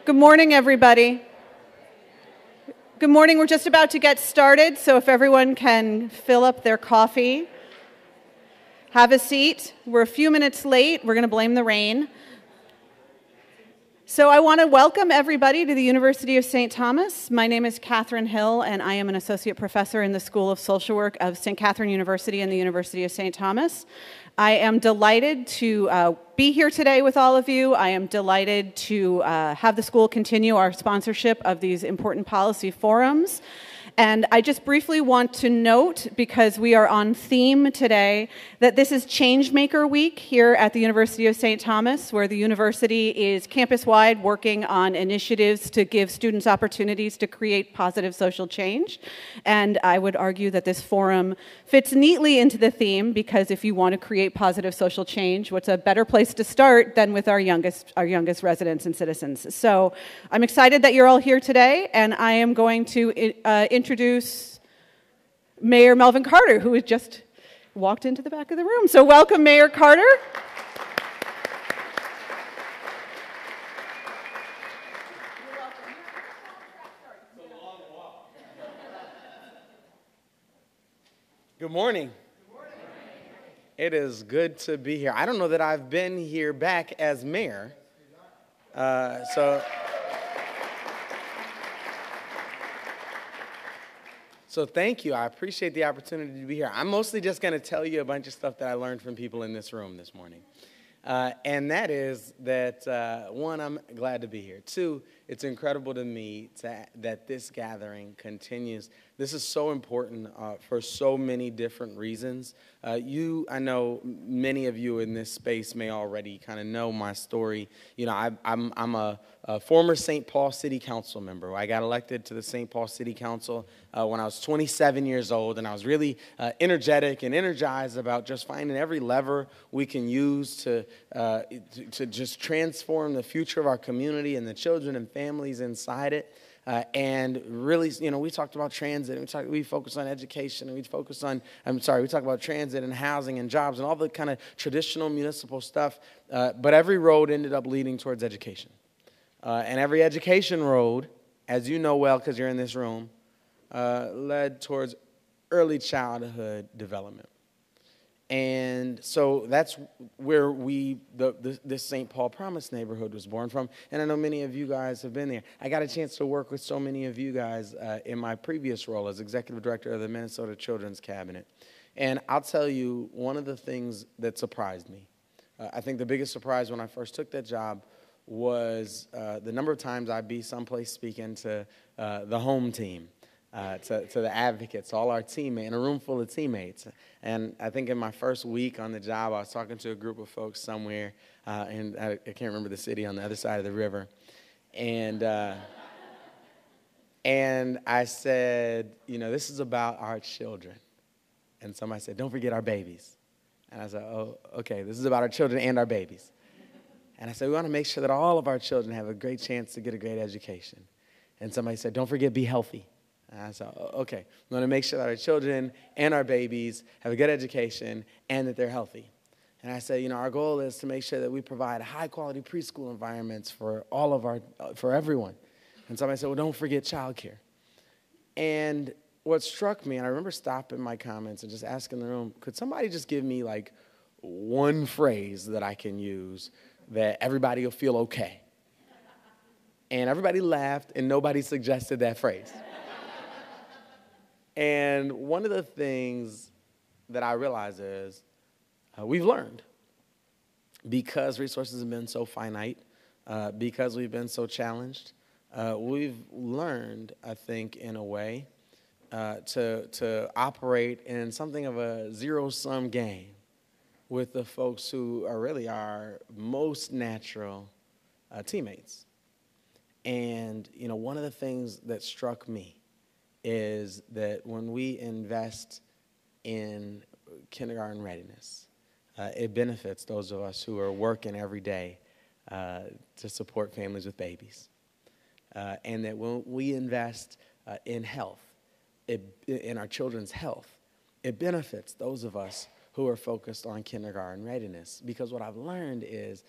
Good morning, everybody. Good morning. We're just about to get started, so if everyone can fill up their coffee, have a seat. We're a few minutes late. We're going to blame the rain. So I want to welcome everybody to the University of St. Thomas. My name is Katharine Hill, and I am an associate professor in the School of Social Work of St. Catherine University and the University of St. Thomas. I am delighted to be here today with all of you. I am delighted to have the school continue our sponsorship of these important policy forums. And I just briefly want to note, because we are on theme today, that this is Changemaker Week here at the University of St. Thomas, where the university is campus-wide working on initiatives to give students opportunities to create positive social change. And I would argue that this forum fits neatly into the theme, because if you want to create positive social change, what's a better place to start than with our youngest residents and citizens? So I'm excited that you're all here today, and I am going to introduce Mayor Melvin Carter, who has just walked into the back of the room. So welcome, Mayor Carter. Good morning. It is good to be here. I don't know that I've been here back as mayor. So thank you. I appreciate the opportunity to be here. I'm mostly just going to tell you a bunch of stuff that I learned from people in this room this morning. And that is that, one, I'm glad to be here. Two, it's incredible to me that this gathering continues. This is so important for so many different reasons. I know many of you in this space may already kind of know my story. You know, I'm a former St. Paul City Council member. I got elected to the St. Paul City Council when I was 27 years old, and I was really energetic and energized about just finding every lever we can use to just transform the future of our community and the children and families inside it. And really, you know, we talked about transit, and we focused on education, and we talked about transit and housing and jobs and all the kind of traditional municipal stuff. But every road ended up leading towards education. And every education road, as you know well because you're in this room, led towards early childhood development. And so that's where this St. Paul Promise neighborhood was born from. And I know many of you guys have been there. I got a chance to work with so many of you guys in my previous role as executive director of the Minnesota Children's Cabinet. And I'll tell you, one of the things that surprised me, I think the biggest surprise when I first took that job was the number of times I'd be someplace speaking to the home team. To the advocates, all our teammates, in a room full of teammates. And I think in my first week on the job, I was talking to a group of folks somewhere, and I can't remember the city on the other side of the river. And I said, you know, this is about our children. And somebody said, don't forget our babies. And I said, oh, okay, this is about our children and our babies. And I said, we want to make sure that all of our children have a great chance to get a great education. And somebody said, don't forget, be healthy. And I said, okay, we want to make sure that our children and our babies have a good education and that they're healthy. And I said, you know, our goal is to make sure that we provide high-quality preschool environments for for everyone. And somebody said, well, don't forget childcare. And what struck me, and I remember stopping my comments and just asking the room, could somebody just give me like one phrase that I can use that everybody will feel okay? And everybody laughed, and nobody suggested that phrase. And one of the things that I realize is we've learned, because resources have been so finite, because we've been so challenged, we've learned, I think, in a way, to operate in something of a zero-sum game with the folks who are really our most natural teammates. And, you know, one of the things that struck me is that when we invest in kindergarten readiness, it benefits those of us who are working every day to support families with babies. And that when we invest in health, in our children's health, it benefits those of us who are focused on kindergarten readiness. Because what I've learned is,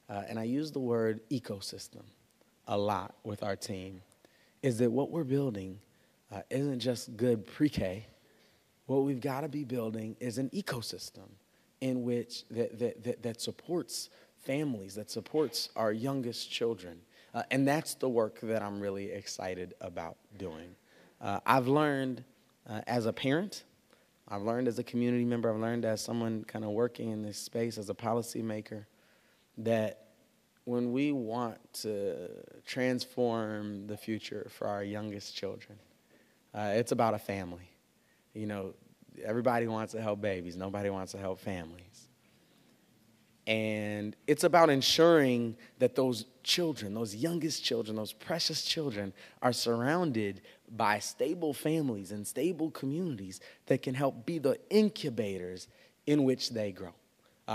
and I use the word ecosystem, a lot with our team is that what we're building isn't just good pre-K. What we've got to be building is an ecosystem in which that supports families, that supports our youngest children. And that's the work that I'm really excited about doing. I've learned as a parent, I've learned as a community member, I've learned as someone kind of working in this space as a policymaker, that when we want to transform the future for our youngest children, it's about a family. You know, everybody wants to help babies. Nobody wants to help families. And it's about ensuring that those children, those youngest children, those precious children are surrounded by stable families and stable communities that can help be the incubators in which they grow.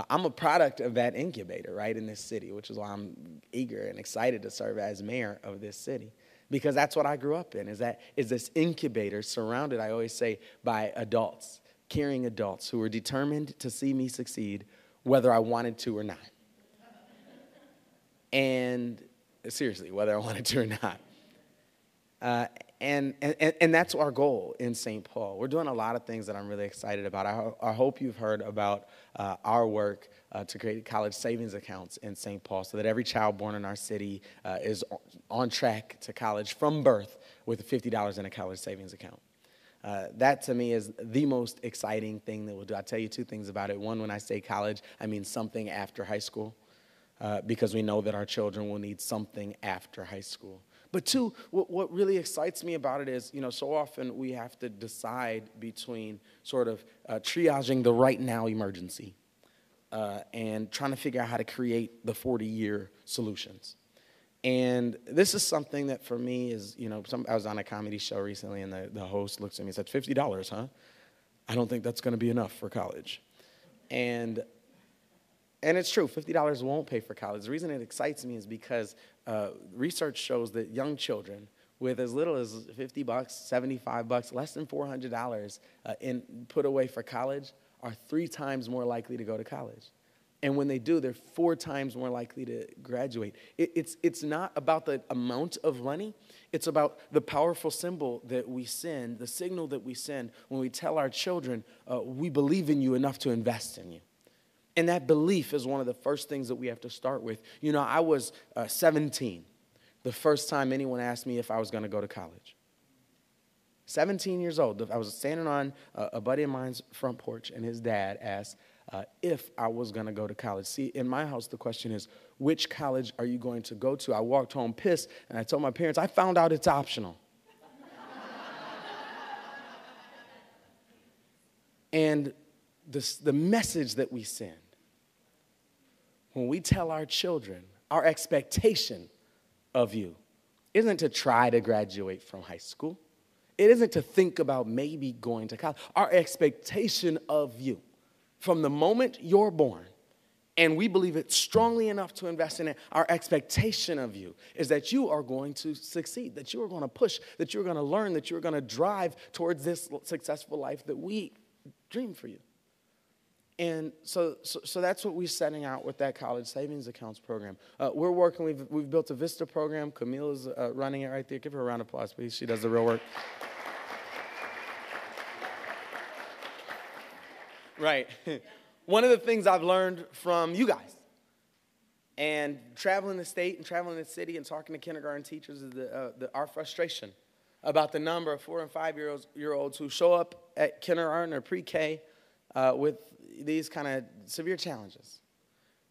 I'm a product of that incubator, right, in this city, which is why I'm eager and excited to serve as mayor of this city, because that's what I grew up in, is this incubator surrounded, I always say, by adults, caring adults who were determined to see me succeed whether I wanted to or not. And seriously, whether I wanted to or not. And that's our goal in St. Paul. We're doing a lot of things that I'm really excited about. I hope you've heard about our work to create college savings accounts in St. Paul so that every child born in our city is on track to college from birth with $50 in a college savings account. That, to me, is the most exciting thing that we'll do. I'll tell you two things about it. One, when I say college, I mean something after high school, because we know that our children will need something after high school. But two, what really excites me about it is, you know, so often we have to decide between sort of triaging the right now emergency and trying to figure out how to create the 40-year solutions. And this is something that for me is, you know, I was on a comedy show recently and the host looks at me and said, $50, huh? I don't think that's going to be enough for college. And it's true, $50 won't pay for college. The reason it excites me is because research shows that young children with as little as $50, $75, less than $400 put away for college are 3 times more likely to go to college. And when they do, they're 4 times more likely to graduate. It's not about the amount of money. It's about the powerful symbol that we send, the signal that we send when we tell our children, we believe in you enough to invest in you. And that belief is one of the first things that we have to start with. You know, I was 17 the first time anyone asked me if I was going to go to college. 17 years old. I was standing on a buddy of mine's front porch, and his dad asked if I was going to go to college. See, in my house, the question is, which college are you going to go to? I walked home pissed, and I told my parents, I found out it's optional. And the message that we send, when we tell our children, our expectation of you isn't to try to graduate from high school. It isn't to think about maybe going to college. Our expectation of you from the moment you're born, and we believe it strongly enough to invest in it, our expectation of you is that you are going to succeed, that you are going to push, that you're going to learn, that you're going to drive towards this successful life that we dream for you. And so that's what we're setting out with that college savings accounts program. We're working, we've built a Vista program. Camille is running it right there. Give her a round of applause, please. She does the real work. Right. One of the things I've learned from you guys and traveling the state and traveling the city and talking to kindergarten teachers is our frustration about the number of 4- and 5-year-olds who show up at kindergarten or pre-K with these kind of severe challenges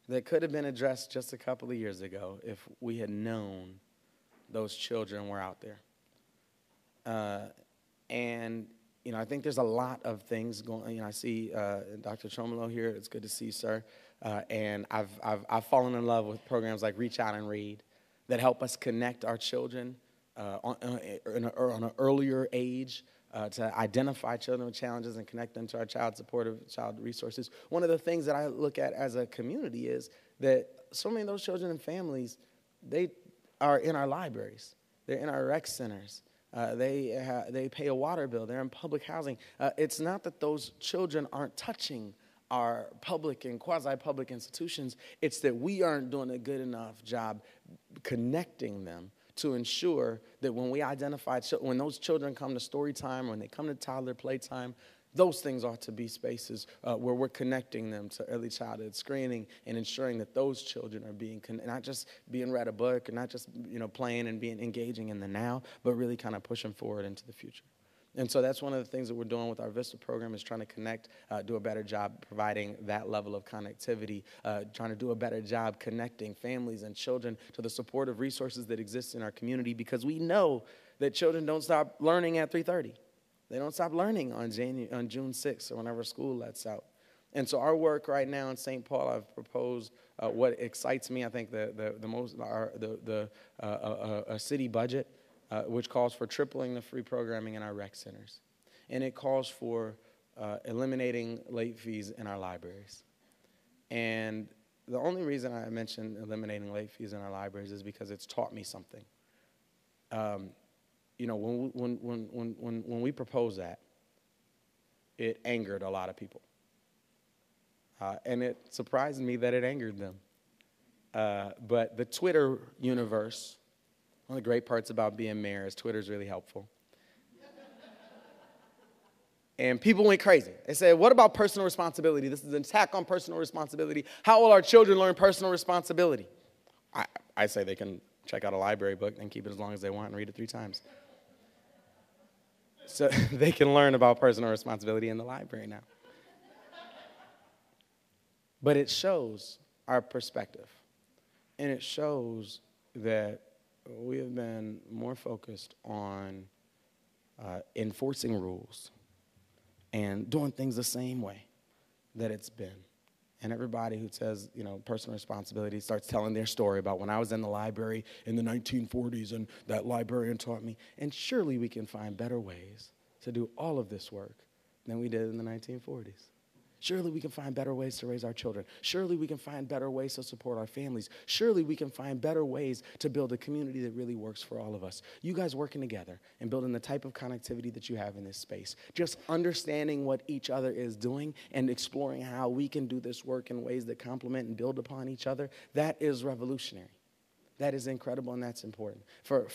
that could have been addressed just a couple of years ago if we had known those children were out there. And, you know, I think there's a lot of things going. You know, I see Dr. Tromolo here. It's good to see you, sir. And I've fallen in love with programs like Reach Out and Read that help us connect our children on an earlier age to identify children with challenges and connect them to our child resources. One of the things that I look at as a community is that so many of those children and families, they are in our libraries. They're in our rec centers. They pay a water bill. They're in public housing. It's not that those children aren't touching our public and quasi-public institutions. It's that we aren't doing a good enough job connecting them to ensure that when we identify, when those children come to story time, when they come to toddler playtime, those things ought to be spaces where we're connecting them to early childhood screening and ensuring that those children are being, not just being read a book, or not just playing and being engaging in the now, but really kind of pushing forward into the future. And so that's one of the things that we're doing with our VISTA program, is trying to connect, do a better job providing that level of connectivity, trying to do a better job connecting families and children to the supportive resources that exist in our community, because we know that children don't stop learning at 3:30. They don't stop learning on June 6th or whenever school lets out. And so our work right now in St. Paul, I've proposed what excites me, I think the most, a city budget, which calls for tripling the free programming in our rec centers. And it calls for eliminating late fees in our libraries. And the only reason I mentioned eliminating late fees in our libraries is because it's taught me something. When we proposed that, it angered a lot of people. And it surprised me that it angered them. But the Twitter universe, one of the great parts about being mayor is Twitter's really helpful. And people went crazy. They said, what about personal responsibility? This is an attack on personal responsibility. How will our children learn personal responsibility? I say they can check out a library book and keep it as long as they want and read it 3 times. So they can learn about personal responsibility in the library now. But it shows our perspective. And it shows that we have been more focused on enforcing rules and doing things the same way that it's been. And everybody who says, personal responsibility starts telling their story about when I was in the library in the 1940s and that librarian taught me. And surely we can find better ways to do all of this work than we did in the 1940s. Surely we can find better ways to raise our children. Surely we can find better ways to support our families. Surely we can find better ways to build a community that really works for all of us. You guys working together and building the type of connectivity that you have in this space, just understanding what each other is doing and exploring how we can do this work in ways that complement and build upon each other, that is revolutionary. That is incredible, and that's important. For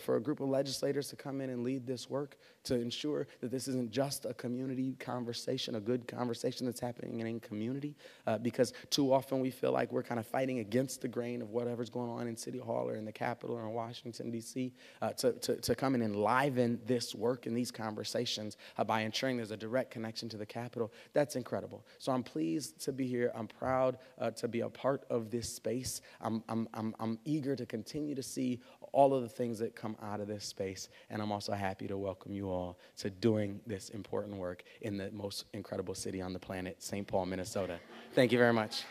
a group of legislators to come in and lead this work to ensure that this isn't just a community conversation, a good conversation that's happening in community, because too often we feel like we're kind of fighting against the grain of whatever's going on in City Hall or in the Capitol or in Washington, D.C., to come and enliven this work and these conversations by ensuring there's a direct connection to the Capitol. That's incredible. So I'm pleased to be here. I'm proud to be a part of this space. I'm eager to continue to see all of the things that come out of this space, and I'm also happy to welcome you all to doing this important work in the most incredible city on the planet, St. Paul, Minnesota. Thank you very much.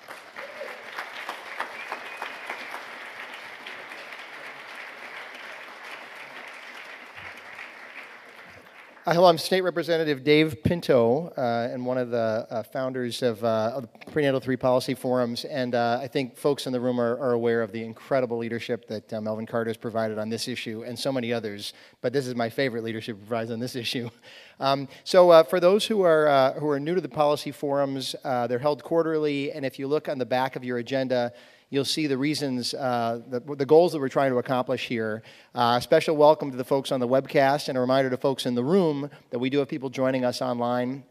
Hello, I'm State Representative Dave Pinto, and one of the founders of the Prenatal 3 Policy Forums, and I think folks in the room are aware of the incredible leadership that Melvin Carter has provided on this issue and so many others, but this is my favorite leadership he provides on this issue. So for those who are new to the policy forums, they're held quarterly, and if you look on the back of your agenda, you'll see the reasons, the goals that we're trying to accomplish here. A special welcome to the folks on the webcast, and a reminder to folks in the room that we do have people joining us online.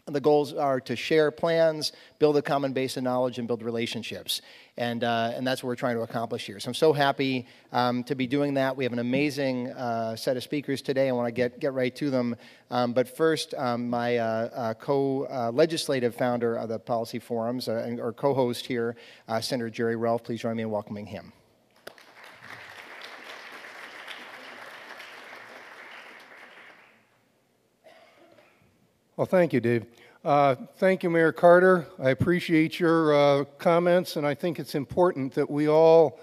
The goals are to share plans, build a common base of knowledge, and build relationships. And that's what we're trying to accomplish here. So I'm so happy to be doing that. We have an amazing set of speakers today. I want to get right to them. But first, my co-legislative founder of the policy forums, or co-host here, Senator Jerry Relph. Please join me in welcoming him. Well, thank you, Dave. Thank you, Mayor Carter. I appreciate your comments, and I think it's important that we all,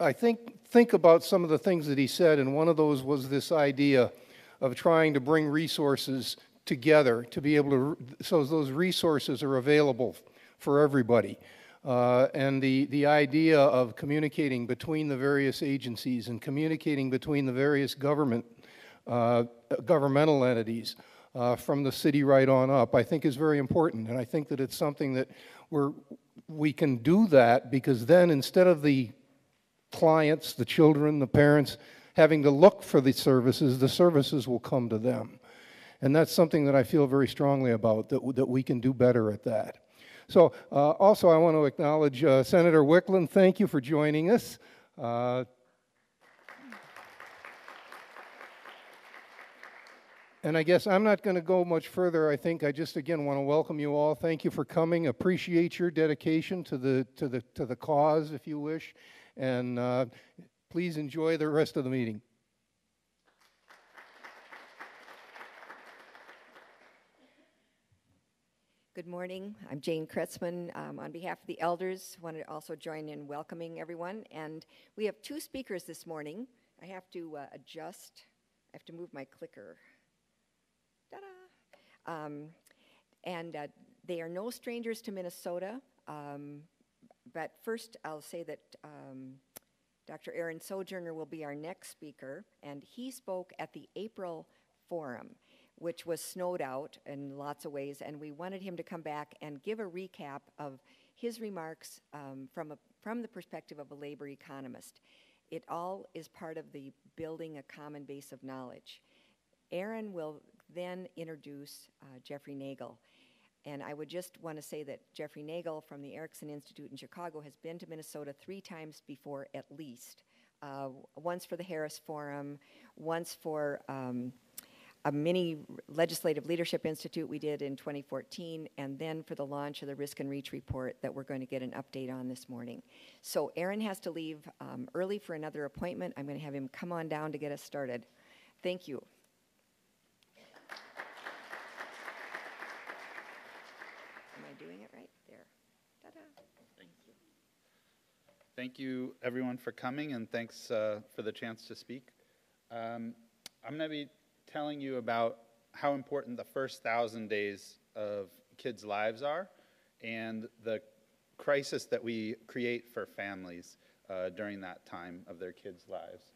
think about some of the things that he said, and one of those was this idea of trying to bring resources together to be able to, so those resources are available for everybody. And the idea of communicating between the various agencies and communicating between the various governmental entities, from the city right on up, I think is very important. And I think that it's something that we can do that, because then instead of the clients, the children, the parents, having to look for the services will come to them. And that's something that I feel very strongly about, that we can do better at that. So also I want to acknowledge Senator Wickland. Thank you for joining us. And I guess I'm not going to go much further. I think I just again want to welcome you all. Thank you for coming. Appreciate your dedication to the cause, if you wish, and please enjoy the rest of the meeting. Good morning. I'm Jane Kretzmann. On behalf of the elders, I want to also join in welcoming everyone. And we have two speakers this morning. I have to adjust. I have to move my clicker. Ta-da! And they are no strangers to Minnesota. But first, I'll say that Dr. Aaron Sojourner will be our next speaker. And he spoke at the April Forum, which was snowed out in lots of ways, and we wanted him to come back and give a recap of his remarks from the perspective of a labor economist. It all is part of the building a common base of knowledge. Aaron will then introduce Jeffrey Nagle. And I would just want to say that Jeffrey Nagle from the Erikson Institute in Chicago has been to Minnesota 3 times before at least. Once for the Harris Forum, once for a mini Legislative Leadership Institute we did in 2014, and then for the launch of the Risk and Reach report that we're going to get an update on this morning. So Aaron has to leave early for another appointment. I'm going to have him come on down to get us started. Thank you. Am I doing it right? There. Ta-da. Thank you. Thank you, everyone, for coming, and thanks for the chance to speak. I'm going to be telling you about how important the first 1,000 days of kids' lives are and the crisis that we create for families during that time of their kids' lives.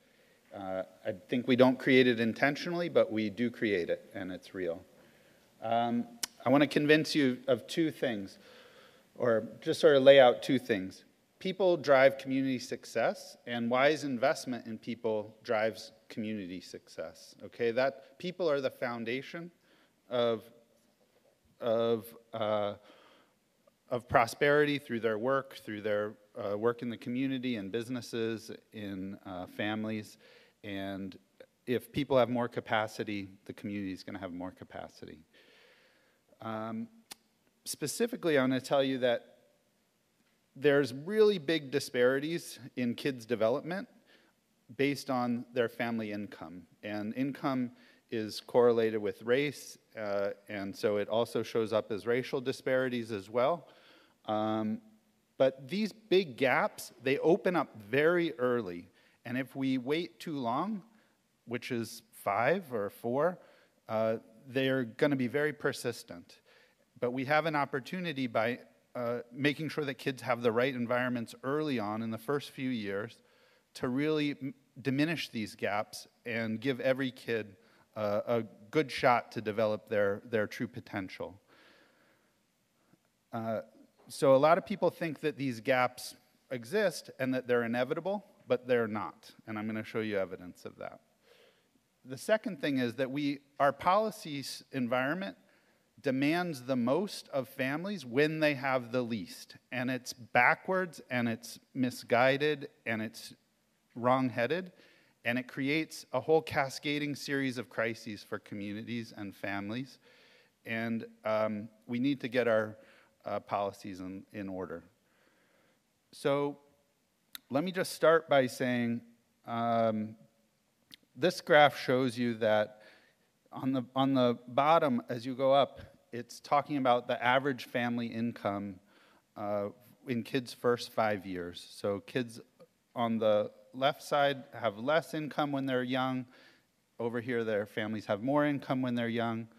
I think we don't create it intentionally, but we do create it, and it's real. I want to convince you of 2 things, or just sort of lay out 2 things. People drive community success, and wise investment in people drives community success. Okay, that people are the foundation of prosperity through their work in the community, in businesses, in families. And if people have more capacity, the community is going to have more capacity. Specifically, I'm going to tell you that there's really big disparities in kids' development based on their family income. And income is correlated with race, and so it also shows up as racial disparities as well. But these big gaps, they open up very early. And if we wait too long, which is 5 or 4, they're going to be very persistent. But we have an opportunity by making sure that kids have the right environments early on in the first few years to really diminish these gaps and give every kid a good shot to develop their true potential. So a lot of people think that these gaps exist and that they're inevitable, but they're not, and I'm going to show you evidence of that. The second thing is that our policy environment demands the most of families when they have the least. And it's backwards, and it's misguided, and it's wrong-headed, and it creates a whole cascading series of crises for communities and families. And we need to get our policies in order. So let me just start by saying this graph shows you that on the bottom, as you go up, it's talking about the average family income in kids' first 5 years. So kids on the left side have less income when they're young. Over here, their families have more income when they're young.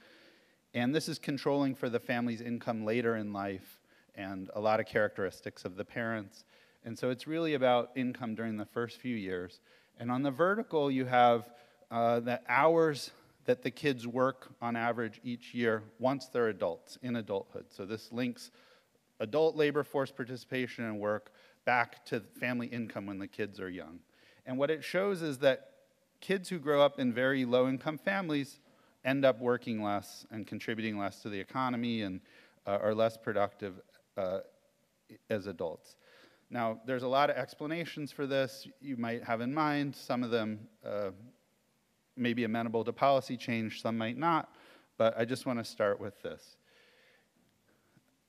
And this is controlling for the family's income later in life and a lot of characteristics of the parents. And so it's really about income during the first few years. And on the vertical, you have the hours that the kids work on average each year once they're adults, in adulthood. So this links adult labor force participation and work back to family income when the kids are young. And what it shows is that kids who grow up in very low-income families end up working less and contributing less to the economy and are less productive as adults. Now, there's a lot of explanations for this you might have in mind. Some of them may be amenable to policy change, some might not, but I just want to start with this.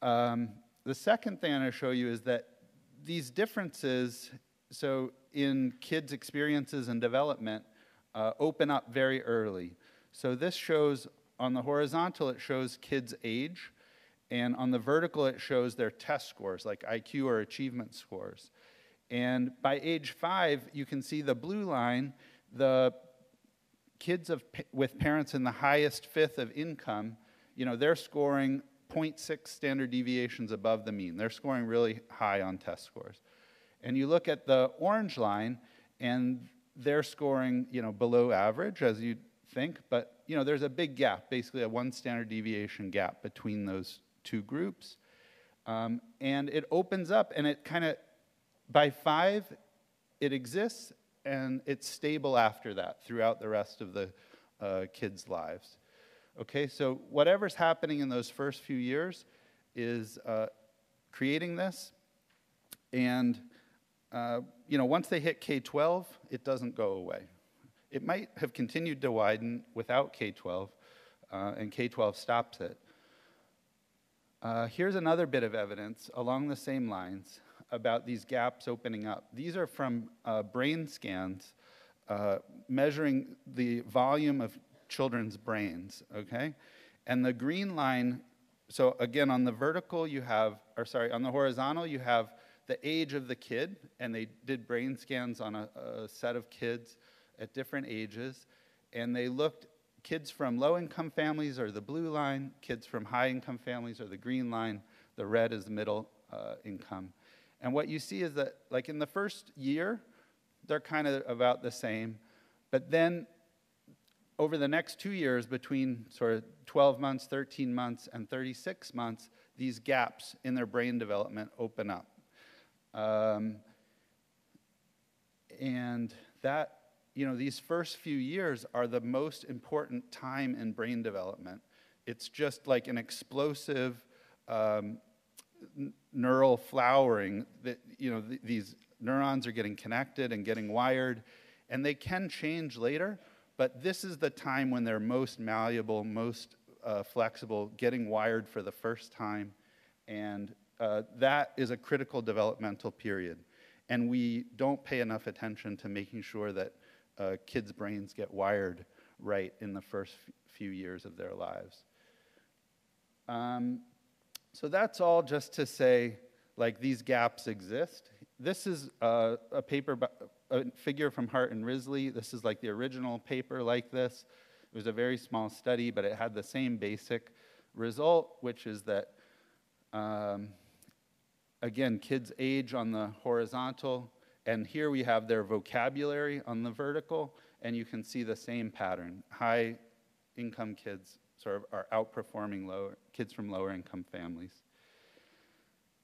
The second thing I'm going to show you is that these differences, so in kids' experiences and development, open up very early. So this shows, on the horizontal, it shows kids' age, and on the vertical, it shows their test scores, like IQ or achievement scores. And by age 5, you can see the blue line, the kids with parents in the highest fifth of income, they're scoring 0.6 standard deviations above the mean. They're scoring really high on test scores. And you look at the orange line, and they're scoring, below average, as you'd think, but, there's a big gap, basically a 1 standard deviation gap between those two groups. And it opens up, and it kind of, by 5, it exists, and it's stable after that throughout the rest of the kids' lives. Okay, so whatever's happening in those first few years is creating this, and once they hit K-12, it doesn't go away. It might have continued to widen without K-12, and K-12 stops it. Here's another bit of evidence along the same lines about these gaps opening up. These are from brain scans measuring the volume of children's brains, okay? And the green line, so again, on the vertical on the horizontal, you have the age of the kid, and they did brain scans on a set of kids at different ages, and they looked, kids from low-income families are the blue line, kids from high-income families are the green line, the red is the middle income. And what you see is that, like in the first year, they're kind of about the same, but then over the next 2 years, between sort of 12 months, 13 months, and 36 months, these gaps in their brain development open up. And that, these first few years are the most important time in brain development. It's just like an explosive neural flowering that, these neurons are getting connected and getting wired, and they can change later, but this is the time when they're most malleable, most flexible, getting wired for the first time, and that is a critical developmental period. And we don't pay enough attention to making sure that kids' brains get wired right in the first few years of their lives. So that's all just to say, like, these gaps exist. This is a figure from Hart and Risley. This is like the original paper like this. It was a very small study, but it had the same basic result, which is that, again, kids age on the horizontal, and here we have their vocabulary on the vertical, and you can see the same pattern. High-income kids sort of are outperforming kids from lower-income families.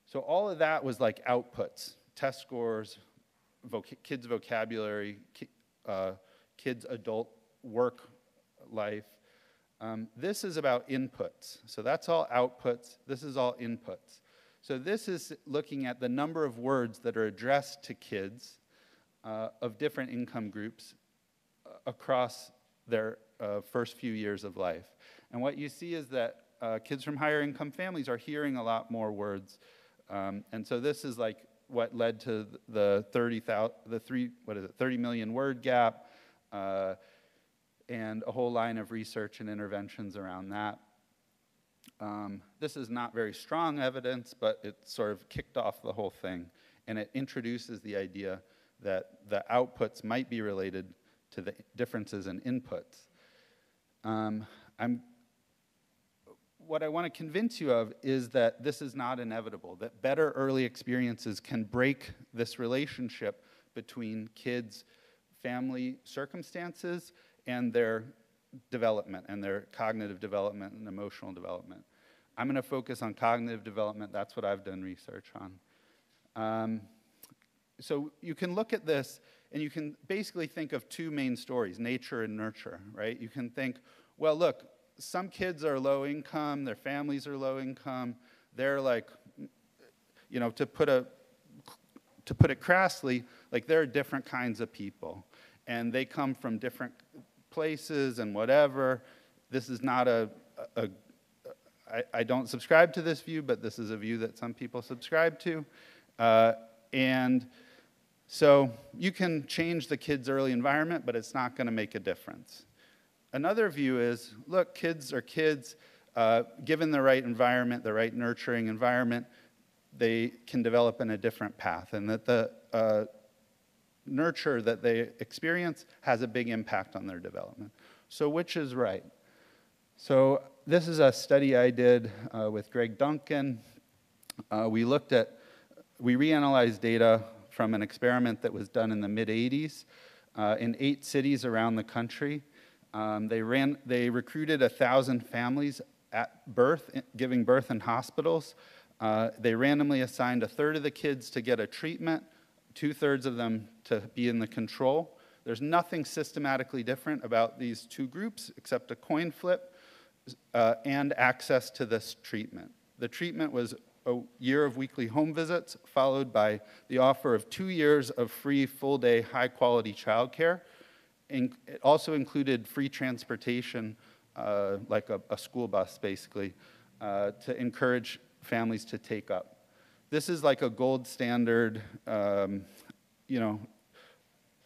So all of that was like outputs, test scores, kids' vocabulary, kids' adult work life. This is about inputs. So that's all outputs. This is all inputs. So this is looking at the number of words that are addressed to kids of different income groups across their first few years of life. And what you see is that kids from higher income families are hearing a lot more words. And so this is like what led to the 30 million word gap, and a whole line of research and interventions around that. This is not very strong evidence, but it sort of kicked off the whole thing, and it introduces the idea that the outputs might be related to the differences in inputs. What I want to convince you of is that this is not inevitable, that better early experiences can break this relationship between kids' family circumstances and their development, and their cognitive development and emotional development. I'm going to focus on cognitive development. That's what I've done research on. So you can look at this, and you can basically think of two main stories, nature and nurture, right? You can think, well, look, some kids are low income, their families are low income, they're like, you know, to put it crassly, like there are different kinds of people, and they come from different places and whatever. This is not I don't subscribe to this view, but this is a view that some people subscribe to. And so you can change the kid's early environment, but it's not going to make a difference. Another view is, look, kids are kids. Given the right environment, the right nurturing environment, they can develop in a different path, and that the nurture that they experience has a big impact on their development. So which is right? So this is a study I did with Greg Duncan. We reanalyzed data from an experiment that was done in the mid-'80s in 8 cities around the country. They recruited 1,000 families at birth, giving birth in hospitals. They randomly assigned a third of the kids to get a treatment, 2/3 of them to be in the control. There's nothing systematically different about these two groups except a coin flip and access to this treatment. The treatment was a year of weekly home visits, followed by the offer of 2 years of free full-day high-quality childcare. And it also included free transportation, like a school bus, basically, to encourage families to take up. This is like a gold standard,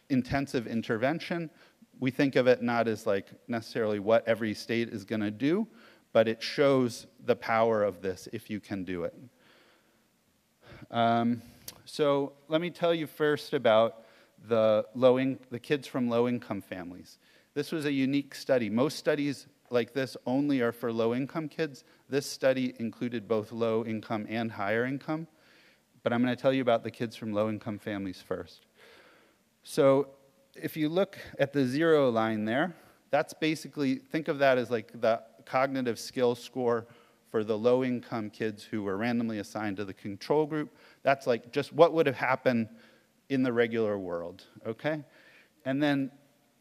intensive intervention. We think of it not as like necessarily what every state is going to do, but it shows the power of this if you can do it. So let me tell you first about the kids from low-income families. This was a unique study. Most studies like this only are for low-income kids. This study included both low-income and higher income, but I'm going to tell you about the kids from low-income families first. So if you look at the 0 line there, that's basically, think of that as like the cognitive skill score for the low-income kids who were randomly assigned to the control group. That's like just what would have happened in the regular world, okay? And then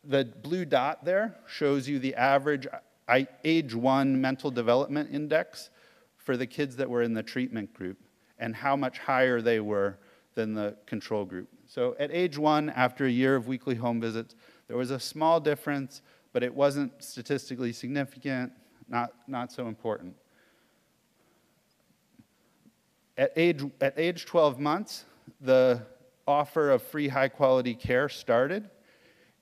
the blue dot there shows you the average age 1 mental development index for the kids that were in the treatment group and how much higher they were than the control group. So at age 1, after a year of weekly home visits, there was a small difference, but it wasn't statistically significant, not so important. At age 12 months, the offer of free high-quality care started,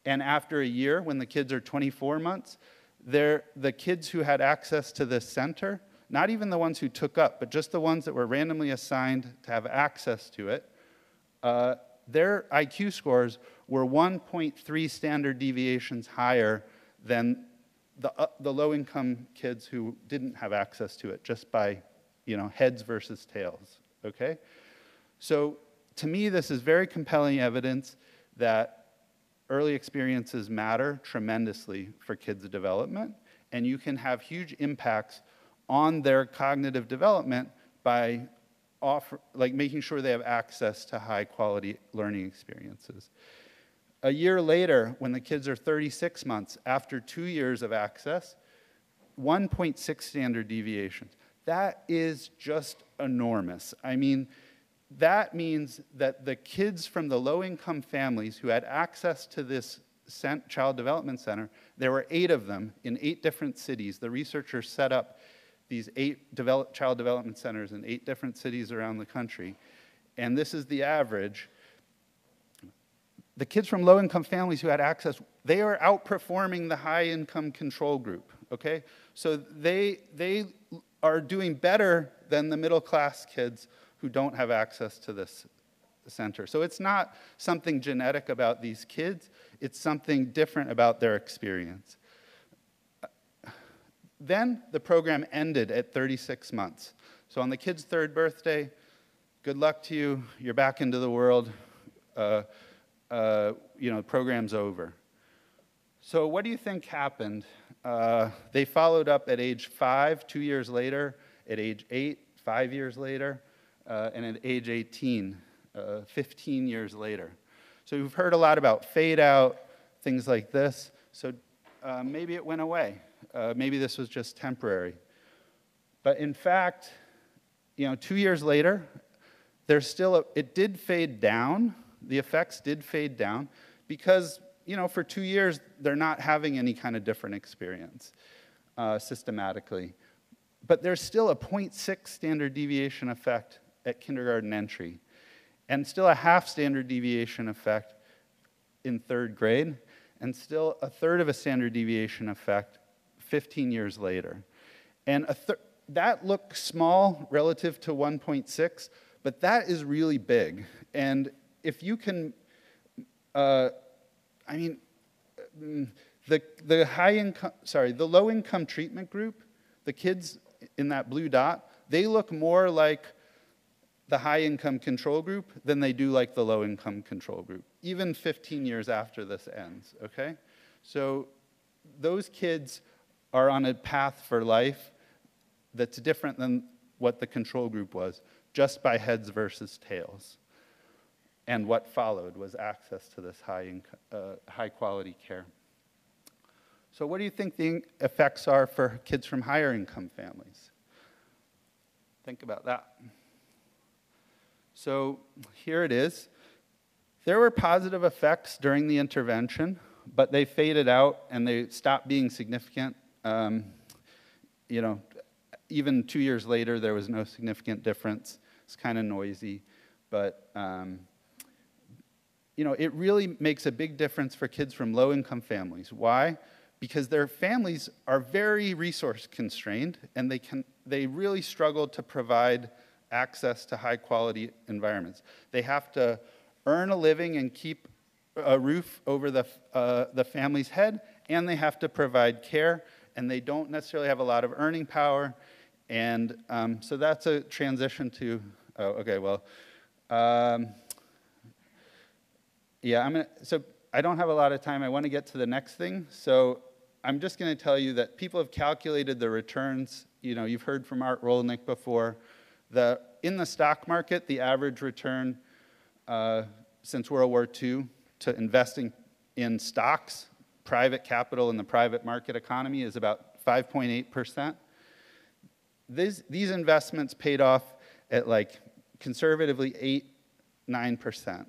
and after a year, when the kids are 24 months, the kids who had access to this center, not even the ones who took up, but just the ones that were randomly assigned to have access to it, their IQ scores were 1.3 standard deviations higher than the low-income kids who didn't have access to it, just by heads versus tails, okay? So to me, this is very compelling evidence that early experiences matter tremendously for kids' development, and you can have huge impacts on their cognitive development by making sure they have access to high-quality learning experiences. A year later, when the kids are 36 months, after 2 years of access, 1.6 standard deviations. That is just enormous. I mean, that means that the kids from the low-income families who had access to this child development center, there were 8 of them in 8 different cities. The researchers set up these 8 child development centers in 8 different cities around the country. And this is the average. The kids from low-income families who had access, they are outperforming the high-income control group, okay? So they are doing better than the middle-class kids who don't have access to this center. So it's not something genetic about these kids, it's something different about their experience. Then the program ended at 36 months. So on the kid's 3rd birthday, good luck to you, you're back into the world, the program's over. So what do you think happened? They followed up at age 5, 2 years later, at age 8, 5 years later, and at age 18, 15 years later. So we've heard a lot about fade out, things like this. So maybe it went away. Maybe this was just temporary. But in fact, 2 years later, there's still it did fade down. The effects did fade down because, for 2 years, they're not having any kind of different experience systematically. But there's still a 0.6 standard deviation effect at kindergarten entry, and still a half standard deviation effect in 3rd grade, and still a third of a standard deviation effect 15 years later. And that looks small relative to 1.6, but that is really big. And if you can, the low income treatment group, the kids in that blue dot, they look more like the high income control group than they do like the low income control group, even 15 years after this ends, okay? So those kids are on a path for life that's different than what the control group was, just by heads versus tails. And what followed was access to this high quality care. So what do you think the effects are for kids from higher income families? Think about that. So here it is. There were positive effects during the intervention, but they faded out and they stopped being significant. Even 2 years later, there was no significant difference. It's kind of noisy, but it really makes a big difference for kids from low-income families. Why? Because their families are very resource constrained, and they really struggle to provide access to high-quality environments. They have to earn a living and keep a roof over the family's head, and they have to provide care, and they don't necessarily have a lot of earning power. And so that's a transition to, so I don't have a lot of time. I want to get to the next thing. So I'm just going to tell you that people have calculated the returns. You've heard from Art Rolnick before. In the stock market, the average return since World War II to investing in stocks, private capital in the private market economy is about 5.8%. These investments paid off at conservatively 8-9%.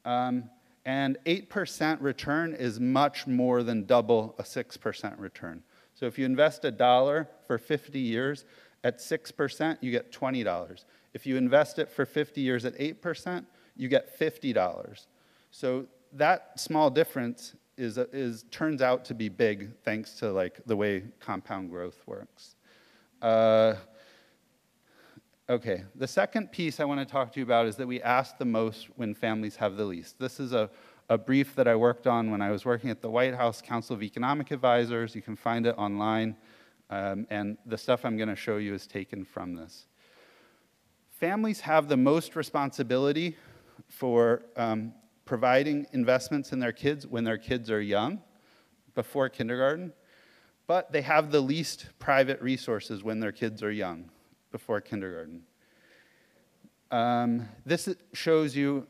And 8% return is much more than double a 6% return. So if you invest $1 for 50 years at 6%, you get $20. If you invest it for 50 years at 8%, you get $50. So that small difference turns out to be big thanks to the way compound growth works. Okay, the second piece I want to talk to you about is that we ask the most when families have the least. This is a brief that I worked on when I was working at the White House Council of Economic Advisors. You can find it online, and the stuff I'm going to show you is taken from this. Families have the most responsibility for providing investments in their kids when their kids are young, before kindergarten, but they have the least private resources when their kids are young, before kindergarten. This shows you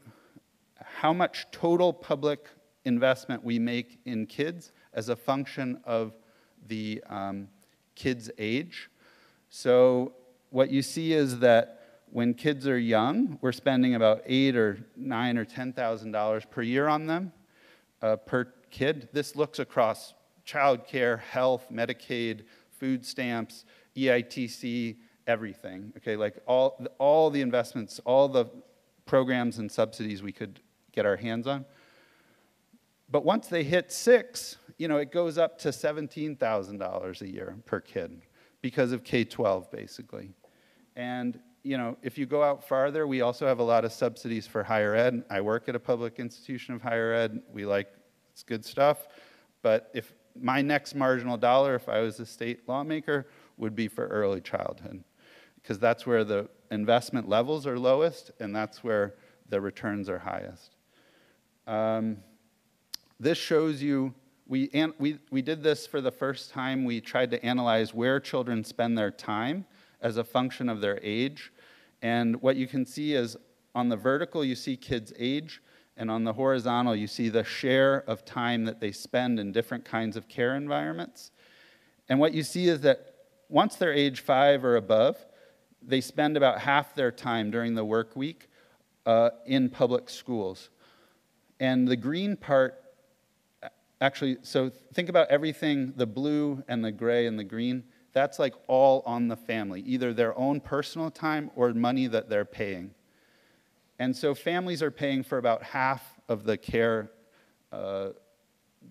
how much total public investment we make in kids as a function of the kids' age. So what you see is that when kids are young, we're spending about $8,000 or $9,000 or $10,000 per year on them, per kid. This looks across childcare, health, Medicaid, food stamps, EITC, everything. Okay, all the investments, all the programs and subsidies we could get our hands on. But once they hit 6, it goes up to $17,000 a year per kid because of K-12, basically. And if you go out farther, we also have a lot of subsidies for higher ed. I work at a public institution of higher ed. It's good stuff. But if my next marginal dollar, if I was a state lawmaker, would be for early childhood, because that's where the investment levels are lowest, and that's where the returns are highest. This shows you, we did this for the first time. We tried to analyze where children spend their time as a function of their age. And what you can see is on the vertical, you see kids' age, and on the horizontal, you see the share of time that they spend in different kinds of care environments. And what you see is that once they're age 5 or above, they spend about half their time during the work week in public schools. And the green part, actually, so think about everything, the blue and the gray and the green, that's like all on the family, either their own personal time or money that they're paying. And so families are paying for about half of the care that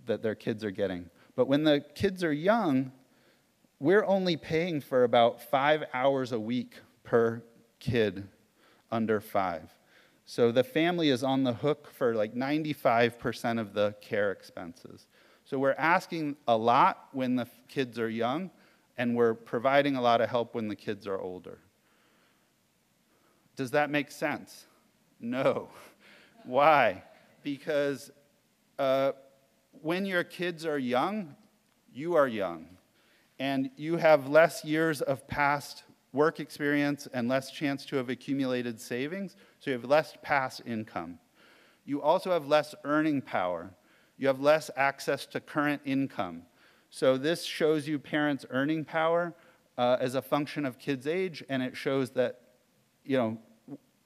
their kids are getting. But when the kids are young, we're only paying for about 5 hours a week per kid under 5. So the family is on the hook for like 95% of the care expenses. So we're asking a lot when the kids are young, and we're providing a lot of help when the kids are older. Does that make sense? No. Why? Because when your kids are young, you are young. And you have less years of past work experience and less chance to have accumulated savings, so you have less past income. You also have less earning power. You have less access to current income. So this shows you parents' earning power as a function of kids' age, and it shows that, you know,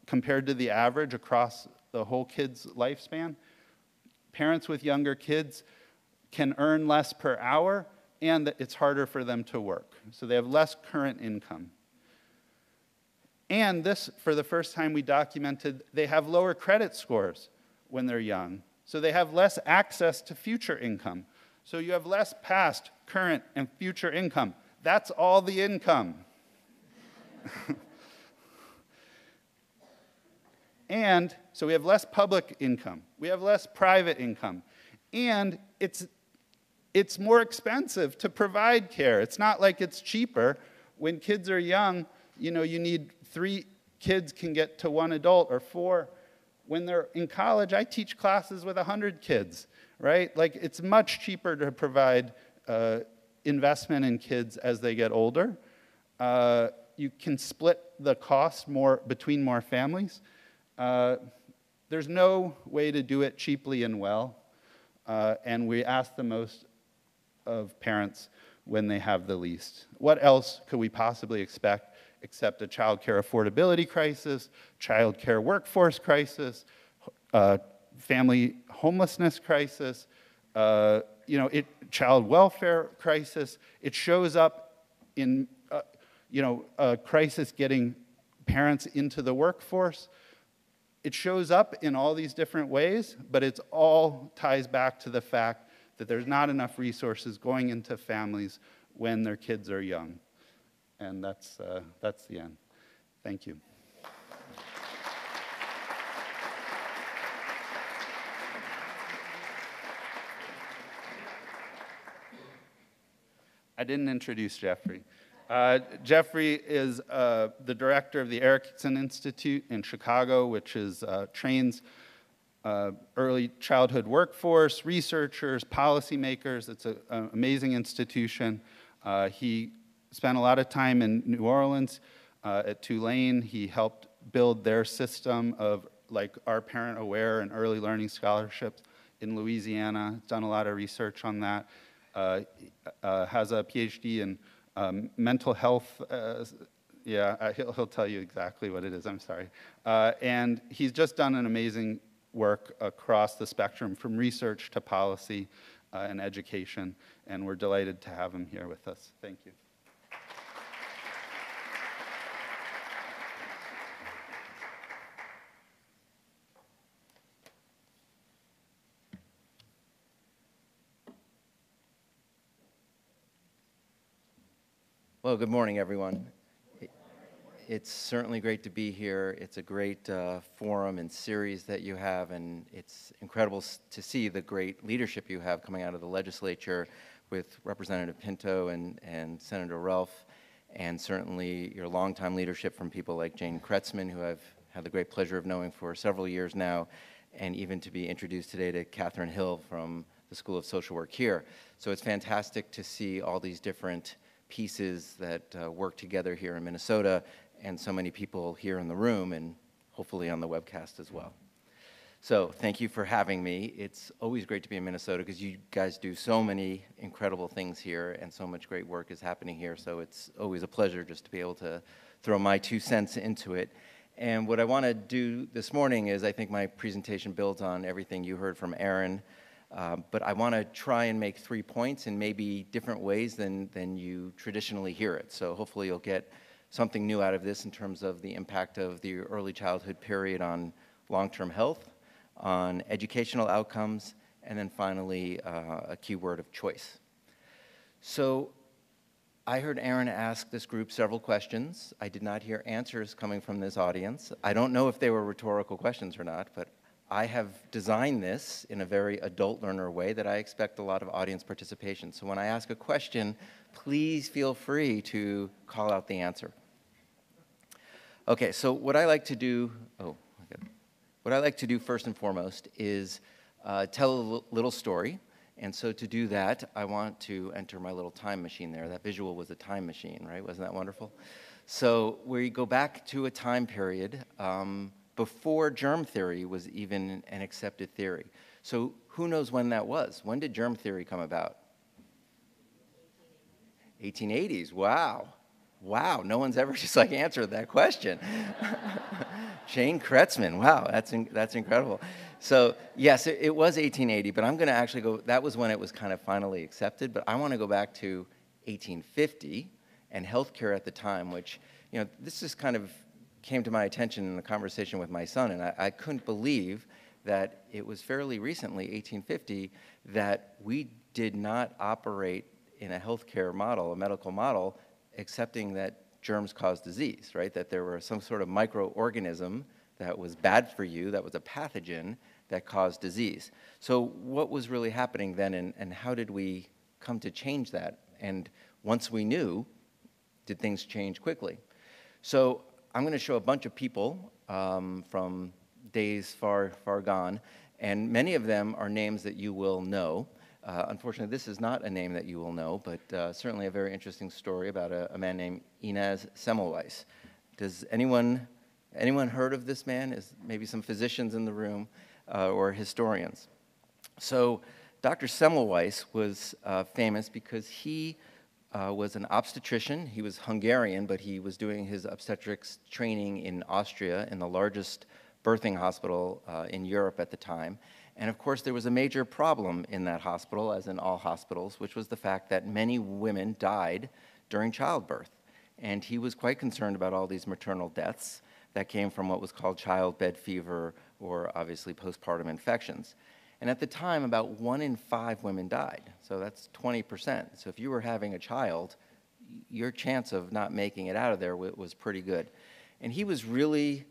compared to the average across the whole kid's lifespan, parents with younger kids can earn less per hour, and that it's harder for them to work. So they have less current income. And this, for the first time we documented, they have lower credit scores when they're young. So they have less access to future income. So you have less past, current, and future income. That's all the income. And so we have less public income. We have less private income. And it's more expensive to provide care. It's not like it's cheaper. When kids are young, you know, you need 3 kids can get to 1 adult or 4. When they're in college, I teach classes with 100 kids, right? Like, it's much cheaper to provide investment in kids as they get older. You can split the cost more between more families. There's no way to do it cheaply and well, and we ask the most of parents when they have the least. What else could we possibly expect except a child care affordability crisis, child care workforce crisis, family homelessness crisis, child welfare crisis? It shows up in a crisis getting parents into the workforce. It shows up in all these different ways, but it all ties back to the fact that there's not enough resources going into families when their kids are young. And that's the end. Thank you. I didn't introduce Jeffrey. Jeffrey is the director of the Erikson Institute in Chicago, which is trains early childhood workforce, researchers, policymakers. It's an amazing institution. He spent a lot of time in New Orleans at Tulane. He helped build their system of like our Parent Aware and early learning scholarships in Louisiana. He's done a lot of research on that. Has a PhD in mental health. He'll tell you exactly what it is. I'm sorry. And he's just done an amazing work across the spectrum from research to policy and education. And we're delighted to have him here with us. Thank you. Well, good morning, everyone. It's certainly great to be here. It's a great forum and series that you have, and it's incredible to see the great leadership you have coming out of the legislature with Representative Pinto and Senator Relph, and certainly your longtime leadership from people like Jane Kretzmann, who I've had the great pleasure of knowing for several years now, and even to be introduced today to Katharine Hill from the School of Social Work here. So it's fantastic to see all these different pieces that work together here in Minnesota, and so many people here in the room, and hopefully on the webcast as well. So thank you for having me. It's always great to be in Minnesota because you guys do so many incredible things here and so much great work is happening here. So it's always a pleasure just to be able to throw my 2 cents into it. And what I want to do this morning is I think my presentation builds on everything you heard from Aaron, but I want to try and make 3 points in maybe different ways than you traditionally hear it. So hopefully you'll get something new out of this in terms of the impact of the early childhood period on long-term health, on educational outcomes, and then finally a keyword of choice. So I heard Aaron ask this group several questions. I did not hear answers coming from this audience. I don't know if they were rhetorical questions or not, but I have designed this in a very adult learner way that I expect a lot of audience participation. So when I ask a question, please feel free to call out the answer. Okay, so what I like to do, what I like to do first and foremost is tell a little story. And so to do that, I want to enter my little time machine there. That visual was a time machine, right? Wasn't that wonderful? So we go back to a time period before germ theory was even an accepted theory. So who knows when that was? When did germ theory come about? 1880s. Wow. Wow, no one's ever just like answered that question. Jane Kretzmann, wow, that's incredible. So yes, it was 1880, but I'm going to actually go, that was when it was kind of finally accepted, but I want to go back to 1850 and healthcare at the time, which, you know, this just kind of came to my attention in a conversation with my son, and I couldn't believe that it was fairly recently, 1850, that we did not operate in a healthcare model, a medical model, accepting that germs cause disease, right? That there were some sort of microorganism that was bad for you, that was a pathogen that caused disease. So what was really happening then, and how did we come to change that? And once we knew, did things change quickly? So I'm going to show a bunch of people from days far, far gone, and many of them are names that you will know. Unfortunately, this is not a name that you will know, but certainly a very interesting story about a man named Ignaz Semmelweis. Does anyone heard of this man? Is maybe some physicians in the room or historians? So Dr. Semmelweis was famous because he was an obstetrician. He was Hungarian, but he was doing his obstetrics training in Austria in the largest birthing hospital in Europe at the time. And of course, there was a major problem in that hospital, as in all hospitals, which was the fact that many women died during childbirth. And he was quite concerned about all these maternal deaths that came from what was called childbed fever or obviously postpartum infections. And at the time, about 1 in 5 women died. So that's 20%. So if you were having a child, your chance of not making it out of there was pretty good. And he was really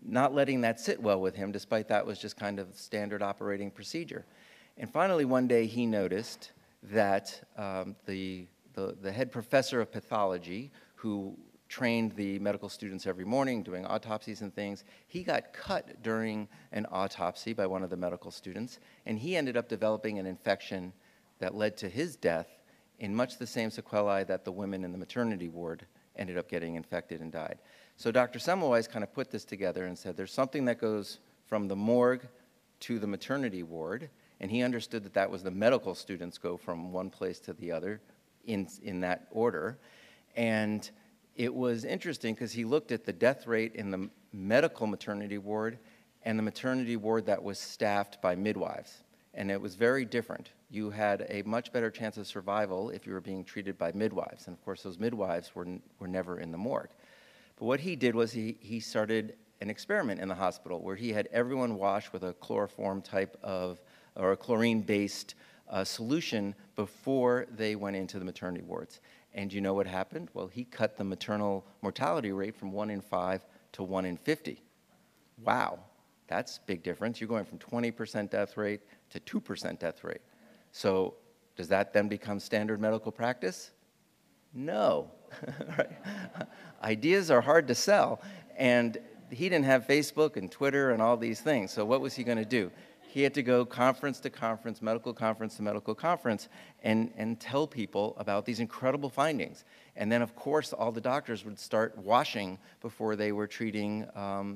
not letting that sit well with him, despite that was just kind of standard operating procedure. And finally, one day he noticed that the head professor of pathology, who trained the medical students every morning doing autopsies and things, he got cut during an autopsy by one of the medical students, and he ended up developing an infection that led to his death in much the same sequelae that the women in the maternity ward ended up getting infected and died. So Dr. Semmelweis kind of put this together and said there's something that goes from the morgue to the maternity ward, and he understood that that was the medical students go from one place to the other in that order. And it was interesting because he looked at the death rate in the medical maternity ward and the maternity ward that was staffed by midwives. And it was very different. You had a much better chance of survival if you were being treated by midwives. And of course, those midwives were never in the morgue. But what he did was he started an experiment in the hospital where he had everyone wash with a chloroform type of, or a chlorine-based solution before they went into the maternity wards. And you know what happened? Well, he cut the maternal mortality rate from 1 in 5 to 1 in 50. Wow, that's a big difference. You're going from 20% death rate to 2% death rate. So does that then become standard medical practice? No. Right? Ideas are hard to sell, and he didn't have Facebook and Twitter and all these things, so what was he going to do? He had to go conference to conference, medical conference to medical conference, and tell people about these incredible findings. And then, of course, all the doctors would start washing before they were treating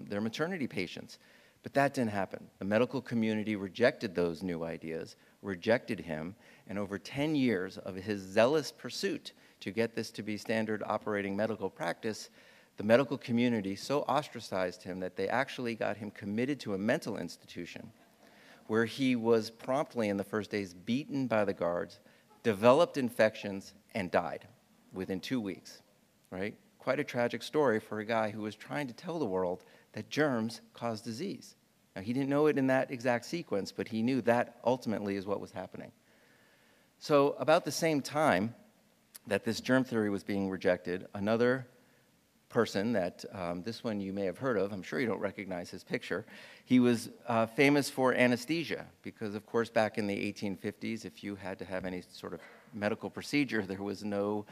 their maternity patients. But that didn't happen. The medical community rejected those new ideas, rejected him, and over 10 years of his zealous pursuit to get this to be standard operating medical practice, the medical community so ostracized him that they actually got him committed to a mental institution where he was promptly in the first days beaten by the guards, developed infections, and died within 2 weeks, right? Quite a tragic story for a guy who was trying to tell the world that germs cause disease. Now, he didn't know it in that exact sequence, but he knew that ultimately is what was happening. So about the same time that this germ theory was being rejected, another person that this one you may have heard of, I'm sure you don't recognize his picture, he was famous for anesthesia because, of course, back in the 1850s, if you had to have any sort of medical procedure, there was no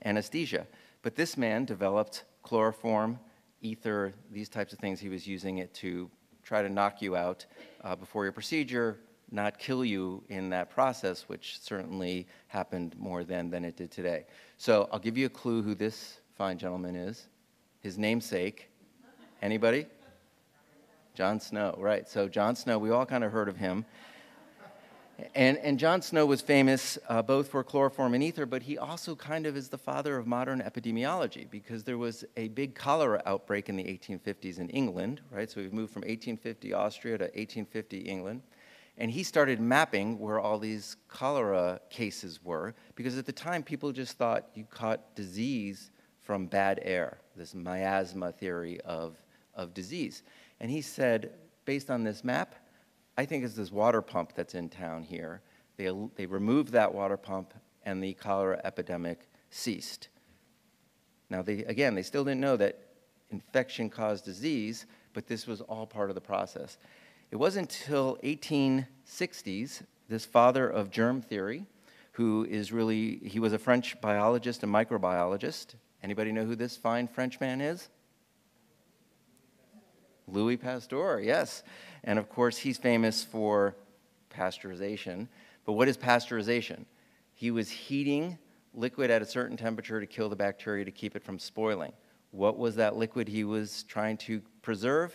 anesthesia. But this man developed chloroform, ether, these types of things. He was using it to try to knock you out before your procedure, not kill you in that process, which certainly happened more then than it did today. So I'll give you a clue who this fine gentleman is. His namesake. Anybody? John Snow, right. So John Snow, we all kind of heard of him. And John Snow was famous both for chloroform and ether, but he also kind of is the father of modern epidemiology because there was a big cholera outbreak in the 1850s in England, right? So we've moved from 1850 Austria to 1850 England. And he started mapping where all these cholera cases were because at the time people just thought you caught disease from bad air, this miasma theory of disease. And he said, based on this map, I think it's this water pump that's in town here. They removed that water pump and the cholera epidemic ceased. Now, they still didn't know that infection caused disease, but this was all part of the process. It wasn't until 1860s, this father of germ theory, who is really, he was a French biologist and microbiologist. Anybody know who this fine Frenchman is? Louis Pasteur, yes. And of course, he's famous for pasteurization. But what is pasteurization? He was heating liquid at a certain temperature to kill the bacteria to keep it from spoiling. What was that liquid he was trying to preserve?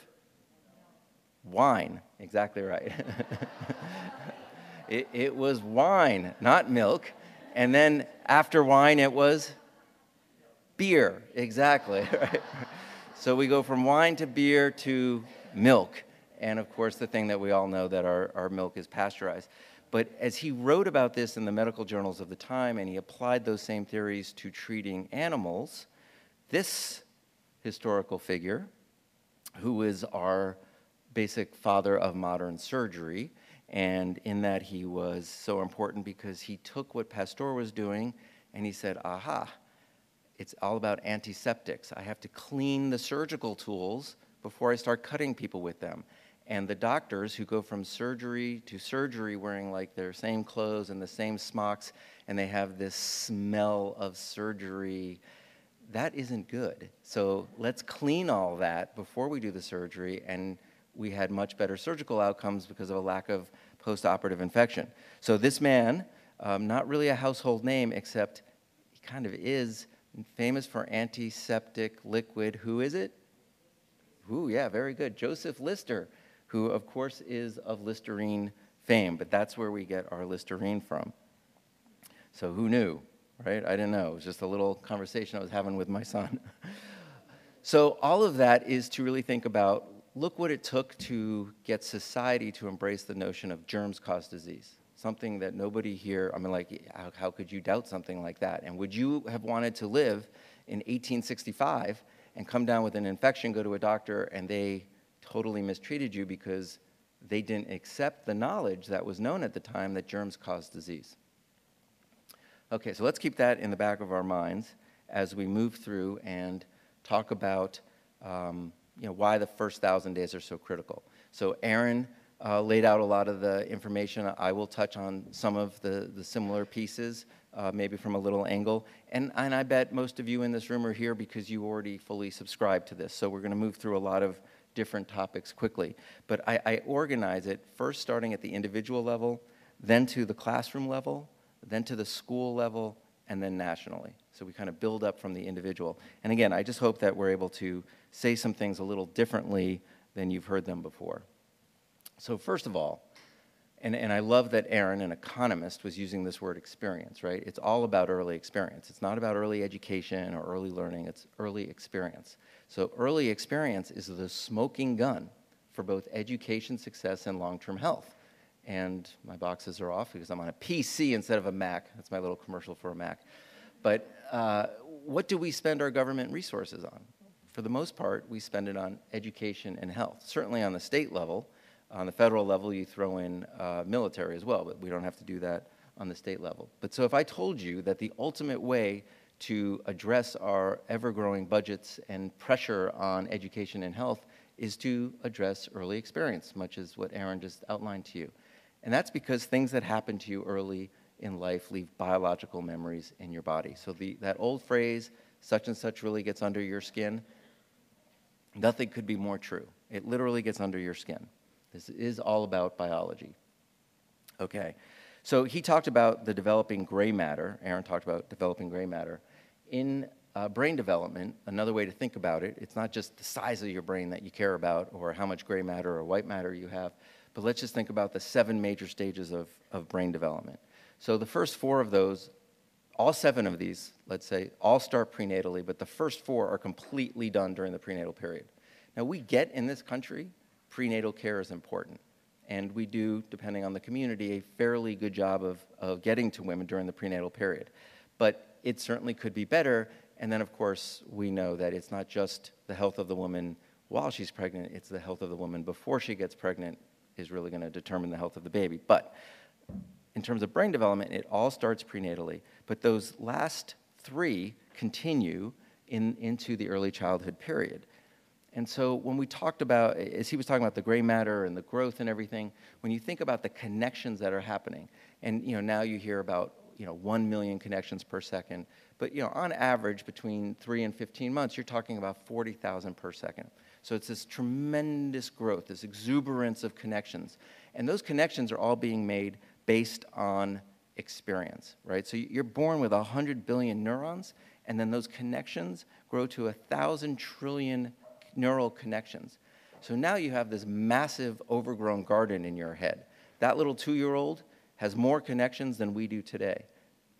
Wine, exactly right. It was wine, not milk. And then after wine, it was beer, exactly. Right? So we go from wine to beer to milk. And of course, the thing that we all know that our milk is pasteurized. But as he wrote about this in the medical journals of the time, and he applied those same theories to treating animals, this historical figure, who is our basic father of modern surgery, and in that he was so important because he took what Pasteur was doing and he said, aha, it's all about antiseptics. I have to clean the surgical tools before I start cutting people with them. And the doctors who go from surgery to surgery wearing like their same clothes and the same smocks, and they have this smell of surgery, that isn't good. So let's clean all that before we do the surgery, and we had much better surgical outcomes because of a lack of post-operative infection. So this man, not really a household name, except he kind of is famous for antiseptic liquid. Who is it? Ooh, yeah, very good. Joseph Lister, who of course is of Listerine fame, but that's where we get our Listerine from. So who knew, right? I didn't know. It was just a little conversation I was having with my son. So all of that is to really think about, look what it took to get society to embrace the notion of germs cause disease. Something that nobody here, I mean, like, how could you doubt something like that? And would you have wanted to live in 1865 and come down with an infection, go to a doctor, and they totally mistreated you because they didn't accept the knowledge that was known at the time that germs cause disease? Okay, so let's keep that in the back of our minds as we move through and talk about why the first 1,000 days are so critical. So Aaron laid out a lot of the information. I will touch on some of the similar pieces, maybe from a little angle. And I bet most of you in this room are here because you already fully subscribe to this. So we're going to move through a lot of different topics quickly. But I organize it first starting at the individual level, then to the classroom level, then to the school level, and then nationally. So we kind of build up from the individual. And again, I just hope that we're able to say some things a little differently than you've heard them before. So first of all, and I love that Aaron, an economist, was using this word experience, right? It's all about early experience. It's not about early education or early learning, it's early experience. So early experience is the smoking gun for both education success and long-term health. And my boxes are off because I'm on a PC instead of a Mac. That's my little commercial for a Mac. But what do we spend our government resources on? For the most part, we spend it on education and health. Certainly on the state level. On the federal level, you throw in military as well, but we don't have to do that on the state level. But so if I told you that the ultimate way to address our ever-growing budgets and pressure on education and health is to address early experience, much as what Aaron just outlined to you. And that's because things that happen to you early in life leave biological memories in your body. So that old phrase, such and such really gets under your skin, nothing could be more true. It literally gets under your skin. This is all about biology. Okay, so he talked about the developing gray matter. Aaron talked about developing gray matter. In brain development, another way to think about it, it's not just the size of your brain that you care about or how much gray matter or white matter you have, but let's just think about the 7 major stages of brain development. So the first 4 of those, all 7 of these, let's say, all start prenatally, but the first 4 are completely done during the prenatal period. Now we get in this country, prenatal care is important. And we do, depending on the community, a fairly good job of getting to women during the prenatal period. But it certainly could be better. And then, of course, we know that it's not just the health of the woman while she's pregnant, it's the health of the woman before she gets pregnant is really going to determine the health of the baby. But in terms of brain development, it all starts prenatally. But those last 3 continue into the early childhood period. And so when we talked about, as he was talking about the gray matter and the growth and everything, when you think about the connections that are happening, and now you hear about 1 million connections per second, but on average between 3 and 15 months, you're talking about 40,000 per second. So it's this tremendous growth, this exuberance of connections. And those connections are all being made based on experience, right? So you're born with 100 billion neurons, and then those connections grow to 1,000 trillion neural connections. So now you have this massive overgrown garden in your head. That little 2-year-old has more connections than we do today.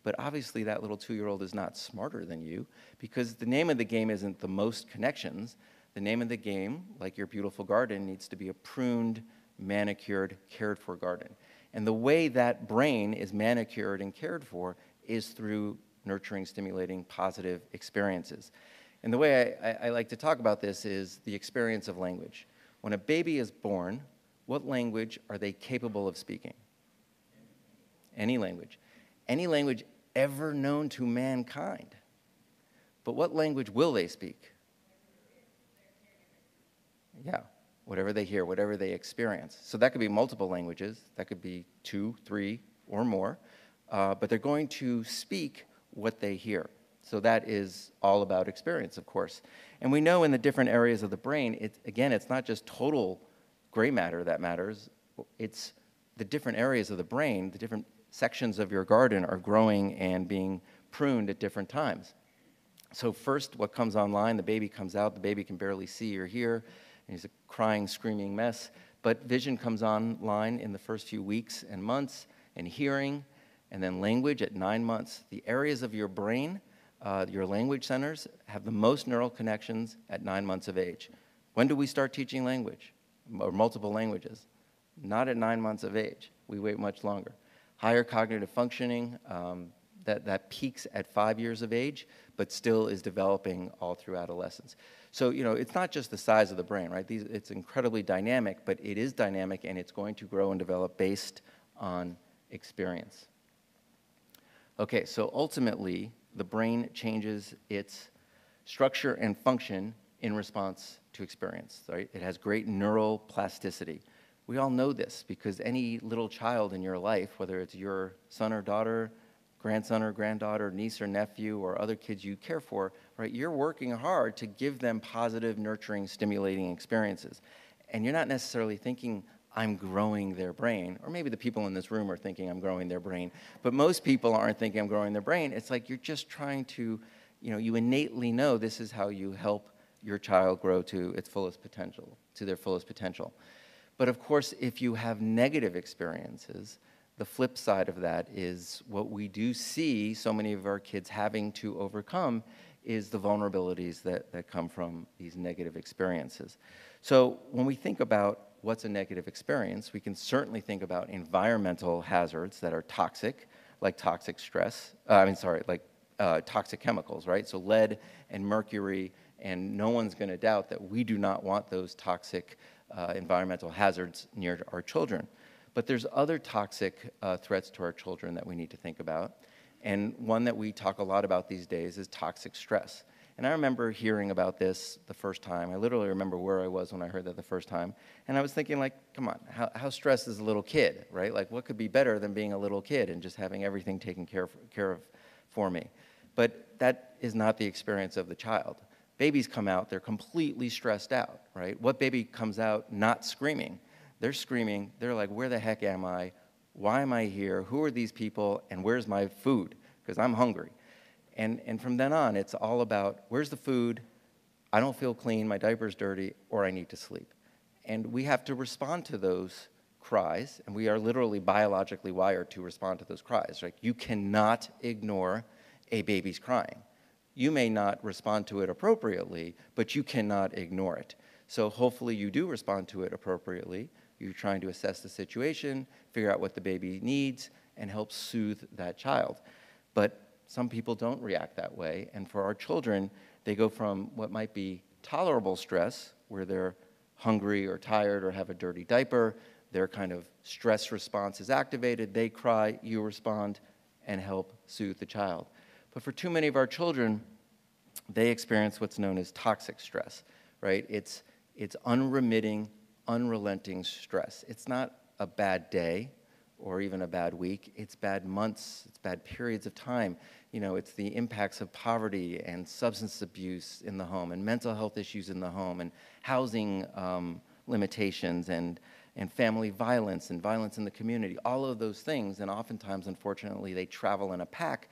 But obviously that little 2-year-old is not smarter than you because the name of the game isn't the most connections. The name of the game, like your beautiful garden, needs to be a pruned, manicured, cared for garden. And the way that brain is manicured and cared for is through nurturing, stimulating, positive experiences. And the way I like to talk about this is the experience of language. When a baby is born, what language are they capable of speaking? Any language. Any language ever known to mankind. But what language will they speak? Yeah, whatever they hear, whatever they experience. So that could be multiple languages. That could be 2, 3, or more. But they're going to speak what they hear. So that is all about experience, of course. And we know in the different areas of the brain, it's not just total gray matter that matters. It's the different areas of the brain, the different sections of your garden are growing and being pruned at different times. So first, what comes online, the baby comes out, the baby can barely see or hear, and he's a crying, screaming mess. But vision comes online in the first few weeks and months, and hearing, and then language at 9 months. The areas of your brain, your language centers, have the most neural connections at 9 months of age. When do we start teaching language, or multiple languages? Not at 9 months of age. We wait much longer. Higher cognitive functioning, that peaks at 5 years of age, but still is developing all through adolescence. So, it's not just the size of the brain, right? It's incredibly dynamic, but it is dynamic, and it's going to grow and develop based on experience. Okay, so ultimately, the brain changes its structure and function in response to experience, right? It has great neural plasticity. We all know this because any little child in your life, whether it's your son or daughter, grandson or granddaughter, niece or nephew, or other kids you care for, right? You're working hard to give them positive, nurturing, stimulating experiences. And you're not necessarily thinking, I'm growing their brain, or maybe the people in this room are thinking I'm growing their brain, but most people aren't thinking I'm growing their brain. It's like you're just trying to, you innately know this is how you help your child grow to its fullest potential, to their fullest potential. But of course, if you have negative experiences, the flip side of that is what we do see so many of our kids having to overcome is the vulnerabilities that come from these negative experiences. So when we think about what's a negative experience, we can certainly think about environmental hazards that are toxic, like toxic toxic chemicals, right? So lead and mercury, and no one's going to doubt that we do not want those toxic environmental hazards near our children. But there's other toxic threats to our children that we need to think about. And one that we talk a lot about these days is toxic stress. And I remember hearing about this the first time. I literally remember where I was when I heard that the first time. And I was thinking, like, come on, how stressed is a little kid, right? Like, what could be better than being a little kid and just having everything taken care of for me? But that is not the experience of the child. Babies come out, they're completely stressed out, right? What baby comes out not screaming? They're screaming, they're like, where the heck am I? Why am I here? Who are these people? And where's my food? Because I'm hungry. And from then on, it's all about, where's the food? I don't feel clean, my diaper's dirty, or I need to sleep. And we have to respond to those cries, and we are literally biologically wired to respond to those cries. Right? You cannot ignore a baby's crying. You may not respond to it appropriately, but you cannot ignore it. So hopefully you do respond to it appropriately. You're trying to assess the situation, figure out what the baby needs, and help soothe that child. But some people don't react that way, and for our children, they go from what might be tolerable stress, where they're hungry or tired or have a dirty diaper, their kind of stress response is activated, they cry, you respond, and help soothe the child. But for too many of our children, they experience what's known as toxic stress, right? It's unremitting, unrelenting stress. It's not a bad day or even a bad week. It's bad months, it's bad periods of time. It's the impacts of poverty and substance abuse in the home and mental health issues in the home and housing limitations and family violence and violence in the community, all of those things. And oftentimes, unfortunately, they travel in a pack.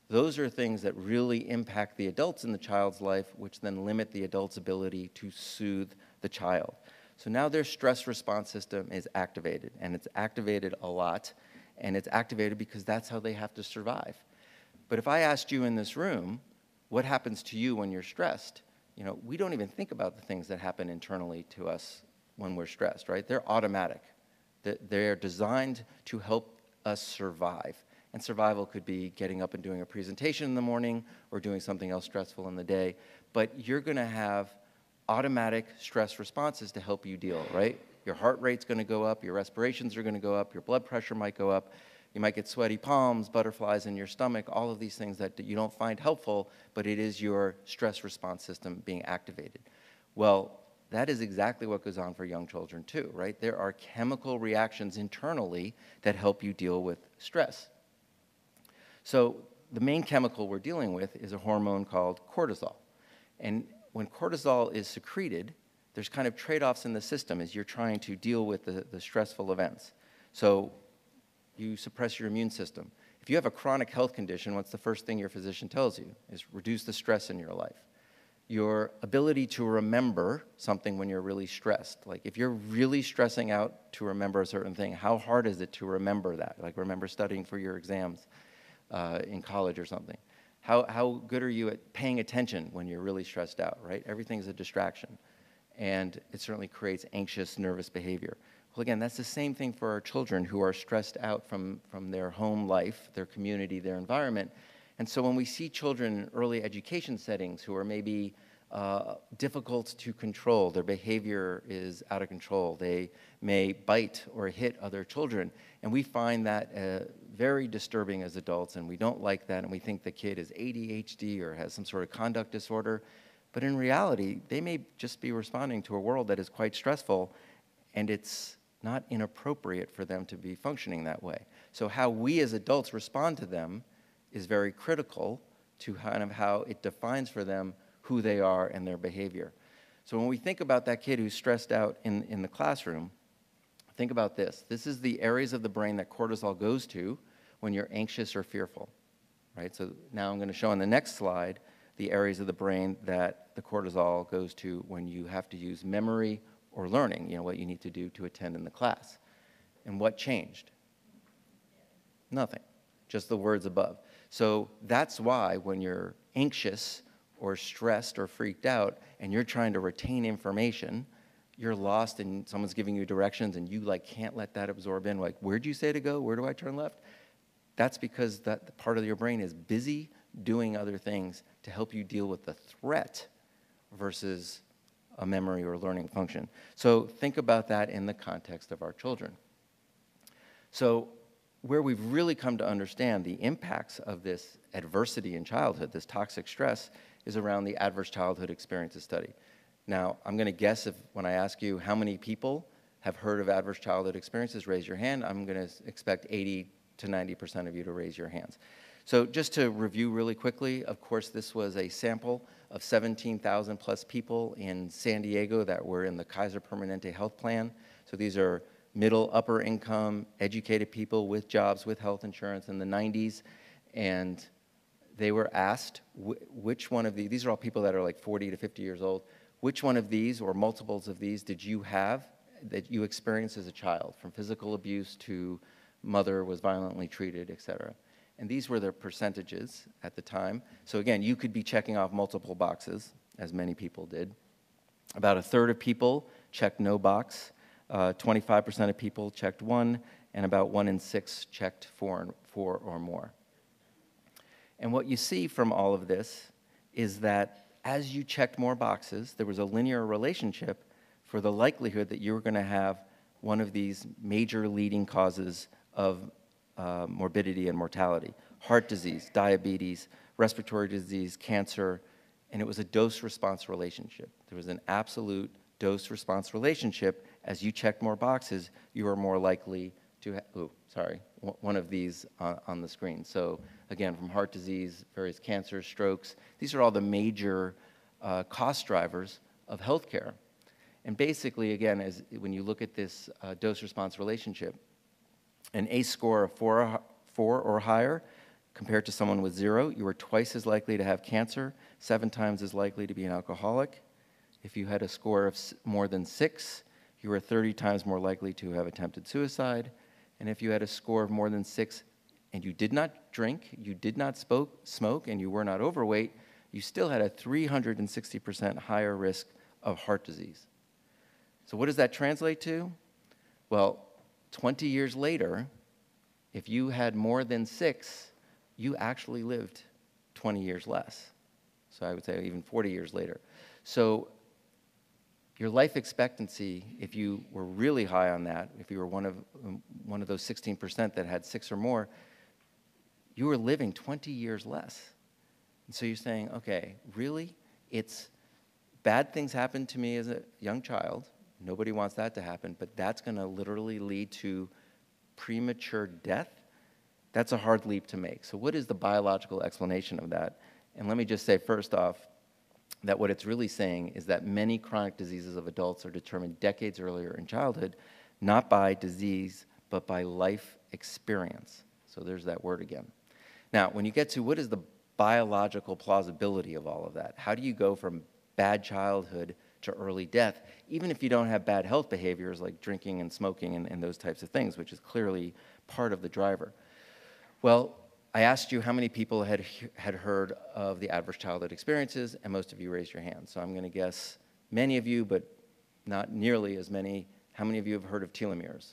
Those are things that really impact the adults in the child's life, which then limit the adult's ability to soothe the child. So now their stress response system is activated, and it's activated a lot, and it's activated because that's how they have to survive. But if I asked you in this room, what happens to you when you're stressed? We don't even think about the things that happen internally to us when we're stressed, right? They're automatic. They're designed to help us survive. And survival could be getting up and doing a presentation in the morning or doing something else stressful in the day. But you're going to have automatic stress responses to help you deal, right? Your heart rate's going to go up, your respirations are going to go up, your blood pressure might go up, you might get sweaty palms, butterflies in your stomach, all of these things that you don't find helpful, but it is your stress response system being activated. Well, that is exactly what goes on for young children too, right? There are chemical reactions internally that help you deal with stress. So the main chemical we're dealing with is a hormone called cortisol. And when cortisol is secreted, there's kind of trade-offs in the system as you're trying to deal with the stressful events. So you suppress your immune system. If you have a chronic health condition, what's the first thing your physician tells you? Is reduce the stress in your life. Your ability to remember something when you're really stressed. Like if you're really stressing out to remember a certain thing, how hard is it to remember that? Like remember studying for your exams in college or something. How good are you at paying attention when you're really stressed out, right? Everything's a distraction. And it certainly creates anxious, nervous behavior. Well, again, that's the same thing for our children who are stressed out from their home life, their community, their environment. And so when we see children in early education settings who are maybe difficult to control, their behavior is out of control, they may bite or hit other children, and we find that very disturbing as adults, and we don't like that, and we think the kid is ADHD or has some sort of conduct disorder. But in reality, they may just be responding to a world that is quite stressful, and it's not inappropriate for them to be functioning that way. So how we as adults respond to them is very critical to kind of how it defines for them who they are and their behavior. So when we think about that kid who's stressed out in the classroom, think about this. This is the areas of the brain that cortisol goes to when you're anxious or fearful, right? So now I'm going to show on the next slide the areas of the brain that the cortisol goes to when you have to use memory or learning, what you need to do to attend in the class. And what changed? Nothing, just the words above. So that's why when you're anxious or stressed or freaked out and you're trying to retain information, you're lost and someone's giving you directions and you can't let that absorb in. Where'd you say to go? Where do I turn left? That's because that part of your brain is busy doing other things to help you deal with the threat versus a memory or learning function. So think about that in the context of our children. So where we've really come to understand the impacts of this adversity in childhood, this toxic stress, is around the adverse childhood experiences study. Now, I'm going to guess when I ask you how many people have heard of adverse childhood experiences, raise your hand. I'm going to expect 80 to 90% of you to raise your hands. So just to review really quickly, of course, this was a sample of 17,000 plus people in San Diego that were in the Kaiser Permanente health plan. So these are middle, upper income, educated people with jobs, with health insurance in the 90s. And they were asked which one of these are all people that are 40 to 50 years old, which one of these or multiples of these did you have that you experienced as a child, from physical abuse to mother was violently treated, et cetera. And these were the percentages at the time. So again, you could be checking off multiple boxes, as many people did. About a third of people checked no box, 25% of people checked one, and about 1 in 6 checked four or more. And what you see from all of this is that as you checked more boxes, there was a linear relationship for the likelihood that you were going to have one of these major leading causes of morbidity and mortality: heart disease, diabetes, respiratory disease, cancer, and it was a dose-response relationship. There was an absolute dose-response relationship. As you checked more boxes, you were more likely to one of these on the screen. So again, from heart disease, various cancers, strokes, these are all the major cost drivers of healthcare. And basically, again, when you look at this dose-response relationship, an ACE score of 4 or higher compared to someone with 0, you were twice as likely to have cancer, 7 times as likely to be an alcoholic. If you had a score of more than 6, you were 30 times more likely to have attempted suicide. And if you had a score of more than 6 and you did not drink, you did not smoke, and you were not overweight, you still had a 360% higher risk of heart disease. So what does that translate to? Well, 20 years later, if you had more than 6, you actually lived 20 years less. So I would say even 40 years later. So your life expectancy, if you were really high on that, if you were one of those 16% that had 6 or more, you were living 20 years less. And so you're saying, okay, really? It's bad things happened to me as a young child. Nobody wants that to happen, but that's going to literally lead to premature death? That's a hard leap to make. So what is the biological explanation of that? And let me just say first off that what it's really saying is that many chronic diseases of adults are determined decades earlier in childhood, not by disease, but by life experience. So there's that word again. Now, when you get to what is the biological plausibility of all of that, how do you go from bad childhood to early death, even if you don't have bad health behaviors like drinking and smoking and those types of things, which is clearly part of the driver? Well, I asked you how many people had heard of the adverse childhood experiences, and most of you raised your hands. So I'm going to guess many of you, but not nearly as many. How many of you have heard of telomeres?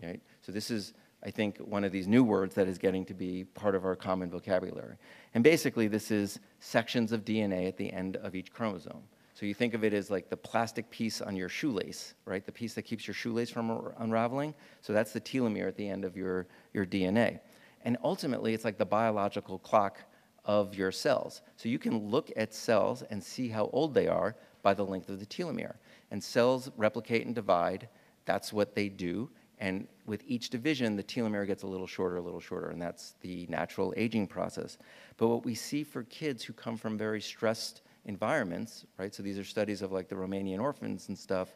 Right? So this is, I think, one of these new words that is getting to be part of our common vocabulary. And basically, this is sections of DNA at the end of each chromosome. So you think of it as like the plastic piece on your shoelace, right? The piece that keeps your shoelace from unraveling. So that's the telomere at the end of your DNA. And ultimately, it's like the biological clock of your cells. So you can look at cells and see how old they are by the length of the telomere. And cells replicate and divide. That's what they do. And with each division, the telomere gets a little shorter, and that's the natural aging process. But what we see for kids who come from very stressed environments, right? So these are studies of like the Romanian orphans and stuff.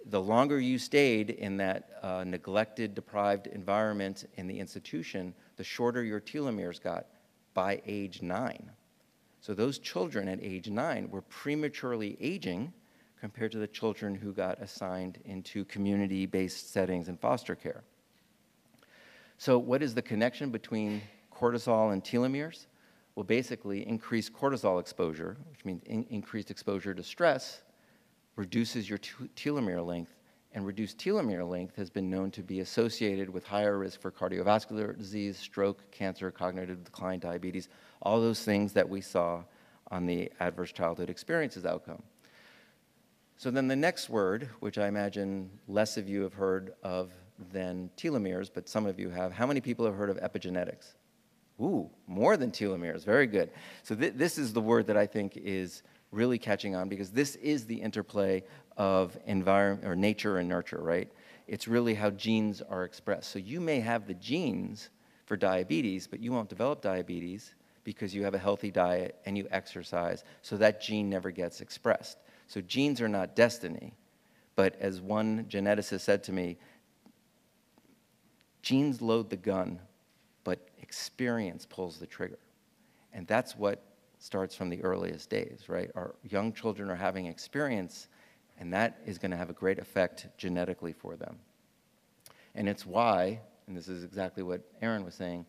The longer you stayed in that neglected, deprived environment in the institution, the shorter your telomeres got by age 9. So those children at age 9 were prematurely aging compared to the children who got assigned into community-based settings and foster care. So what is the connection between cortisol and telomeres? Well, basically, increased cortisol exposure, which means increased exposure to stress, reduces your telomere length, and reduced telomere length has been known to be associated with higher risk for cardiovascular disease, stroke, cancer, cognitive decline, diabetes, all those things that we saw on the adverse childhood experiences outcome. So then the next word, which I imagine less of you have heard of than telomeres, but some of you have, how many people have heard of epigenetics? Ooh, more than telomeres, very good. So this is the word that I think is really catching on, because this is the interplay of environment or nature and nurture, right? It's really how genes are expressed. So you may have the genes for diabetes, but you won't develop diabetes because you have a healthy diet and you exercise, so that gene never gets expressed. So genes are not destiny, but as one geneticist said to me, genes load the gun, but experience pulls the trigger. And that's what starts from the earliest days, right? Our young children are having experience, and that is going to have a great effect genetically for them. And it's why, and this is exactly what Aaron was saying,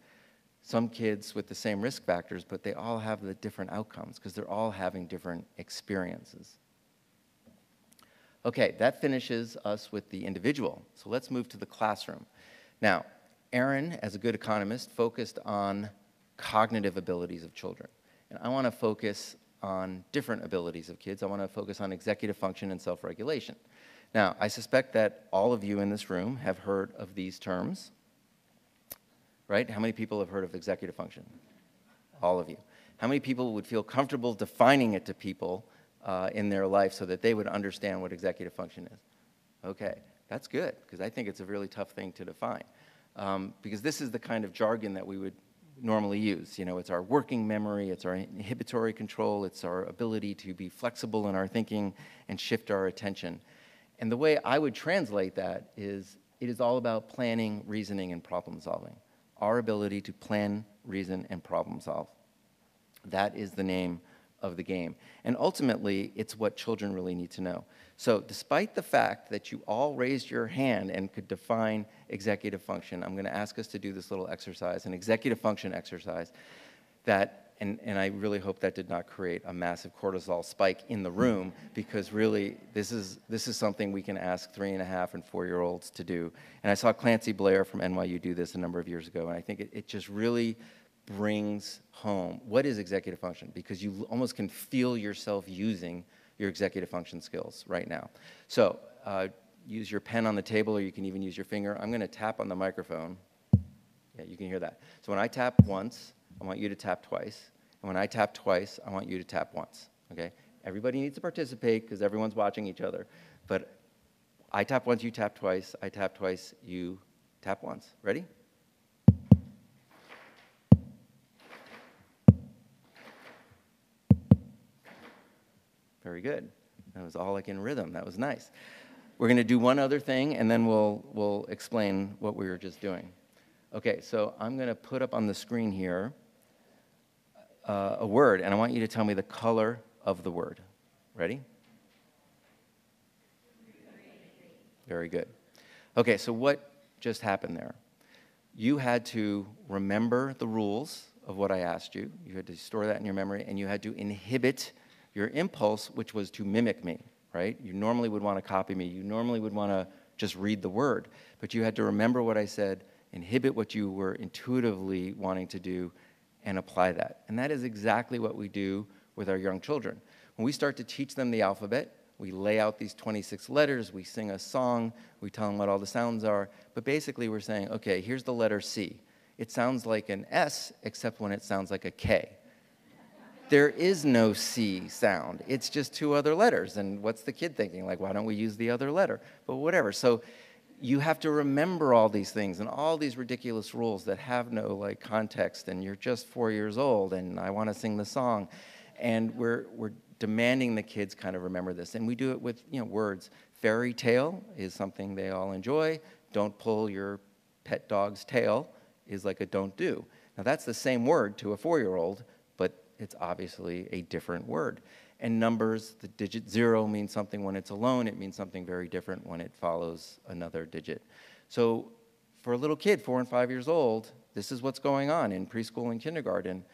some kids with the same risk factors, but they all have the different outcomes because they're all having different experiences. Okay, that finishes us with the individual. So let's move to the classroom. Now, Aaron, as a good economist, focused on cognitive abilities of children. And I want to focus on different abilities of kids. I want to focus on executive function and self-regulation. Now, I suspect that all of you in this room have heard of these terms, right? How many people have heard of executive function? All of you. How many people would feel comfortable defining it to people in their life so that they would understand what executive function is? Okay, that's good, because I think it's a really tough thing to define. Because this is the kind of jargon that we would normally use. You know, it's our working memory, it's our inhibitory control, it's our ability to be flexible in our thinking and shift our attention. And the way I would translate that is, it is all about planning, reasoning, and problem solving. Our ability to plan, reason, and problem solve. That is the name of the game. And ultimately, it's what children really need to know. So despite the fact that you all raised your hand and could define executive function, I'm going to ask us to do this little exercise, an executive function exercise, that, and I really hope that did not create a massive cortisol spike in the room, because really, this is something we can ask 3.5- and 4-year-olds to do. And I saw Clancy Blair from NYU do this a number of years ago, and I think it just really brings home what is executive function, because you almost can feel yourself using your executive function skills right now. So use your pen on the table, or you can even use your finger. I'm going to tap on the microphone. Yeah, you can hear that. So when I tap once, I want you to tap twice. And when I tap twice, I want you to tap once. Okay? Everybody needs to participate because everyone's watching each other. But I tap once, you tap twice. I tap twice, you tap once. Ready? Very good. That was all like in rhythm. That was nice. We're going to do one other thing, and then we'll explain what we were just doing. Okay, so I'm going to put up on the screen here a word, and I want you to tell me the color of the word. Ready? Very good. Okay, so what just happened there? You had to remember the rules of what I asked you. You had to store that in your memory, and you had to inhibit your impulse, which was to mimic me, right? You normally would want to copy me. You normally would want to just read the word. But you had to remember what I said, inhibit what you were intuitively wanting to do, and apply that. And that is exactly what we do with our young children. When we start to teach them the alphabet, we lay out these 26 letters, we sing a song, we tell them what all the sounds are, but basically we're saying, okay, here's the letter C. It sounds like an S, except when it sounds like a K. There is no C sound. It's just 2 other letters. And what's the kid thinking? Like, why don't we use the other letter? But whatever. So you have to remember all these things and all these ridiculous rules that have no like context, and you're just 4 years old and I want to sing the song. And we're demanding the kids kind of remember this. And we do it with, words. Fairy tale is something they all enjoy. Don't pull your pet dog's tail is like a don't do. Now that's the same word to a 4-year-old, but it's obviously a different word. And numbers, the digit 0 means something when it's alone. It means something very different when it follows another digit. So for a little kid, 4 and 5 years old, this is what's going on in preschool and kindergarten.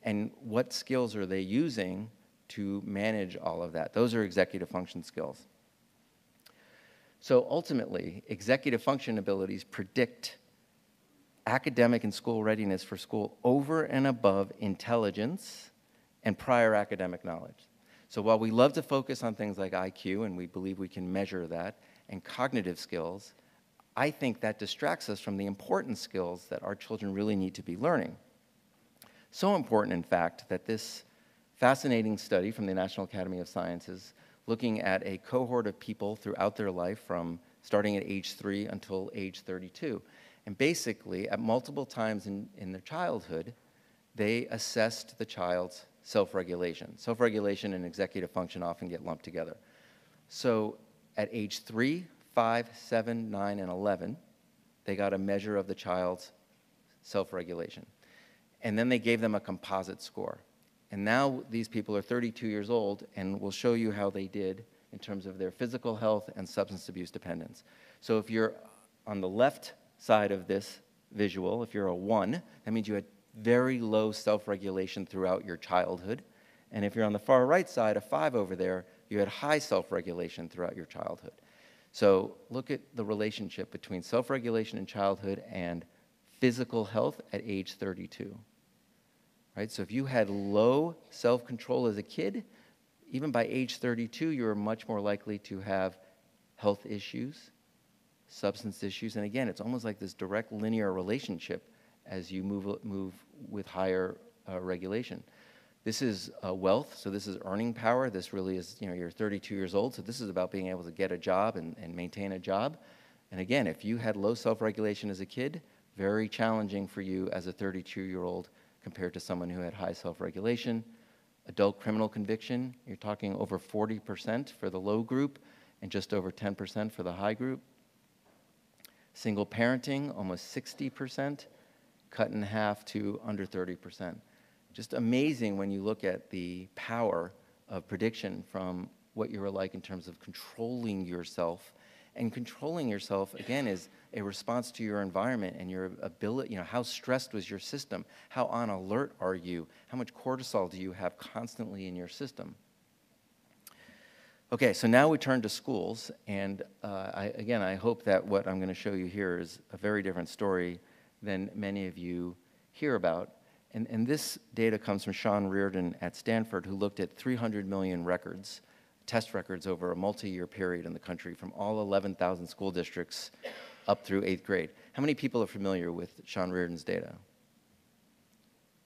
And what skills are they using to manage all of that? Those are executive function skills. So ultimately, executive function abilities predict academic and school readiness for school over and above intelligence and prior academic knowledge. So while we love to focus on things like IQ, and we believe we can measure that, and cognitive skills, I think that distracts us from the important skills that our children really need to be learning. So important, in fact, that this fascinating study from the National Academy of Sciences, looking at a cohort of people throughout their life from starting at age 3 until age 32. And basically, at multiple times in their childhood, they assessed the child's self-regulation. Self-regulation and executive function often get lumped together. So at age 3, 5, 7, 9, and 11, they got a measure of the child's self-regulation. And then they gave them a composite score. And now these people are 32 years old, and we'll show you how they did in terms of their physical health and substance abuse dependence. So if you're on the left side of this visual, if you're a 1, that means you had very low self-regulation throughout your childhood. And if you're on the far right side, a 5 over there, you had high self-regulation throughout your childhood. So look at the relationship between self-regulation in childhood and physical health at age 32. Right? So if you had low self-control as a kid, even by age 32, you were much more likely to have health issues, substance issues. And again, it's almost like this direct linear relationship as you move with higher regulation. This is wealth, so this is earning power. This really is, you're 32 years old, so this is about being able to get a job and maintain a job. And again, if you had low self-regulation as a kid, very challenging for you as a 32-year-old compared to someone who had high self-regulation. Adult criminal conviction, you're talking over 40% for the low group and just over 10% for the high group. Single parenting, almost 60%, cut in half to under 30%. Just amazing when you look at the power of prediction from what you were like in terms of controlling yourself. And controlling yourself, again, is a response to your environment and your ability, how stressed was your system? How on alert are you? How much cortisol do you have constantly in your system? Okay, so now we turn to schools, and I hope that what I'm going to show you here is a very different story than many of you hear about. And this data comes from Sean Reardon at Stanford, who looked at 300 million records, test records over a multi-year period in the country from all 11,000 school districts up through 8th grade. How many people are familiar with Sean Reardon's data?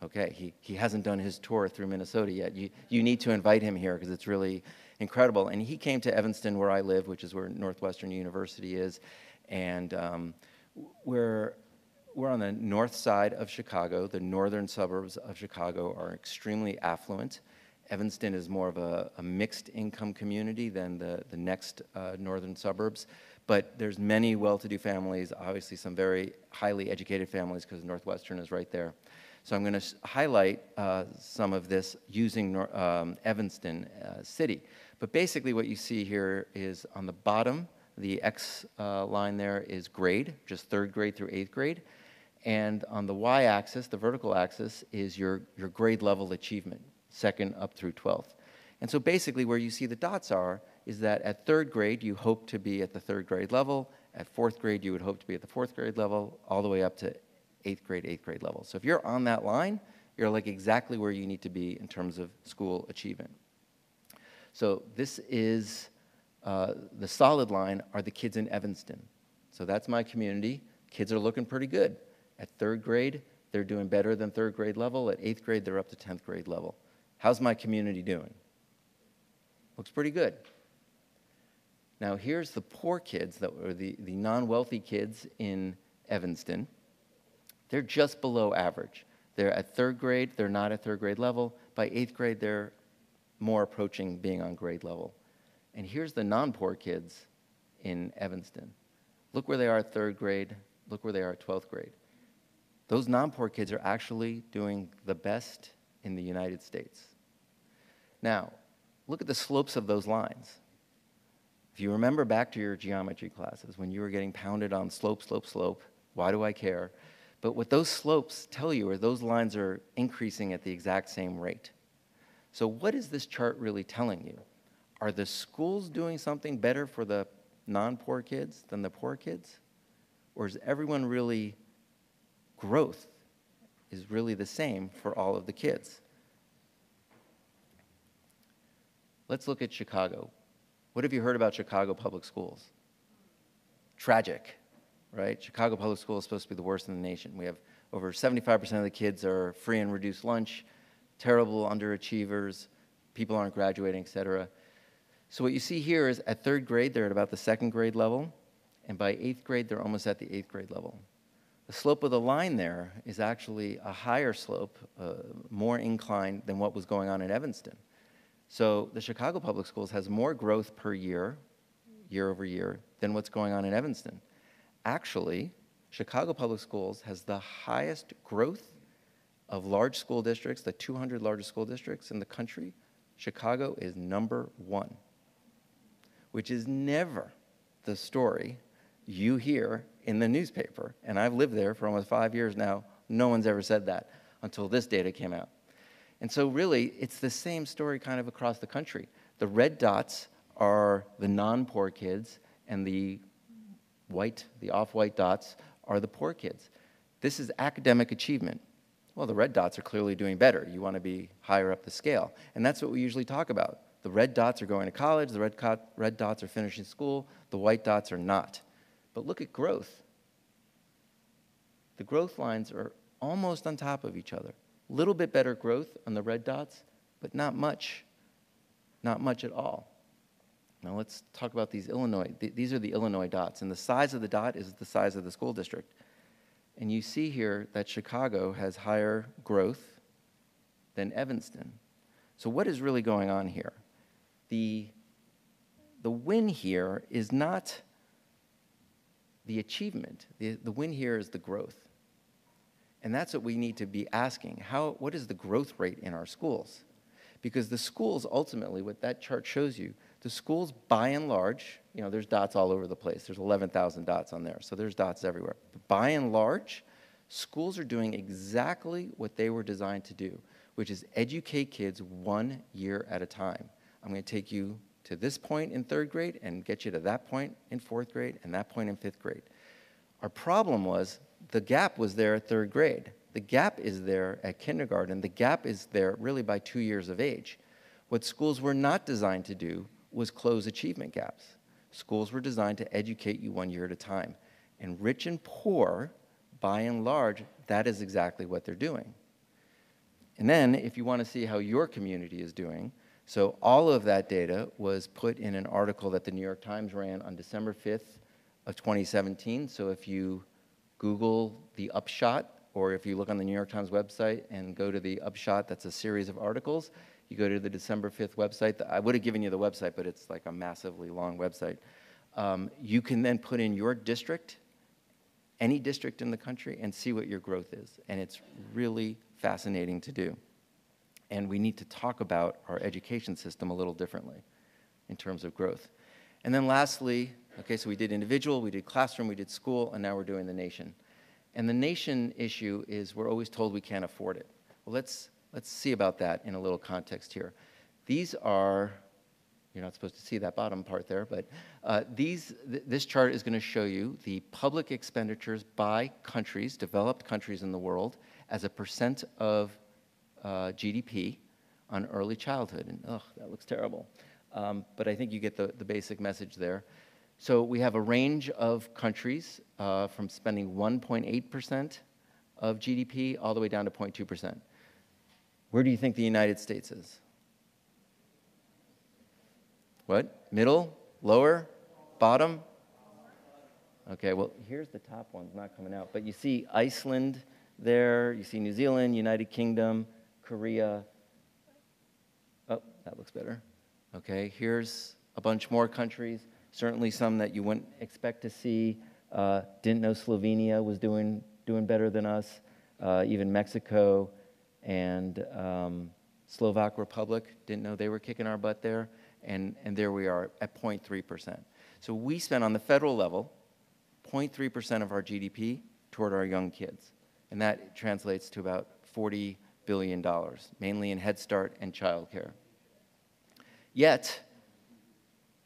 Okay, he hasn't done his tour through Minnesota yet. You need to invite him here because it's really incredible. And he came to Evanston, where I live, which is where Northwestern University is. And we're on the north side of Chicago. The northern suburbs of Chicago are extremely affluent. Evanston is more of a mixed income community than the next northern suburbs. But there's many well-to-do families, obviously some very highly educated families because Northwestern is right there. So I'm going to highlight some of this using Evanston City. But basically what you see here is on the bottom, the X line there is grade, just 3rd grade through 8th grade. And on the y-axis, the vertical axis, is your grade level achievement, 2nd up through 12th. And so basically where you see the dots are is that at 3rd grade, you hope to be at the 3rd grade level. At 4th grade, you would hope to be at the 4th grade level, all the way up to 8th grade level. So if you're on that line, you're like exactly where you need to be in terms of school achievement. So this is the solid line are the kids in Evanston. So that's my community. Kids are looking pretty good. At 3rd grade, they're doing better than 3rd grade level. At 8th grade, they're up to 10th grade level. How's my community doing? Looks pretty good. Now here's the poor kids, or the non-wealthy kids in Evanston. They're just below average. They're at 3rd grade, they're not at 3rd grade level. By 8th grade, they're more approaching being on grade level. And here's the non-poor kids in Evanston. Look where they are at 3rd grade, look where they are at 12th grade. Those non-poor kids are actually doing the best in the United States. Now, look at the slopes of those lines. If you remember back to your geometry classes when you were getting pounded on slope, slope, slope, why do I care? But what those slopes tell you is those lines are increasing at the exact same rate. So what is this chart really telling you? Are the schools doing something better for the non-poor kids than the poor kids? Or is everyone really, growth is really the same for all of the kids? Let's look at Chicago. What have you heard about Chicago public schools? Tragic, right? Chicago public school is supposed to be the worst in the nation. We have over 75% of the kids are free and reduced lunch, terrible underachievers, people aren't graduating, et cetera. So what you see here is at 3rd grade, they're at about the 2nd grade level, and by 8th grade, they're almost at the 8th grade level. The slope of the line there is actually a higher slope, more inclined than what was going on in Evanston. So the Chicago Public Schools has more growth per year, year over year, than what's going on in Evanston. Actually, Chicago Public Schools has the highest growth of large school districts, the 200 largest school districts in the country. Chicago is #1, which is never the story you hear in the newspaper. And I've lived there for almost 5 years now. No one's ever said that until this data came out. And so really, it's the same story kind of across the country. The red dots are the non-poor kids, and the off-white dots are the poor kids. This is academic achievement. Well, the red dots are clearly doing better. You want to be higher up the scale. And that's what we usually talk about. The red dots are going to college, the red dots are finishing school, the white dots are not. But look at growth. The growth lines are almost on top of each other. A little bit better growth on the red dots, but not much at all. Now let's talk about these Illinois. These are the Illinois dots, and the size of the dot is the size of the school district. And you see here that Chicago has higher growth than Evanston. So what is really going on here? The win here is not the achievement. The win here is the growth. And that's what we need to be asking. What is the growth rate in our schools? Because the schools, ultimately, what that chart shows you, the schools, by and large, there's dots all over the place. There's 11,000 dots on there, so there's dots everywhere. But by and large, schools are doing exactly what they were designed to do, which is educate kids 1 year at a time. I'm going to take you to this point in 3rd grade and get you to that point in 4th grade and that point in 5th grade. Our problem was the gap was there at 3rd grade. The gap is there at kindergarten. The gap is there really by 2 years of age. What schools were not designed to do was close achievement gaps. Schools were designed to educate you 1 year at a time. And rich and poor, by and large, that is exactly what they're doing. And then, if you want to see how your community is doing, so all of that data was put in an article that the New York Times ran on December 5th of 2017. So if you Google the upshot, or if you look on the New York Times website and go to the upshot, that's a series of articles. You go to the December 5th website. I would have given you the website, but it's like a massively long website. You can then put in your district, any district in the country, and see what your growth is. And it's really fascinating to do. And we need to talk about our education system a little differently in terms of growth. And then lastly, okay, so we did individual, we did classroom, we did school, and now we're doing the nation. And the nation issue is we're always told we can't afford it. Well, let's see about that in a little context here. These are, you're not supposed to see that bottom part there, but this chart is going to show you the public expenditures by countries, developed countries in the world, as a percent of GDP on early childhood. And that looks terrible. But I think you get the basic message there. So we have a range of countries from spending 1.8% of GDP all the way down to 0.2%. Where do you think the United States is? What? Middle? Lower? Bottom? Okay, well, here's the top one's not coming out. But you see Iceland there. You see New Zealand, United Kingdom, Korea. Oh, that looks better. Okay, here's a bunch more countries. Certainly some that you wouldn't expect to see. Didn't know Slovenia was doing better than us. Even Mexico and Slovak Republic, didn't know they were kicking our butt there. And there we are at 0.3%. So we spend on the federal level 0.3% of our GDP toward our young kids. And that translates to about $40 billion, mainly in Head Start and childcare. Yet,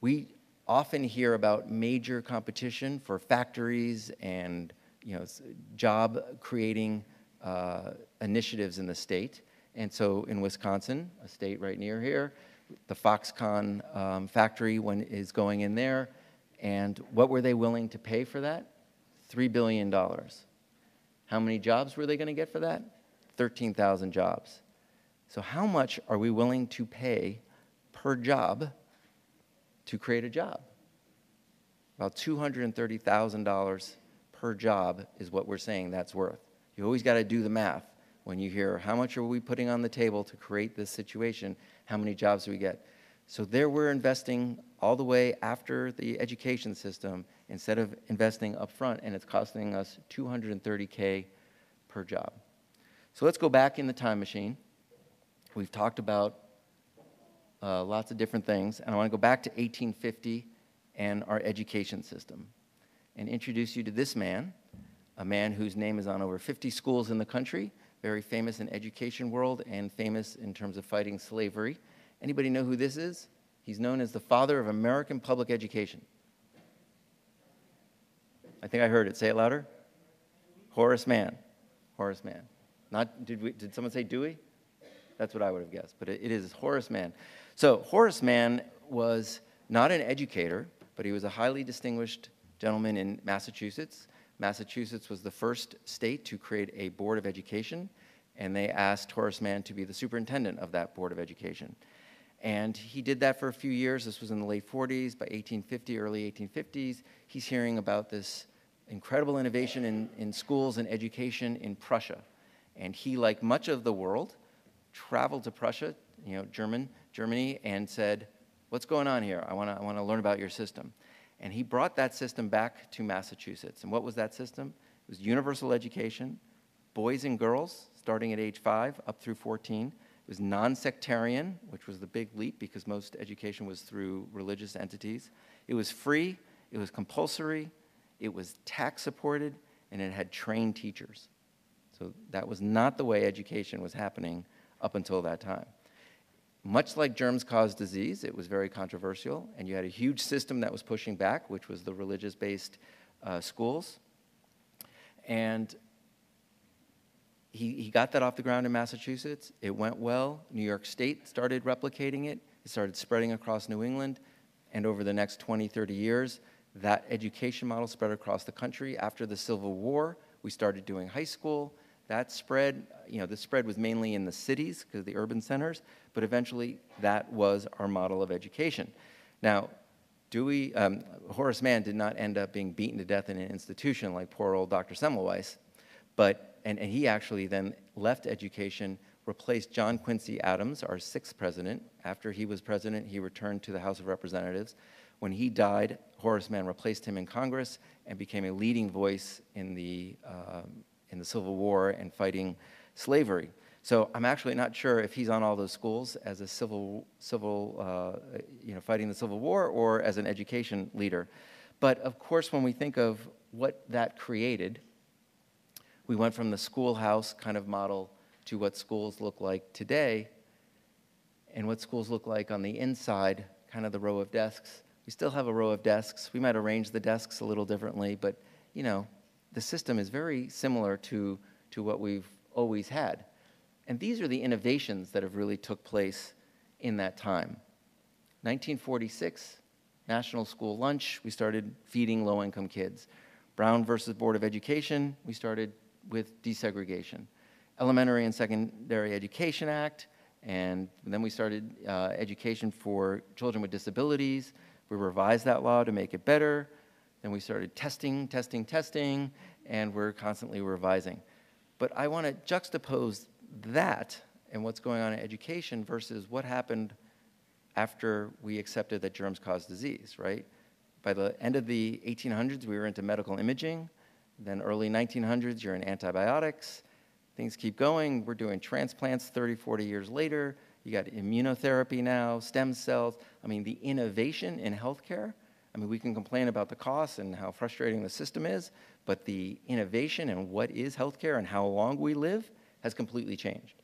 we often hear about major competition for factories and job-creating initiatives in the state. And so in Wisconsin, a state right near here, the Foxconn factory is going in there. And what were they willing to pay for that? $3 billion. How many jobs were they going to get for that? 13,000 jobs. So how much are we willing to pay per job to create a job? About $230,000 per job is what we're saying that's worth. You always got to do the math. When you hear how much are we putting on the table to create this situation, how many jobs do we get? So there we're investing all the way after the education system instead of investing up front, and it's costing us $230K per job. So let's go back in the time machine. We've talked about lots of different things, and I want to go back to 1850 and our education system and introduce you to this man, a man whose name is on over 50 schools in the country, very famous in education world and famous in terms of fighting slavery. Anybody know who this is? He's known as the father of American public education. I think I heard it. Say it louder. Horace Mann. Horace Mann. Not, did someone say Dewey? That's what I would have guessed, but it is Horace Mann. So Horace Mann was not an educator, but he was a highly distinguished gentleman in Massachusetts. Massachusetts was the first state to create a board of education, and they asked Horace Mann to be the superintendent of that board of education. And he did that for a few years. This was in the late 40s. By 1850, early 1850s, he's hearing about this incredible innovation in schools and education in Prussia. And he, like much of the world, traveled to Prussia, Germany, and said, what's going on here? I want to learn about your system. And he brought that system back to Massachusetts. And what was that system? It was universal education, boys and girls, starting at age 5 up through 14. It was non-sectarian, which was the big leap because most education was through religious entities. It was free, it was compulsory, it was tax-supported, and it had trained teachers. So that was not the way education was happening up until that time. Much like germs cause disease, it was very controversial, and you had a huge system that was pushing back, which was the religious-based schools. And he got that off the ground in Massachusetts. It went well. New York State started replicating it. It started spreading across New England. And over the next 20, 30 years, that education model spread across the country. After the Civil War, we started doing high school. That spread, the spread was mainly in the cities because of the urban centers, but eventually that was our model of education. Now, Horace Mann did not end up being beaten to death in an institution like poor old Dr. Semmelweis, and he actually then left education, replaced John Quincy Adams, our 6th president. After he was president, he returned to the House of Representatives. When he died, Horace Mann replaced him in Congress and became a leading voice in the Civil War and fighting slavery. So I'm actually not sure if he's on all those schools as a fighting the Civil War or as an education leader. But of course, when we think of what that created, we went from the schoolhouse kind of model to what schools look like today, and what schools look like on the inside, kind of the row of desks. We still have a row of desks. We might arrange the desks a little differently, but the system is very similar to what we've always had. And these are the innovations that have really took place in that time. 1946, National School Lunch, we started feeding low-income kids. Brown versus Board of Education, we started with desegregation. Elementary and Secondary Education Act, and then we started education for children with disabilities. We revised that law to make it better. Then we started testing, and we're constantly revising. But I want to juxtapose that and what's going on in education versus what happened after we accepted that germs cause disease, right? By the end of the 1800s, we were into medical imaging. Then early 1900s, you're in antibiotics. Things keep going. We're doing transplants 30, 40 years later. You got immunotherapy now, stem cells. I mean, the innovation in healthcare, I mean, we can complain about the costs and how frustrating the system is, but the innovation and what is healthcare and how long we live has completely changed.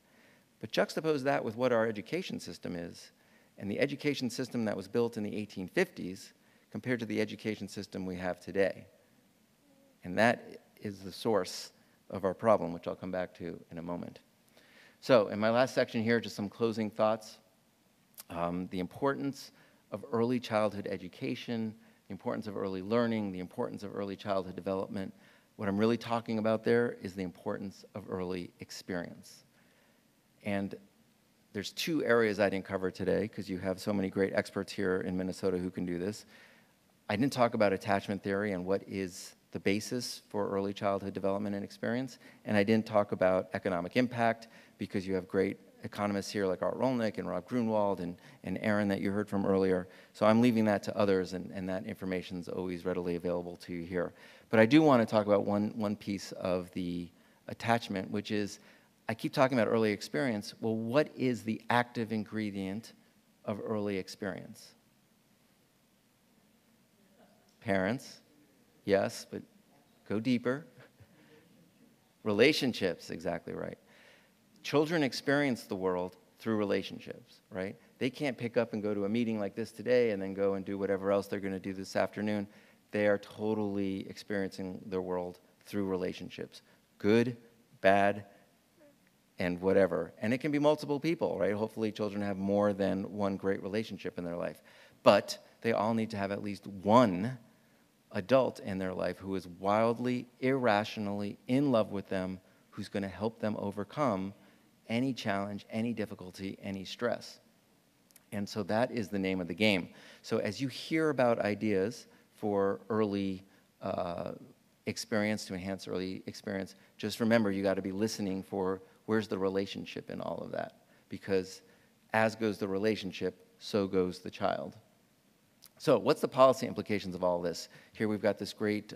But juxtapose that with what our education system is, and the education system that was built in the 1850s compared to the education system we have today. And that is the source of our problem, which I'll come back to in a moment. So in my last section here, just some closing thoughts. The importance of early childhood education, the importance of early learning, the importance of early childhood development. What I'm really talking about there is the importance of early experience. And there's two areas I didn't cover today because you have so many great experts here in Minnesota who can do this. I didn't talk about attachment theory and what is the basis for early childhood development and experience. And I didn't talk about economic impact because you have great economists here like Art Rolnick and Rob Grunwald and Aaron that you heard from earlier. So I'm leaving that to others, and that information is always readily available to you here. But I do want to talk about one piece of the attachment, which is I keep talking about early experience. Well, what is the active ingredient of early experience? Parents, yes, but go deeper. Relationships, exactly right. Children experience the world through relationships, right? They can't pick up and go to a meeting like this today and then go and do whatever else they're going to do this afternoon. They are totally experiencing their world through relationships, good, bad, and whatever. And it can be multiple people, right? Hopefully children have more than one great relationship in their life. But they all need to have at least one adult in their life who is wildly, irrationally in love with them, who's going to help them overcome any challenge, any difficulty, any stress. And so that is the name of the game. So as you hear about ideas for early experience, to enhance early experience, just remember you got to be listening for where's the relationship in all of that. Because as goes the relationship, so goes the child. So what's the policy implications of all this? Here we've got this great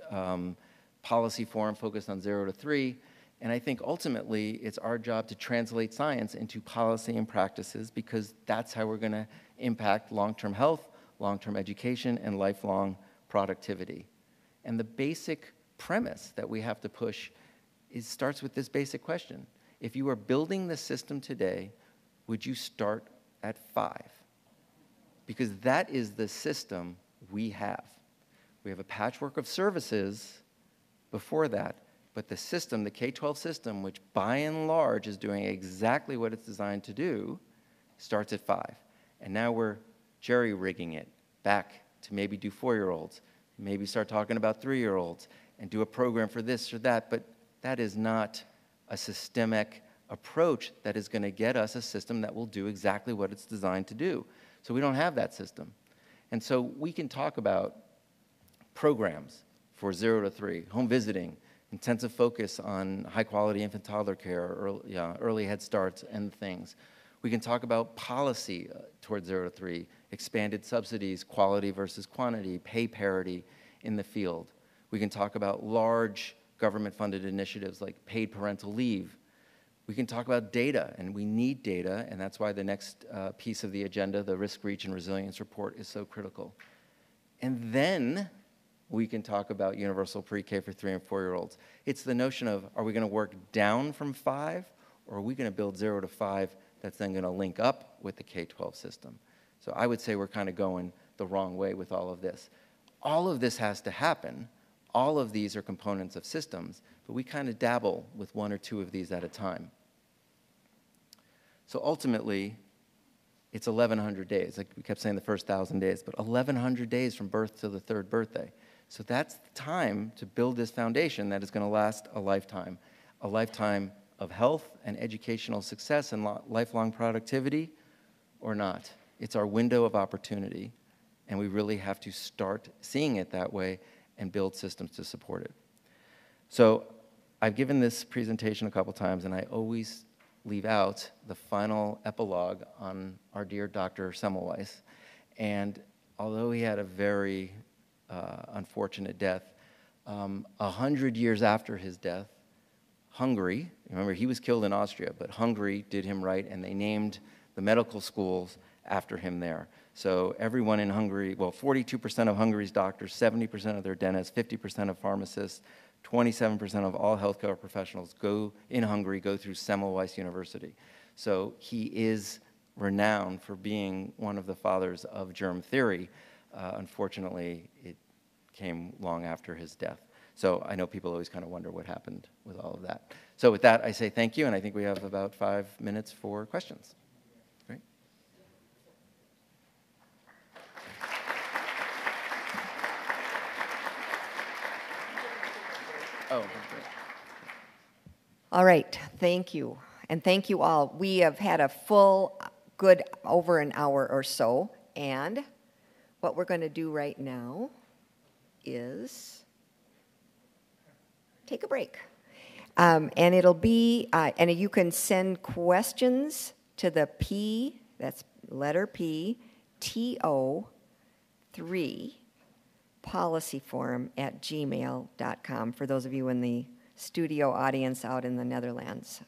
policy forum focused on 0 to 3. And I think ultimately it's our job to translate science into policy and practices because that's how we're going to impact long-term health, long-term education, and lifelong productivity. And the basic premise that we have to push starts with this basic question. If you are building the system today, would you start at 5? Because that is the system we have. We have a patchwork of services before that, but the system, the K-12 system, which by and large is doing exactly what it's designed to do, starts at 5. And now we're jerry-rigging it back to maybe do 4-year-olds, maybe start talking about 3-year-olds, and do a program for this or that, but that is not a systemic approach that is going to get us a system that will do exactly what it's designed to do. So we don't have that system. And so we can talk about programs for 0 to 3, home visiting, intensive focus on high-quality infant toddler care, early head starts and things. We can talk about policy towards 0 to 3, expanded subsidies, quality versus quantity, pay parity in the field. We can talk about large government-funded initiatives like paid parental leave. We can talk about data, and we need data, and that's why the next piece of the agenda, the Risk, Reach, and Resilience Report, is so critical. And then we can talk about universal pre-K for 3 and 4-year-olds. It's the notion of, are we going to work down from 5, or are we going to build 0 to 5 that's then going to link up with the K-12 system? So I would say we're kind of going the wrong way with all of this. All of this has to happen. All of these are components of systems, but we kind of dabble with 1 or 2 of these at a time. So ultimately, it's 1,100 days. Like we kept saying the first 1,000 days, but 1,100 days from birth to the 3rd birthday. So that's the time to build this foundation that is going to last a lifetime of health and educational success and lifelong productivity or not. It's our window of opportunity. and we really have to start seeing it that way and build systems to support it. So I've given this presentation a couple times, and I always leave out the final epilogue on our dear Dr. Semmelweis. And although he had a very unfortunate death, 100 years after his death, Hungary, remember he was killed in Austria, but Hungary did him right, and they named the medical schools after him there. So everyone in Hungary, well, 42% of Hungary's doctors, 70% of their dentists, 50% of pharmacists, 27% of all healthcare professionals in Hungary go through Semmelweis University. So he is renowned for being one of the fathers of germ theory. Unfortunately, it came long after his death. So I know people always kind of wonder what happened with all of that. So with that, I say thank you, and I think we have about 5 minutes for questions. Great. Oh, great. All right, thank you. And thank you all. We have had a full, good over an hour or so. And what we're going to do right now is take a break. And it'll be, and you can send questions to the P, that's letter P, TO3 policyforum@gmail.com for those of you in the studio audience out in the Netherlands.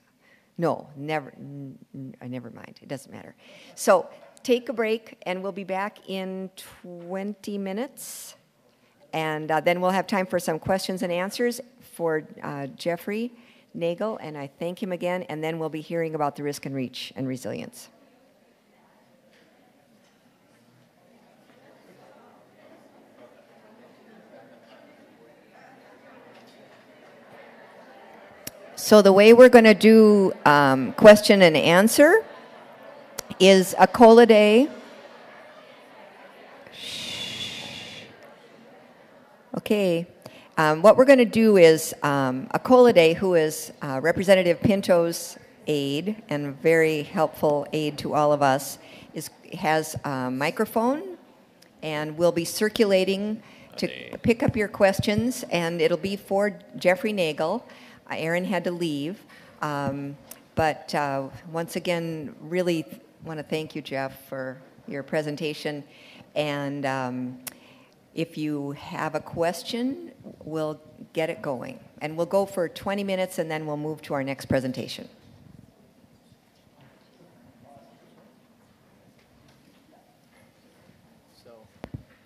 No, never mind, it doesn't matter. So take a break, and we'll be back in 20 minutes. And then we'll have time for some questions and answers for Jeffrey Nagle, and I thank him again, and then we'll be hearing about the risk and reach and resilience. So the way we're going to do question and answer is a cola day. Okay. What we're going to do is Acolade, who is Representative Pinto's aide and very helpful aide to all of us, has a microphone and will be circulating to pick up your questions, and it'll be for Jeffrey Nagle. Aaron had to leave, but once again, really want to thank you, Geoff, for your presentation. And if you have a question, we'll get it going. And we'll go for 20 minutes, and then we'll move to our next presentation.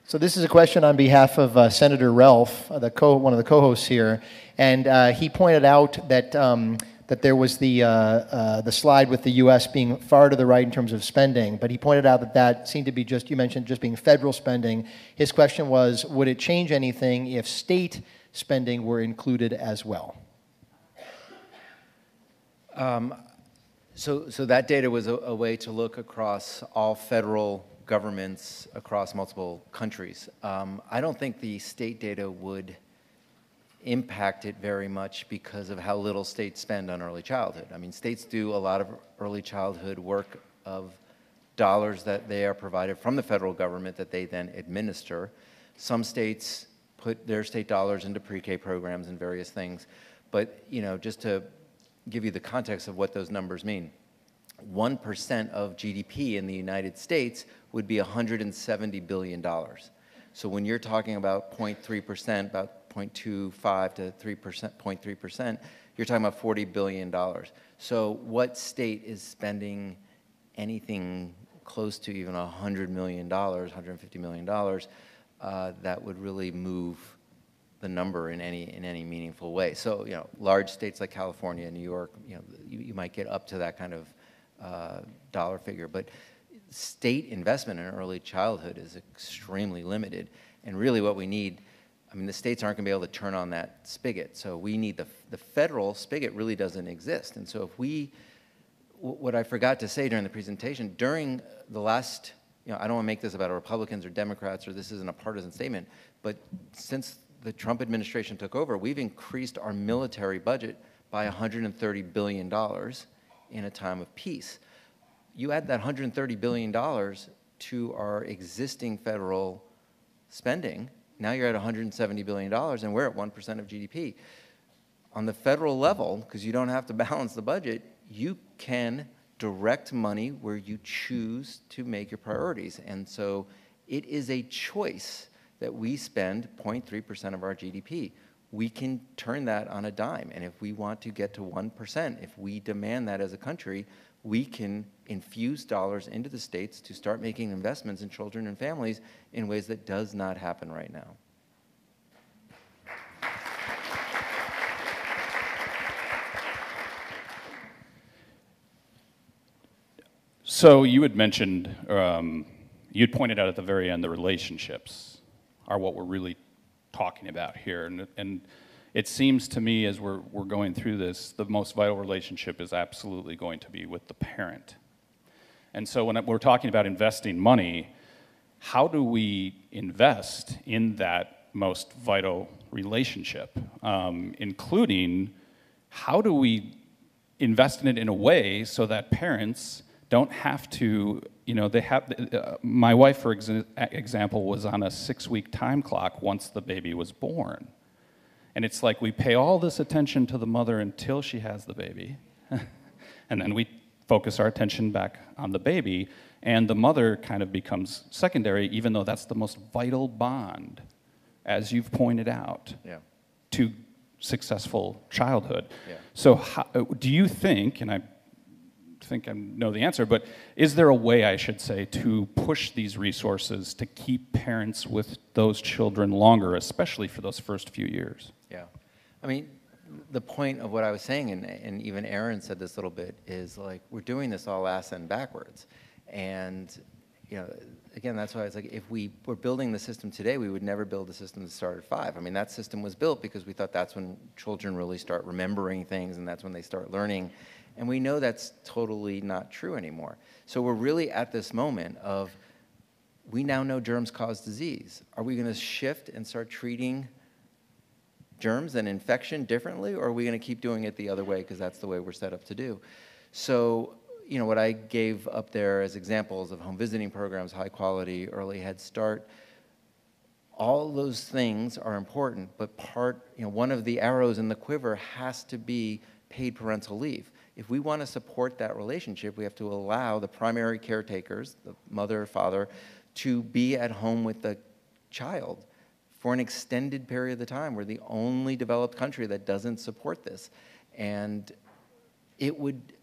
So this is a question on behalf of Senator Relph, one of the co-hosts here, and he pointed out that that there was the slide with the U.S. being far to the right in terms of spending, but he pointed out that that seemed to be just, you mentioned just being federal spending. His question was, would it change anything if state spending were included as well? So that data was a way to look across all federal governments across multiple countries. I don't think the state data would impact it very much because of how little states spend on early childhood. I mean, states do a lot of early childhood work of dollars that they are provided from the federal government that they then administer. Some states put their state dollars into pre-K programs and various things. But, you know, just to give you the context of what those numbers mean, 1% of GDP in the United States would be $170 billion. So when you're talking about 0.3%, about 0.25 to 3%, 0.3%, you're talking about $40 billion. So what state is spending anything close to even $100 million, $150 million, that would really move the number in any meaningful way? So, you know, large states like California, New York, you know, you might get up to that kind of dollar figure, but state investment in early childhood is extremely limited. And really what we need, I mean, the states aren't going to be able to turn on that spigot. So we need the federal spigot really doesn't exist. And so if we, what I forgot to say during the presentation, during the last, you know, I don't want to make this about Republicans or Democrats, or this isn't a partisan statement, but since the Trump administration took over, we've increased our military budget by $130 billion in a time of peace. You add that $130 billion to our existing federal spending. Now you're at $170 billion, and we're at 1% of GDP. On the federal level, because you don't have to balance the budget, you can direct money where you choose to make your priorities. And so it is a choice that we spend 0.3% of our GDP. We can turn that on a dime. And if we want to get to 1%, if we demand that as a country, we can infuse dollars into the states to start making investments in children and families in ways that does not happen right now. So you had mentioned, you'd pointed out at the very end, the relationships are what we're really talking about here. And it seems to me as we're going through this, the most vital relationship is absolutely going to be with the parent. And so when we're talking about investing money, how do we invest in that most vital relationship? Including, how do we invest in it in a way so that parents don't have to, my wife, for example, was on a 6-week time clock once the baby was born. And it's like we pay all this attention to the mother until she has the baby. And then we focus our attention back on the baby, and the mother kind of becomes secondary, even though that's the most vital bond, as you've pointed out, to successful childhood. Yeah. So do you think, and I think I know the answer, but is there a way, I should say, to push these resources to keep parents with those children longer, especially for those first few years? Yeah. I mean, the point of what I was saying, and even Aaron said this a little bit, is like we're doing this all ass end backwards. And, again, that's why it's like if we were building the system today, we would never build a system that started at 5. I mean, that system was built because we thought that's when children really start remembering things and that's when they start learning. And we know that's totally not true anymore. So we're really at this moment of, we now know germs cause disease. Are we going to shift and start treating germs and infection differently, or are we going to keep doing it the other way because that's the way we're set up to do? So, what I gave up there as examples of home visiting programs, high quality, early Head Start, all those things are important, but one of the arrows in the quiver has to be paid parental leave. If we want to support that relationship, we have to allow the primary caretakers, the mother or father, to be at home with the child for an extended period of time. We're the only developed country that doesn't support this. And it would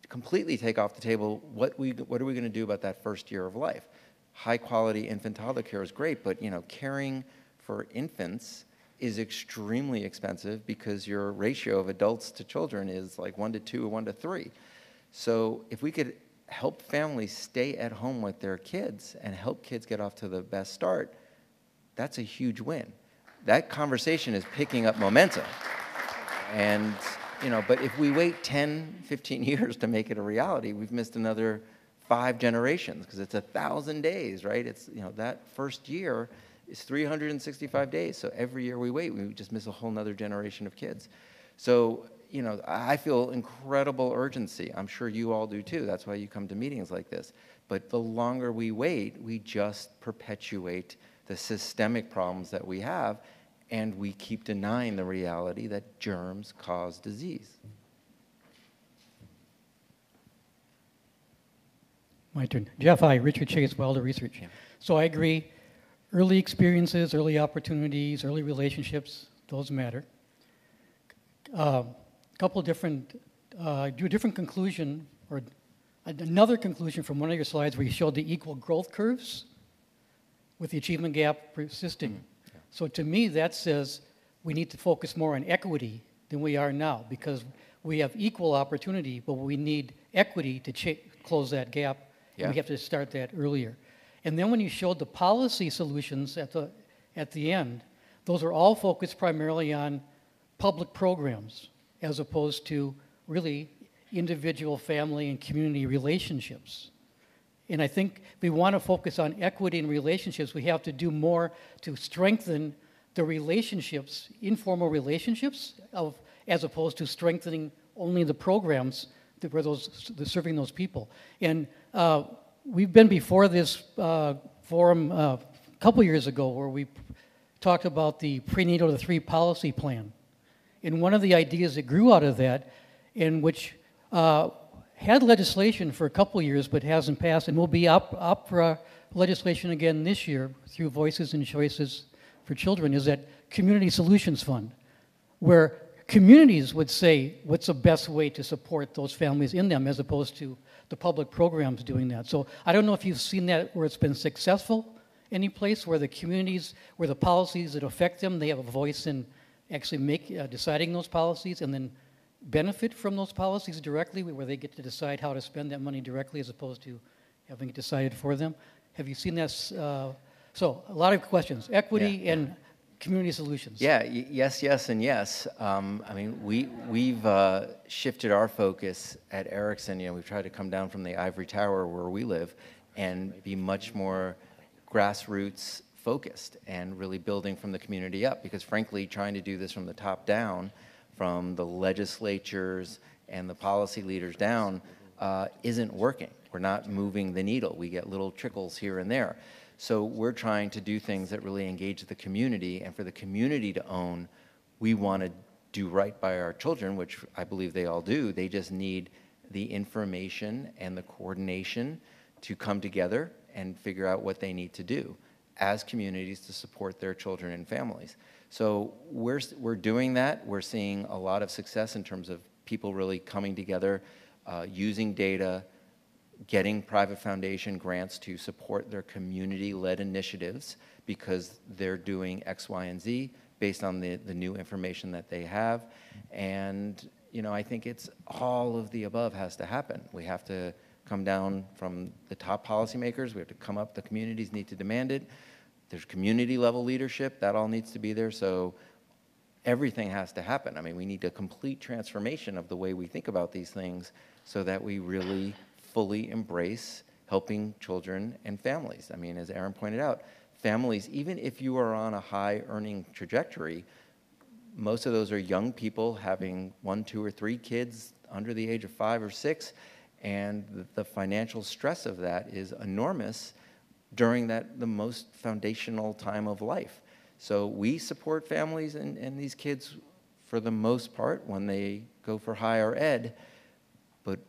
completely take off the table what are we going to do about that first year of life. High quality infant toddler care is great, but caring for infants is extremely expensive because your ratio of adults to children is like 1 to 2 or 1 to 3. So if we could help families stay at home with their kids and help kids get off to the best start, that's a huge win. That conversation is picking up momentum. And, but if we wait 10, 15 years to make it a reality, we've missed another 5 generations because it's 1,000 days, right? It's, that first year is 365 days. So every year we wait, we just miss a whole nother generation of kids. So, I feel incredible urgency. I'm sure you all do too. That's why you come to meetings like this. But the longer we wait, we just perpetuate the systemic problems that we have, and we keep denying the reality that germs cause disease. My turn. Geoff, hi. Richard Chase, Wilder Research. Yeah. So I agree. Early experiences, early opportunities, early relationships, those matter. Couple different, drew a different conclusion, or another conclusion from one of your slides where you showed the equal growth curves with the achievement gap persisting. Mm-hmm. Yeah. So to me, that says we need to focus more on equity than we are now, because we have equal opportunity, but we need equity to close that gap. Yeah. And we have to start that earlier. And then when you showed the policy solutions at the end, those are all focused primarily on public programs as opposed to really individual family and community relationships. And I think if we want to focus on equity and relationships, we have to do more to strengthen the relationships, informal relationships, as opposed to strengthening only the programs that were serving those people. And we've been before this forum couple years ago where we talked about the PreNatal to 3 policy plan. And one of the ideas that grew out of that, in which had legislation for a couple years but hasn't passed, and will be up for legislation again this year through Voices and Choices for Children, is that Community Solutions Fund, where communities would say what's the best way to support those families in them, as opposed to the public programs doing that. So I don't know if you've seen that where it's been successful any place where the communities, where the policies that affect them, they have a voice in actually deciding those policies, and then benefit from those policies directly, where they get to decide how to spend that money directly as opposed to having it decided for them. Have you seen that? So a lot of questions. Equity and community solutions. Yeah, yes, yes, and yes. I mean, we've shifted our focus at Erikson. We've tried to come down from the ivory tower where we live and be much more grassroots focused and really building from the community up, because frankly, trying to do this from the top down, from the legislatures and the policy leaders down, isn't working. We're not moving the needle. We get little trickles here and there. So we're trying to do things that really engage the community, and for the community to own, we want to do right by our children, which I believe they all do. They just need the information and the coordination to come together and figure out what they need to do as communities to support their children and families. So we're doing that. We're seeing a lot of success in terms of people really coming together, using data, getting private foundation grants to support their community-led initiatives because they're doing X, Y, and Z based on the new information that they have. And I think it's all of the above has to happen. We have to come down from the top policymakers. We have to come up. The communities need to demand it. There's community-level leadership. That all needs to be there. So everything has to happen. I mean, we need a complete transformation of the way we think about these things so that we really fully embrace helping children and families. I mean, as Aaron pointed out, families, even if you are on a high earning trajectory, most of those are young people having 1, 2, or 3 kids under the age of 5 or 6, and the financial stress of that is enormous during the most foundational time of life. So we support families and these kids for the most part when they go for higher ed, but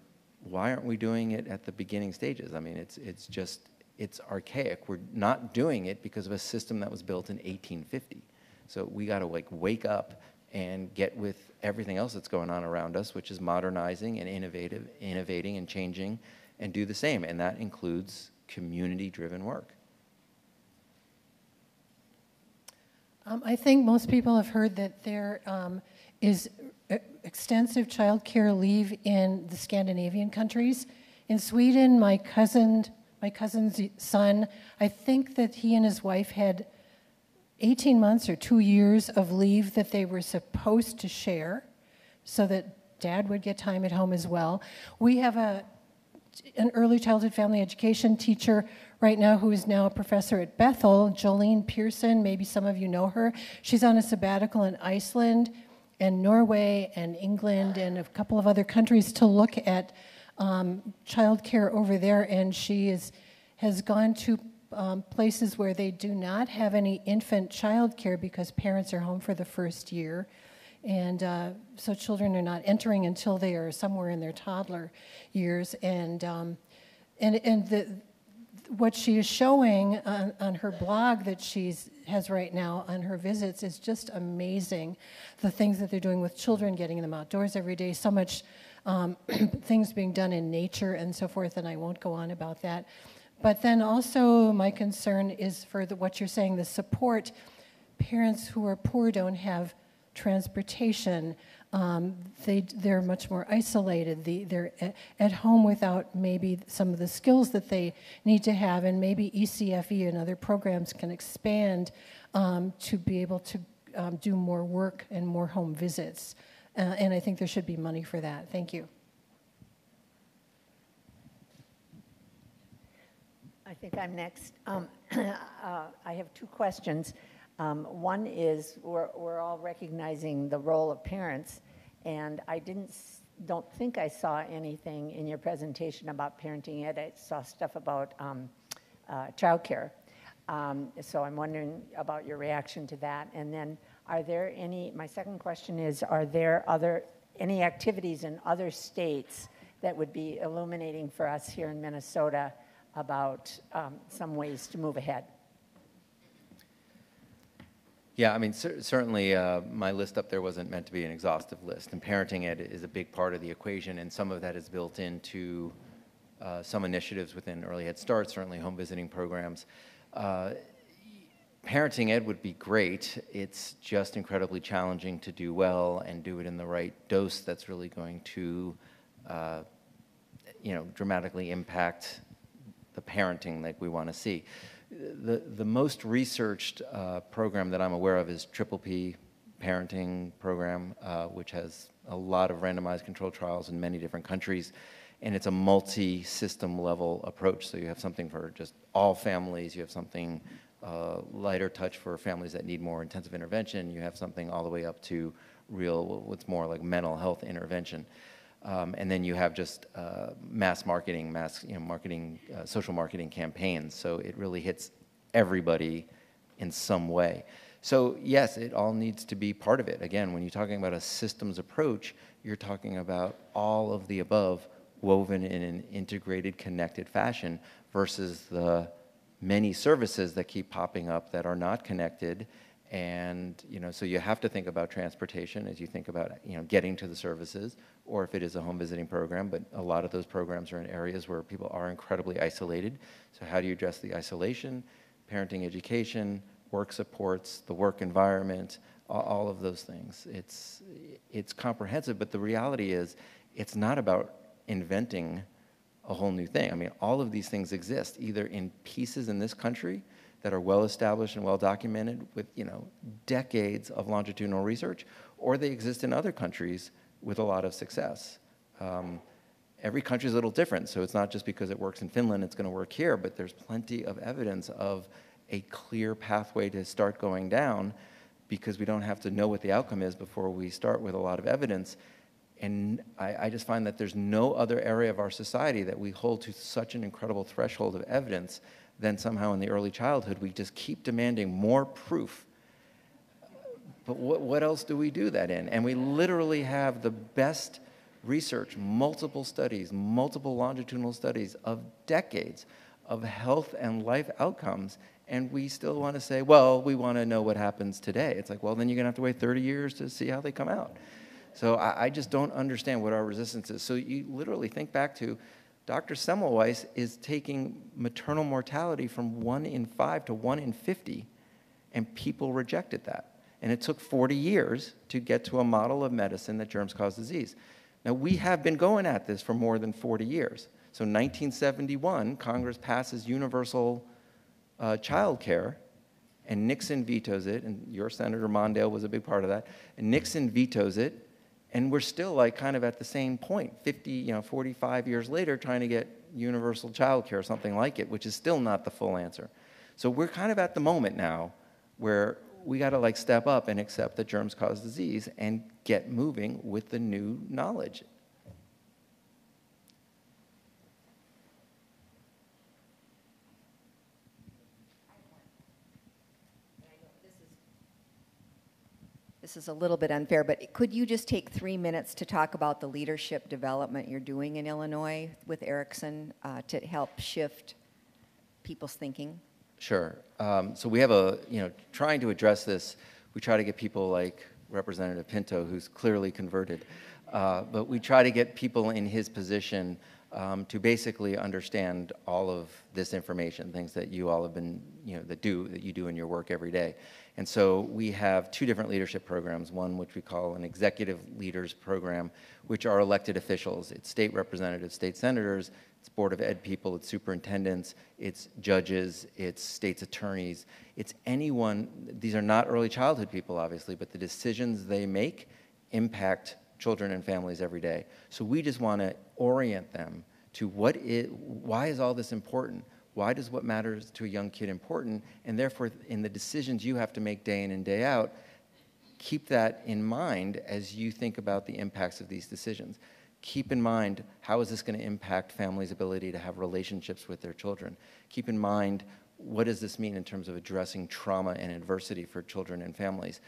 why aren't we doing it at the beginning stages? I mean, it's archaic. We're not doing it because of a system that was built in 1850. So we got to wake up and get with everything else that's going on around us, which is modernizing and innovating and changing, and do the same. And that includes community-driven work. I think most people have heard that there is extensive child care leave in the Scandinavian countries. In Sweden, my cousin's son, I think that he and his wife had 18 months or 2 years of leave that they were supposed to share so that dad would get time at home as well. We have an early childhood family education teacher right now who is now a professor at Bethel, Jolene Pearson. Maybe some of you know her. She's on a sabbatical in Iceland and Norway and England and a couple of other countries to look at child care over there, and she has gone to places where they do not have any infant child care because parents are home for the first year. And so children are not entering until they are somewhere in their toddler years. What she is showing on her blog that she has right now on her visits is just amazing. The things that they're doing with children, getting them outdoors every day, so much things being done in nature and so forth, and I won't go on about that. But then also my concern is for what you're saying, the support. Parents who are poor don't have transportation. They're much more isolated. They're at home without maybe some of the skills that they need to have, and maybe ECFE and other programs can expand to be able to do more work and more home visits. And I think there should be money for that. Thank you. I think I'm next. I have 2 questions. One is we're all recognizing the role of parents, and I don't think I saw anything in your presentation about parenting ed. I saw stuff about childcare. So I'm wondering about your reaction to that. And then are there any, my second question is, are there any activities in other states that would be illuminating for us here in Minnesota about some ways to move ahead? Yeah, I mean, certainly my list up there wasn't meant to be an exhaustive list, and parenting ed is a big part of the equation, and some of that is built into some initiatives within Early Head Start, certainly home visiting programs. Parenting ed would be great. It's just incredibly challenging to do well and do it in the right dose that's really going to, dramatically impact the parenting that we want to see. The most researched program that I'm aware of is P parenting program, which has a lot of randomized controlled trials in many different countries, and it's a multi-system level approach. So you have something for just all families, you have something lighter touch for families that need more intensive intervention, you have something all the way up to what's more like mental health intervention. And then you have just mass marketing, social marketing campaigns. So it really hits everybody in some way. So yes, it all needs to be part of it. Again, when you're talking about a systems approach, you're talking about all of the above woven in an integrated, connected fashion versus the many services that keep popping up that are not connected. And, so you have to think about transportation as you think about, getting to the services, or if it is a home visiting program, but a lot of those programs are in areas where people are incredibly isolated. So how do you address the isolation, parenting education, work supports, the work environment, all of those things? It's comprehensive, but the reality is it's not about inventing a whole new thing. I mean, all of these things exist either in pieces in this country that are well established and well documented with decades of longitudinal research, or they exist in other countries with a lot of success. Every country is a little different, so it's not just because it works in Finland it's going to work here, but there's plenty of evidence of a clear pathway to start going down, because we don't have to know what the outcome is before we start with a lot of evidence. And I just find that there's no other area of our society that we hold to such an incredible threshold of evidence than somehow in the early childhood. We just keep demanding more proof. But what else do we do that in? And we literally have the best research, multiple studies, multiple longitudinal studies of decades of health and life outcomes, and we still want to say, well, we want to know what happens today. It's like, well, then you're going to have to wait 30 years to see how they come out. So I just don't understand what our resistance is. So you literally think back to Dr. Semmelweis is taking maternal mortality from 1 in 5 to 1 in 50, and people rejected that. And it took 40 years to get to a model of medicine that germs cause disease. Now, we have been going at this for more than 40 years. So 1971, Congress passes universal child care, and Nixon vetoes it, and your Senator Mondale was a big part of that, and Nixon vetoes it. And we're still like kind of at the same point, 45 years later, trying to get universal child care, something like it, which is still not the full answer. So we're kind of at the moment now where we got to like step up and accept that germs cause disease and get moving with the new knowledge. This is a little bit unfair, but could you just take 3 minutes to talk about the leadership development you're doing in Illinois with Erikson to help shift people's thinking? Sure. So we have trying to address this, we try to get people like Representative Pinto, who's clearly converted, but we try to get people in his position to basically understand all of this information, things that you all have been, that you do in your work every day. And so we have 2 different leadership programs, one which we call an executive leaders program, which are elected officials. It's state representatives, state senators, it's Board of Ed people, it's superintendents, it's judges, it's state's attorneys, it's anyone. These are not early childhood people, obviously, but the decisions they make impact children and families every day. So we just want to orient them to why is all this important? Why does what matters to a young kid important? And therefore, in the decisions you have to make day in and day out, keep that in mind as you think about the impacts of these decisions. Keep in mind, how is this going to impact families' ability to have relationships with their children? Keep in mind, what does this mean in terms of addressing trauma and adversity for children and families?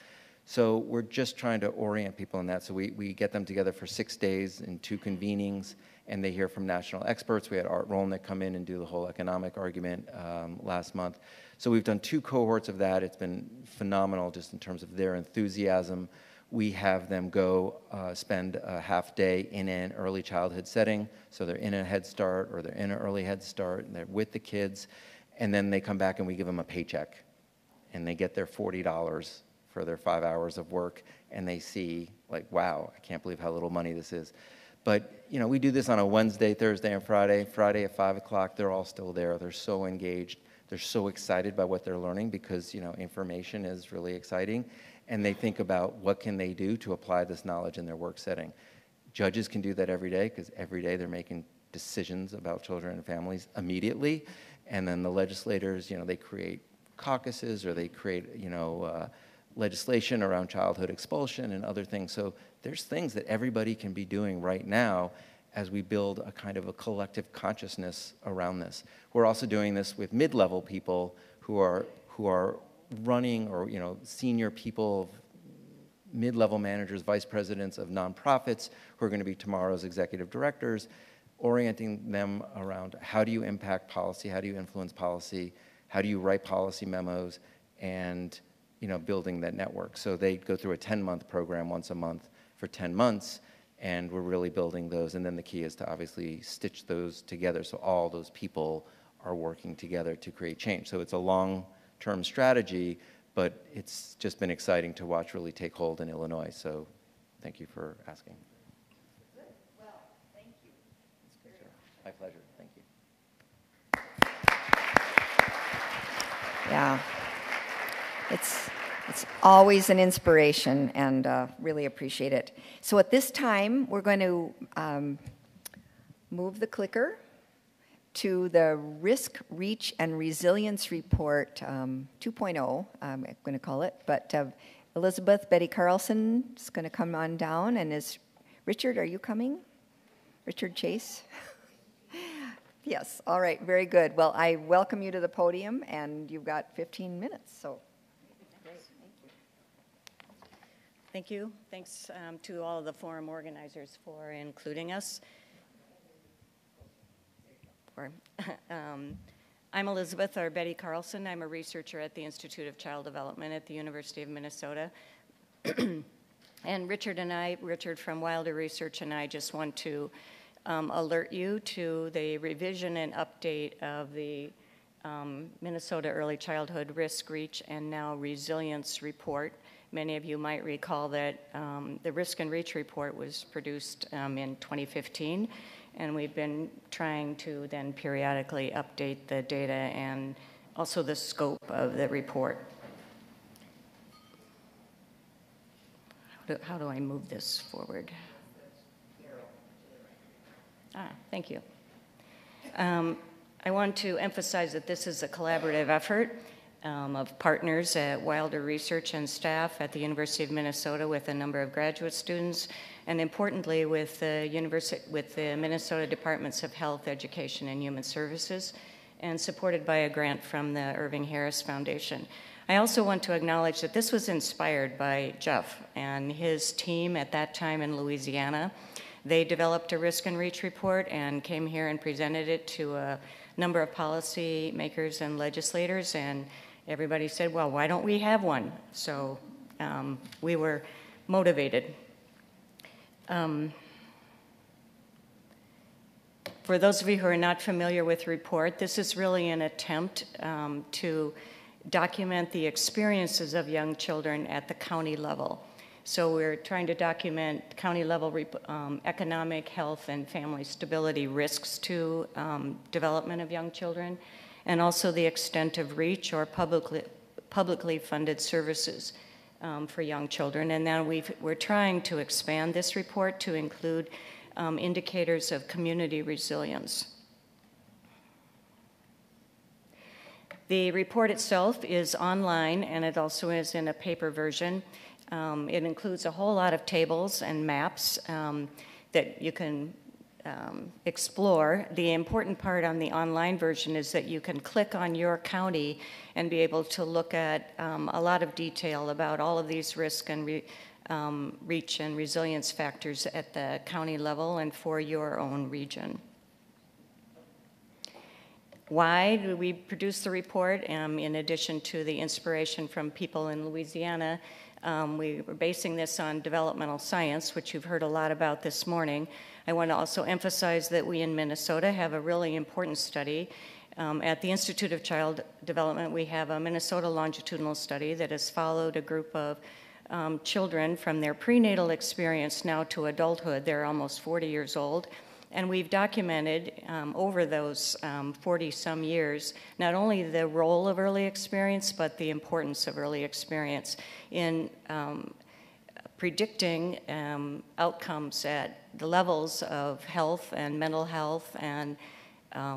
So we're just trying to orient people in that. So we get them together for 6 days in 2 convenings, and they hear from national experts. We had Art Rolnick come in and do the whole economic argument last month. So we've done 2 cohorts of that. It's been phenomenal just in terms of their enthusiasm. We have them go spend a half day in an early childhood setting. So they're in a Head Start or they're in an early Head Start, and they're with the kids. And then they come back and we give them a paycheck. And they get their $40 for their 5 hours of work, and they see, like, wow, I can't believe how little money this is. But, you know, we do this on a Wednesday, Thursday, and Friday. Friday at 5 o'clock, they're all still there. They're so engaged. They're so excited by what they're learning because, you know, information is really exciting. And they think about what can they do to apply this knowledge in their work setting. Judges can do that every day because every day they're making decisions about children and families immediately. And then the legislators, you know, they create caucuses or they create, you know, legislation around childhood expulsion and other things. So there's things that everybody can be doing right now as we build a kind of a collective consciousness around this. We're also doing this with mid-level people who are running, or, you know, senior people, mid-level managers, vice presidents of nonprofits who are going to be tomorrow's executive directors, orienting them around how do you impact policy, how do you influence policy, how do you write policy memos, and, you know, building that network. So they go through a 10-month program once a month for 10 months, and we're really building those. And then the key is to obviously stitch those together so all those people are working together to create change. So it's a long-term strategy, but it's just been exciting to watch really take hold in Illinois. So thank you for asking. Well, thank you. My pleasure. Thank you. Yeah. It's always an inspiration, and really appreciate it. So at this time, we're going to move the clicker to the Risk, Reach, and Resilience Report 2.0, I'm going to call it. But Elizabeth Betty Carlson is going to come on down, and is Richard, are you coming? Richard Chase? Yes, all right, very good. Well, I welcome you to the podium, and you've got 15 minutes, so. Thank you. Thanks to all of the forum organizers for including us. I'm Elizabeth, or Betty Carlson. I'm a researcher at the Institute of Child Development at the University of Minnesota. And Richard from Wilder Research, and I just want to alert you to the revision and update of the Minnesota Early Childhood Risk, Reach, and now Resilience Report. Many of you might recall that the Risk and Reach report was produced in 2015, and we've been trying to then periodically update the data and also the scope of the report. How do I move this forward? Thank you. I want to emphasize that this is a collaborative effort of partners at Wilder Research and staff at the University of Minnesota with a number of graduate students, and importantly with the Minnesota Departments of Health, Education, and Human Services, and supported by a grant from the Irving Harris Foundation. I also want to acknowledge that this was inspired by Geoff and his team at that time in Louisiana. They developed a Risk and Reach report and came here and presented it to a number of policy makers and legislators, and everybody said, well, why don't we have one? So we were motivated. For those of you who are not familiar with the report, this is really an attempt to document the experiences of young children at the county level. So we're trying to document county level economic, health, and family stability risks to development of young children, and also the extent of reach or publicly funded services for young children. And now we're trying to expand this report to include indicators of community resilience. The report itself is online, and it also is in a paper version. It includes a whole lot of tables and maps that you can explore. The important part on the online version is that you can click on your county and be able to look at a lot of detail about all of these risk and reach and resilience factors at the county level and for your own region. Why do we produce the report? In addition to the inspiration from people in Louisiana, we were basing this on developmental science, which you've heard a lot about this morning. I want to also emphasize that we in Minnesota have a really important study. At the Institute of Child Development, we have a Minnesota longitudinal study that has followed a group of children from their prenatal experience now to adulthood. They're almost 40 years old. And we've documented over those 40-some years not only the role of early experience, but the importance of early experience in predicting outcomes at the levels of health and mental health and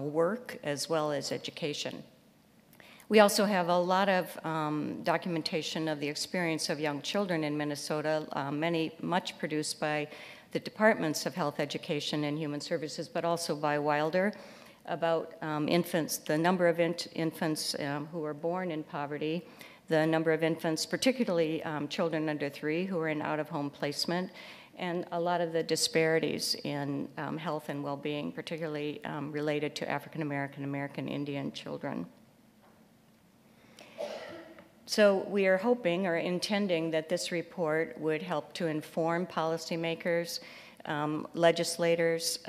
work as well as education. We also have a lot of documentation of the experience of young children in Minnesota, much produced by the Departments of Health, Education, and Human Services, but also by Wilder, about infants, the number of infants who are born in poverty, the number of infants, particularly children under 3 who are in out-of-home placement, and a lot of the disparities in health and well-being, particularly related to African American, American Indian children. So we are hoping or intending that this report would help to inform policymakers, legislators,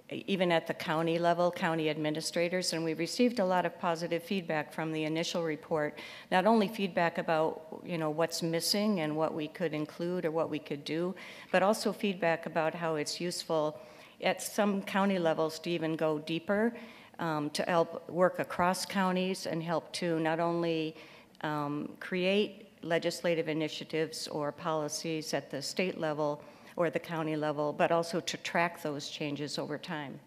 even at the county level, county administrators, and we've received a lot of positive feedback from the initial report, not only feedback about what's missing and what we could include or what we could do, but also feedback about how it's useful at some county levels to even go deeper, to help work across counties and help to not only create legislative initiatives or policies at the state level or the county level, but also to track those changes over time.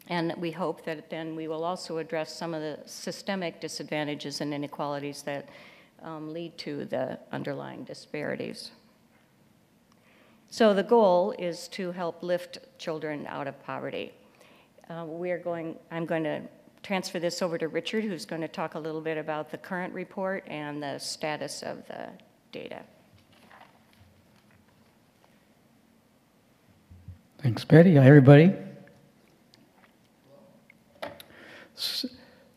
And we hope that then we will also address some of the systemic disadvantages and inequalities that lead to the underlying disparities. So the goal is to help lift children out of poverty. I'm going to transfer this over to Richard, who's going to talk a little bit about the current report and the status of the data. Thanks, Patty. Hi, everybody.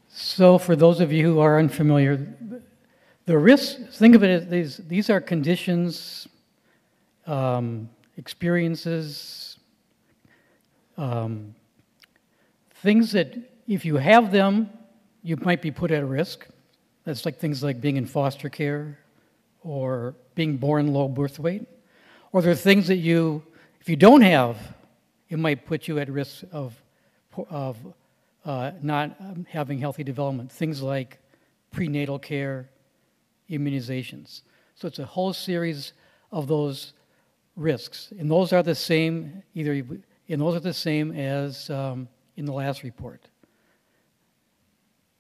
So for those of you who are unfamiliar, the risks, think of it as these are conditions, experiences, things that if you have them, you might be put at risk. That's like things like being in foster care or being born low birth weight. Or there are things that if you don't have, it might put you at risk of not having healthy development. Things like prenatal care, immunizations. So it's a whole series of those risks. And those are the same, as in the last report.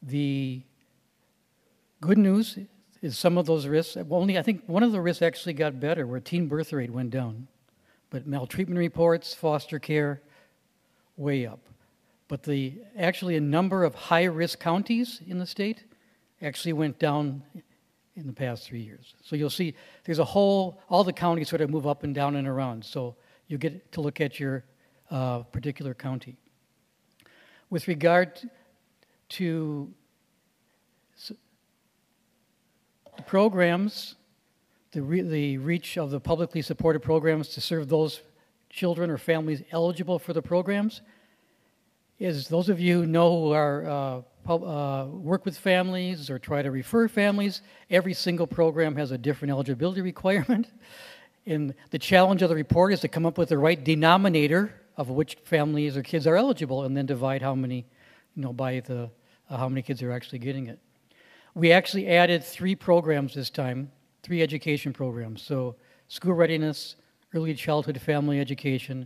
The good news is some of those risks, I think one of the risks actually got better, where teen birth rate went down. But maltreatment reports, foster care, way up. But actually a number of high-risk counties in the state actually went down in the past 3 years. So you'll see there's all the counties sort of move up and down and around. So you get to look at your particular county. With regard to the programs, the reach of the publicly supported programs to serve those children or families eligible for the programs, is those of you who know who are work with families or try to refer families, every single program has a different eligibility requirement. And the challenge of the report is to come up with the right denominator of which families or kids are eligible, and then divide how many, by how many kids are actually getting it. We actually added 3 programs this time, 3 education programs. So school readiness, early childhood family education,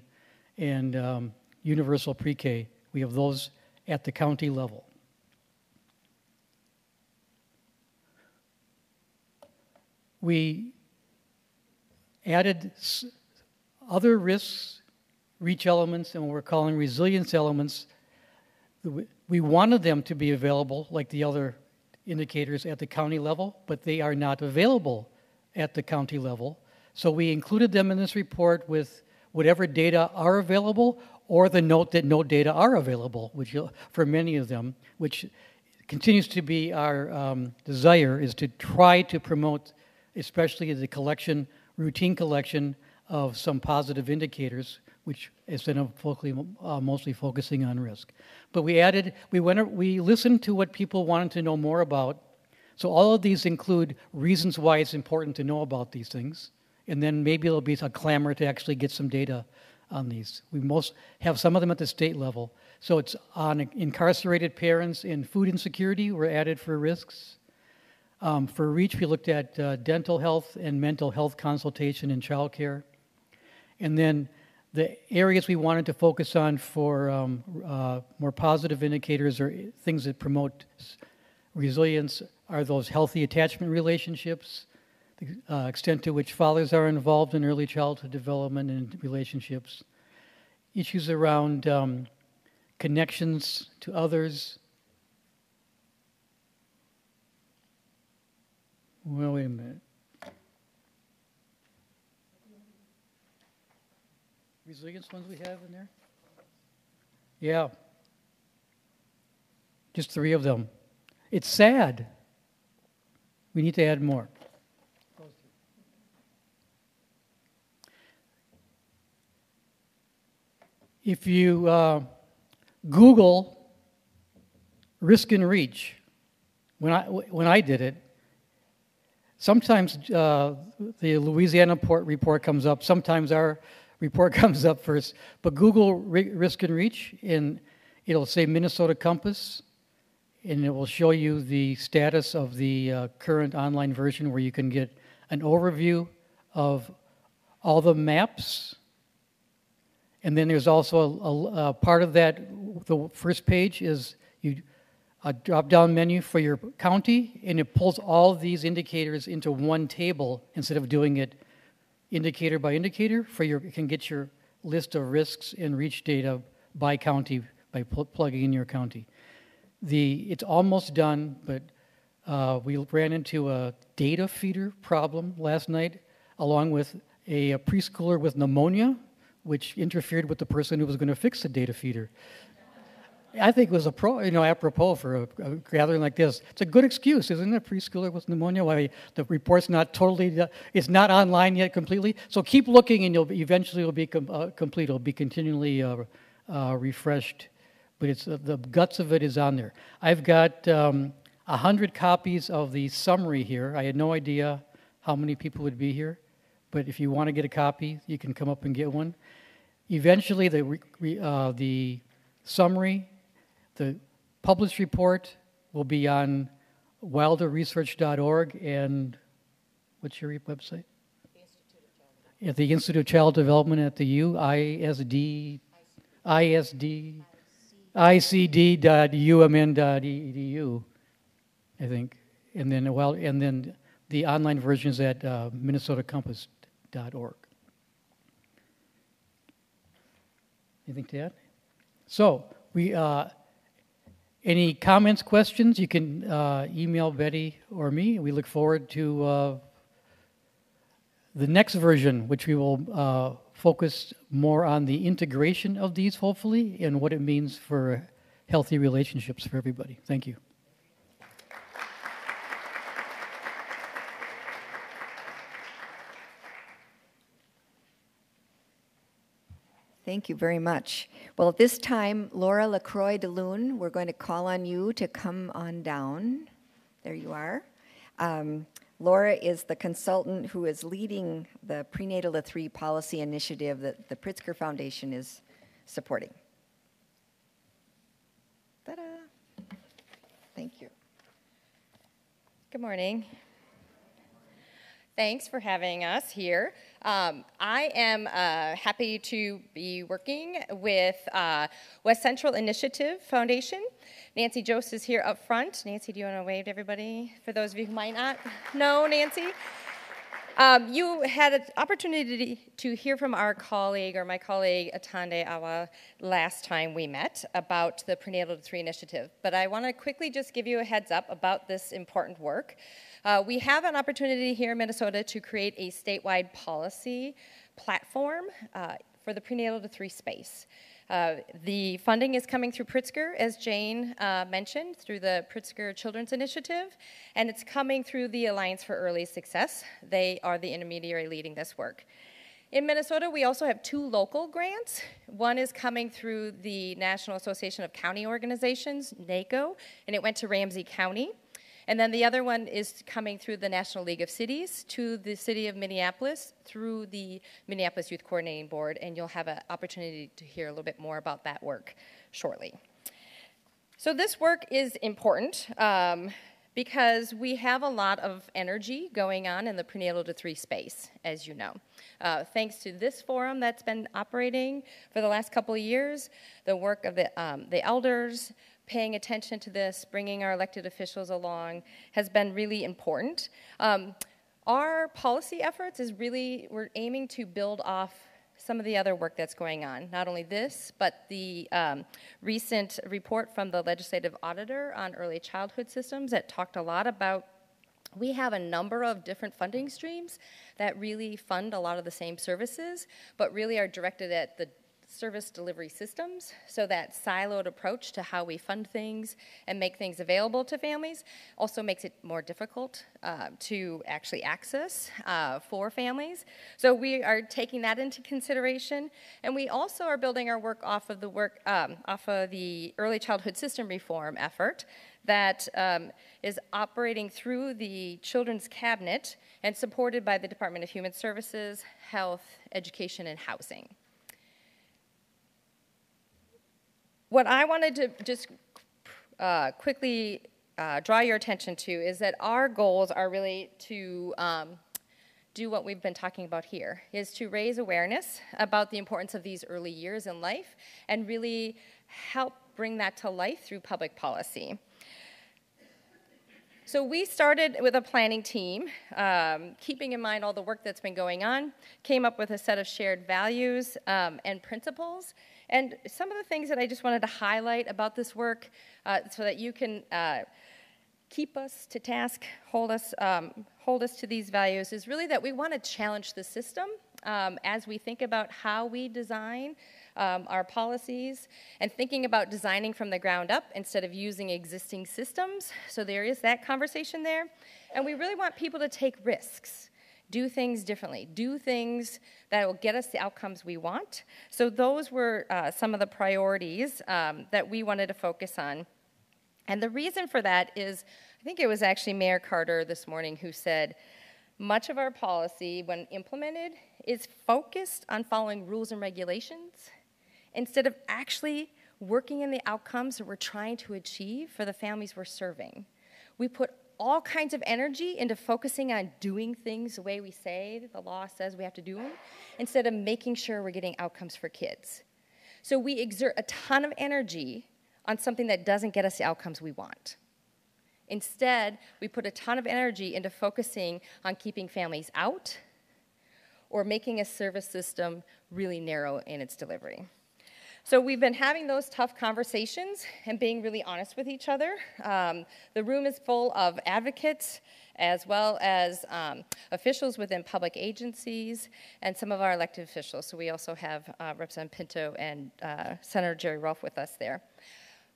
and universal pre-K. We have those at the county level. We added other risks reach elements and what we're calling resilience elements. We wanted them to be available like the other indicators at the county level, but they are not available at the county level. So we included them in this report with whatever data are available, or the note that no data are available, which for many of them, which continues to be our desire, is to try to promote, especially the collection, routine collection of some positive indicators, which instead of mostly focusing on risk. But we listened to what people wanted to know more about. So all of these include reasons why it's important to know about these things. And then maybe there'll be a clamor to actually get some data on these. We most have some of them at the state level. So it's on incarcerated parents and food insecurity were added for risks. For REACH, we looked at dental health and mental health consultation and childcare. And then the areas we wanted to focus on for more positive indicators or things that promote resilience are those healthy attachment relationships, the extent to which fathers are involved in early childhood development and relationships, issues around connections to others. Well, wait a minute. Resilience ones we have in there? Yeah. Just 3 of them. It's sad. We need to add more. If you Google risk and reach, when I did it, sometimes the Louisiana report comes up, sometimes our report comes up first, but Google risk and reach, and it'll say Minnesota Compass, and it will show you the status of the current online version where you can get an overview of all the maps. And then there's also a part of that, the first page is a drop-down menu for your county, and it pulls all these indicators into one table instead of doing it indicator by indicator. You can get your list of risks and reach data by county by plugging in your county. It's almost done, but we ran into a data feeder problem last night, along with a preschooler with pneumonia, which interfered with the person who was going to fix the data feeder. I think it was apropos for a gathering like this. It's a good excuse, isn't it? A preschooler with pneumonia, why the report's not totally, it's not online yet completely. So keep looking, and eventually it'll be complete. It'll be continually refreshed. But it's the guts of it is on there. I've got 100 copies of the summary here. I had no idea how many people would be here, but if you want to get a copy, you can come up and get one. Eventually, the summary, the published report will be on wilderresearch.org and what's your website? At the Institute of Child Development at the U, ICD.umn.edu, I think, and then the online version is at minnesotacompass.org. Anything to add? So any comments, questions? You can email Betty or me. We look forward to the next version, which we will focus more on the integration of these, hopefully, and what it means for healthy relationships for everybody. Thank you. Thank you very much. Well, at this time, Laura LaCroix-Dalluhn, we're going to call on you to come on down. There you are. Laura is the consultant who is leading the Prenatal to 3 policy initiative that the Pritzker Foundation is supporting. Ta-da! Thank you. Good morning. Thanks for having us here. I am happy to be working with West Central Initiative Foundation. Nancy Jose is here up front. Nancy, do you want to wave to everybody? For those of you who might not know Nancy. You had an opportunity to hear from our colleague, or my colleague, Atande Awa, last time we met about the Prenatal to 3 initiative. But I want to quickly just give you a heads up about this important work. We have an opportunity here in Minnesota to create a statewide policy platform for the Prenatal to 3 space. The funding is coming through Pritzker, as Jane mentioned, through the Pritzker Children's Initiative, and it's coming through the Alliance for Early Success. They are the intermediary leading this work. In Minnesota, we also have 2 local grants. One is coming through the National Association of County Organizations, NACO, and it went to Ramsey County. And then the other one is coming through the National League of Cities to the city of Minneapolis through the Minneapolis Youth Coordinating Board, and you'll have an opportunity to hear a little bit more about that work shortly. So this work is important because we have a lot of energy going on in the prenatal to 3 space, as you know. Thanks to this forum that's been operating for the last couple of years, the work of the elders, paying attention to this, bringing our elected officials along has been really important. Our policy efforts is really, we're aiming to build off some of the other work that's going on. Not only this, but the recent report from the legislative auditor on early childhood systems that talked a lot about, we have a number of different funding streams that really fund a lot of the same services, but really are directed at the service delivery systems, so that siloed approach to how we fund things and make things available to families also makes it more difficult to actually access for families. So we are taking that into consideration, and we also are building our work off of the early childhood system reform effort that is operating through the Children's Cabinet and supported by the Department of Human Services, Health, Education, and Housing. What I wanted to just quickly draw your attention to is that our goals are really to do what we've been talking about here, is to raise awareness about the importance of these early years in life and really help bring that to life through public policy. So we started with a planning team, keeping in mind all the work that's been going on, came up with a set of shared values and principles. And some of the things that I just wanted to highlight about this work so that you can keep us to task, hold us to these values, is really that we want to challenge the system as we think about how we design our policies and thinking about designing from the ground up instead of using existing systems. So there is that conversation there. And we really want people to take risks. Do things differently, do things that will get us the outcomes we want. So those were some of the priorities that we wanted to focus on. And the reason for that is, I think it was actually Mayor Carter this morning who said, much of our policy, when implemented, is focused on following rules and regulations instead of actually working in the outcomes that we're trying to achieve for the families we're serving. We put all kinds of energy into focusing on doing things the way we say the law says we have to do them, instead of making sure we're getting outcomes for kids. So we exert a ton of energy on something that doesn't get us the outcomes we want. Instead, we put a ton of energy into focusing on keeping families out or making a service system really narrow in its delivery. So we've been having those tough conversations and being really honest with each other. The room is full of advocates as well as officials within public agencies and some of our elected officials. So we also have Representative Pinto and Senator Jerry Relph with us there.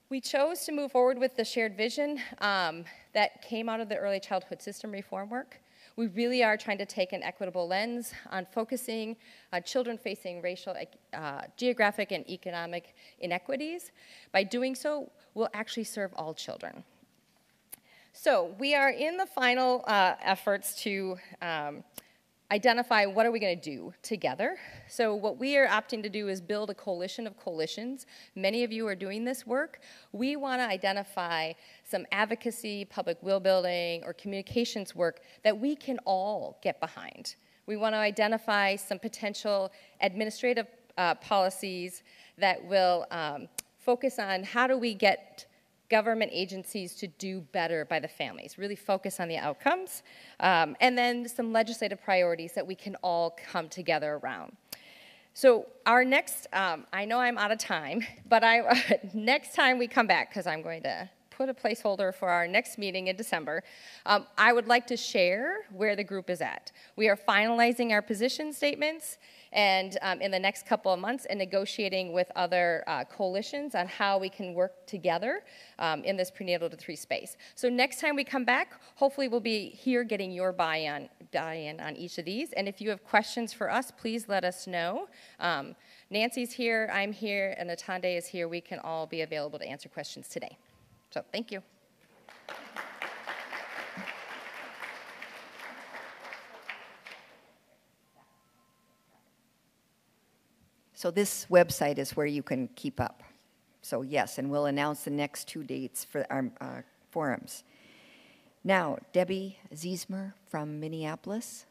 We chose to move forward with the shared vision that came out of the early childhood system reform work. We really are trying to take an equitable lens on focusing on children facing racial, geographic, and economic inequities. By doing so, we'll actually serve all children. So we are in the final efforts to identify what are we going to do together. So what we are opting to do is build a coalition of coalitions. Many of you are doing this work. We want to identify some advocacy, public will building, or communications work that we can all get behind. We want to identify some potential administrative policies that will focus on how do we get government agencies to do better by the families, really focus on the outcomes, and then some legislative priorities that we can all come together around. So our next, I know I'm out of time, but next time we come back, because I'm going to put a placeholder for our next meeting in December, I would like to share where the group is at. We are finalizing our position statements and in the next couple of months and negotiating with other coalitions on how we can work together in this prenatal to 3 space. So next time we come back, hopefully we'll be here getting your buy-in on each of these. And if you have questions for us, please let us know. Nancy's here, I'm here, and Atande is here. We can all be available to answer questions today. So thank you. So this website is where you can keep up. So yes, and we'll announce the next 2 dates for our forums. Now, Deby Ziesmer from Minneapolis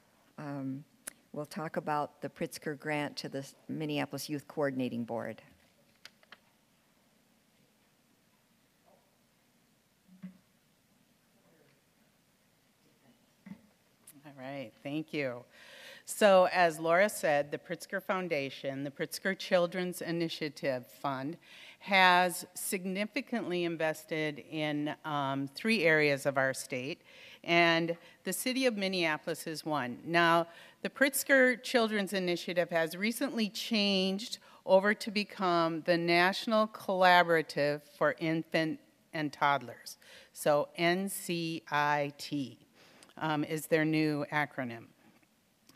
will talk about the Pritzker grant to the Minneapolis Youth Coordinating Board. All right, thank you. So as Laura said, the Pritzker Foundation, the Pritzker Children's Initiative Fund, has significantly invested in 3 areas of our state, and the city of Minneapolis is one. Now, the Pritzker Children's Initiative has recently changed over to become the National Collaborative for Infant and Toddlers, so NCIT is their new acronym.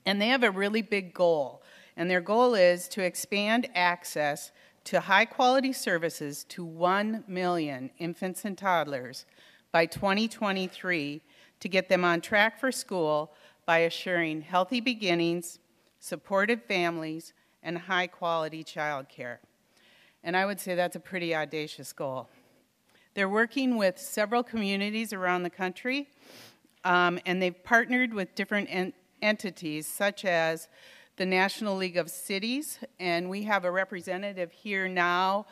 And they have a really big goal, and their goal is to expand access to high-quality services to 1 million infants and toddlers by 2023 to get them on track for school by assuring healthy beginnings, supportive families, and high-quality child care. And I would say that's a pretty audacious goal. They're working with several communities around the country, and they've partnered with different entities such as the National League of Cities, and we have a representative here now.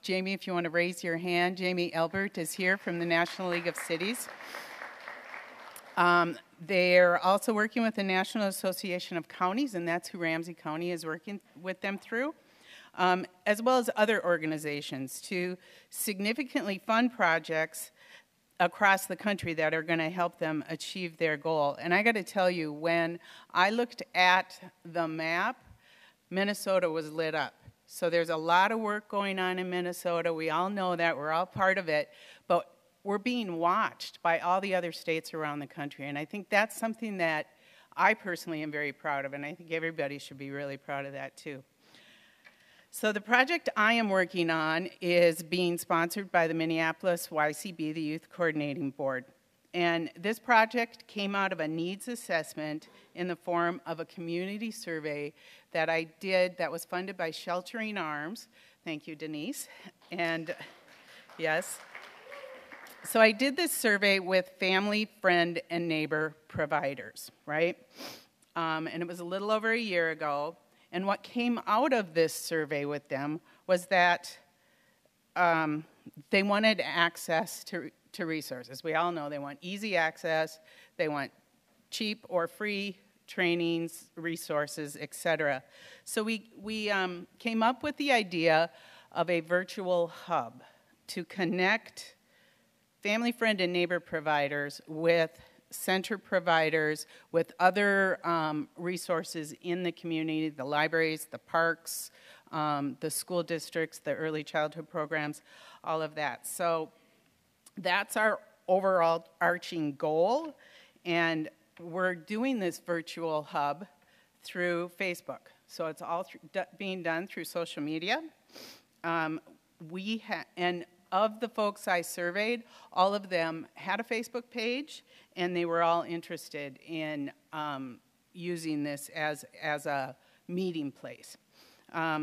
Jamie, if you want to raise your hand, Jamie Elbert is here from the National League of Cities. They're also working with the National Association of Counties, and that's who Ramsey County is working with them through, as well as other organizations to significantly fund projects across the country that are going to help them achieve their goal. And I got to tell you, when I looked at the map, Minnesota was lit up. So there's a lot of work going on in Minnesota. We all know that. We're all part of it. But we're being watched by all the other states around the country. And I think that's something that I personally am very proud of, and I think everybody should be really proud of that too. So the project I am working on is being sponsored by the Minneapolis YCB, the Youth Coordinating Board. And this project came out of a needs assessment in the form of a community survey that I did that was funded by Sheltering Arms. Thank you, Denise. And yes. So I did this survey with family, friend, and neighbor providers, right? And it was a little over a year ago. And what came out of this survey with them was that they wanted access to resources. We all know they want easy access, they want cheap or free trainings, resources, etc. So we came up with the idea of a virtual hub to connect family, friend, and neighbor providers with center providers, with other resources in the community, the libraries, the parks, the school districts, the early childhood programs, all of that. So that's our overall arching goal, and we're doing this virtual hub through Facebook. So it's all being done through social media. And of the folks I surveyed, all of them had a Facebook page, and they were all interested in using this as a meeting place.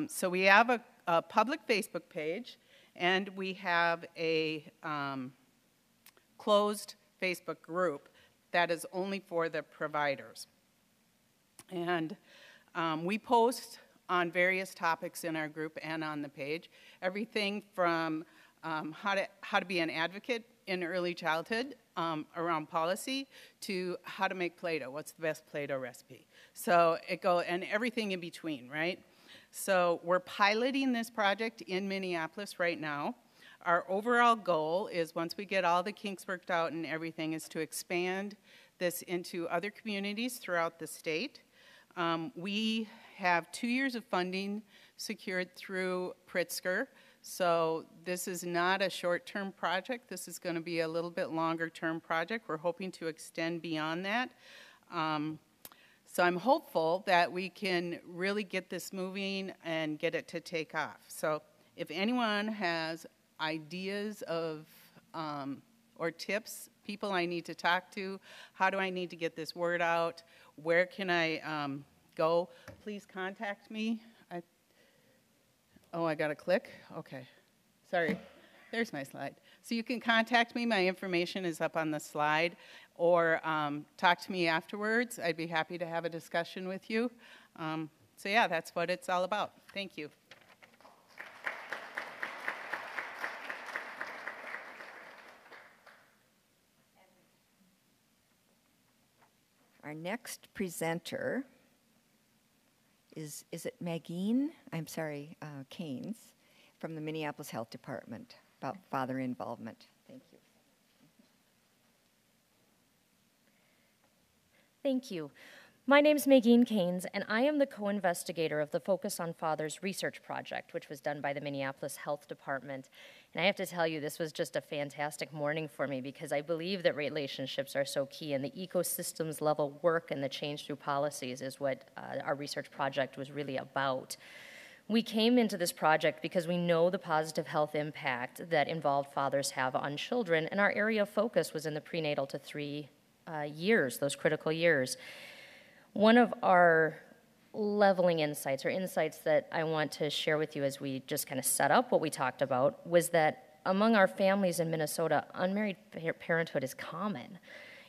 So we have a public Facebook page, and we have a closed Facebook group that is only for the providers. And we post on various topics in our group and on the page, everything from how to be an advocate in early childhood around policy, to how to make Play-Doh, what's the best Play-Doh recipe. So and everything in between, right? So we're piloting this project in Minneapolis right now. Our overall goal is, once we get all the kinks worked out and everything, is to expand this into other communities throughout the state. We have 2 years of funding secured through Pritzker. So this is not a short-term project. This is going to be a little bit longer-term project. We're hoping to extend beyond that. So I'm hopeful that we can really get this moving and get it to take off. So if anyone has ideas of or tips, people I need to talk to, how do I need to get this word out, where can I go, please contact me. I got to click? Okay. Sorry. There's my slide. So you can contact me. My information is up on the slide. Or talk to me afterwards. I'd be happy to have a discussion with you. So yeah, that's what it's all about. Thank you. Our next presenter is it Mageen? I'm sorry, Caines, from the Minneapolis Health Department, about father involvement. Thank you. Thank you. My name is Mageen Caines, and I am the co-investigator of the Focus on Fathers research project, which was done by the Minneapolis Health Department. And I have to tell you, this was just a fantastic morning for me, because I believe that relationships are so key, and the ecosystems level work and the change through policies is what our research project was really about. We came into this project because we know the positive health impact that involved fathers have on children, and our area of focus was in the prenatal to 3 years, those critical years. One of our leveling insights, or insights that I want to share with you as we just kind of set up what we talked about, was that among our families in Minnesota, unmarried parenthood is common.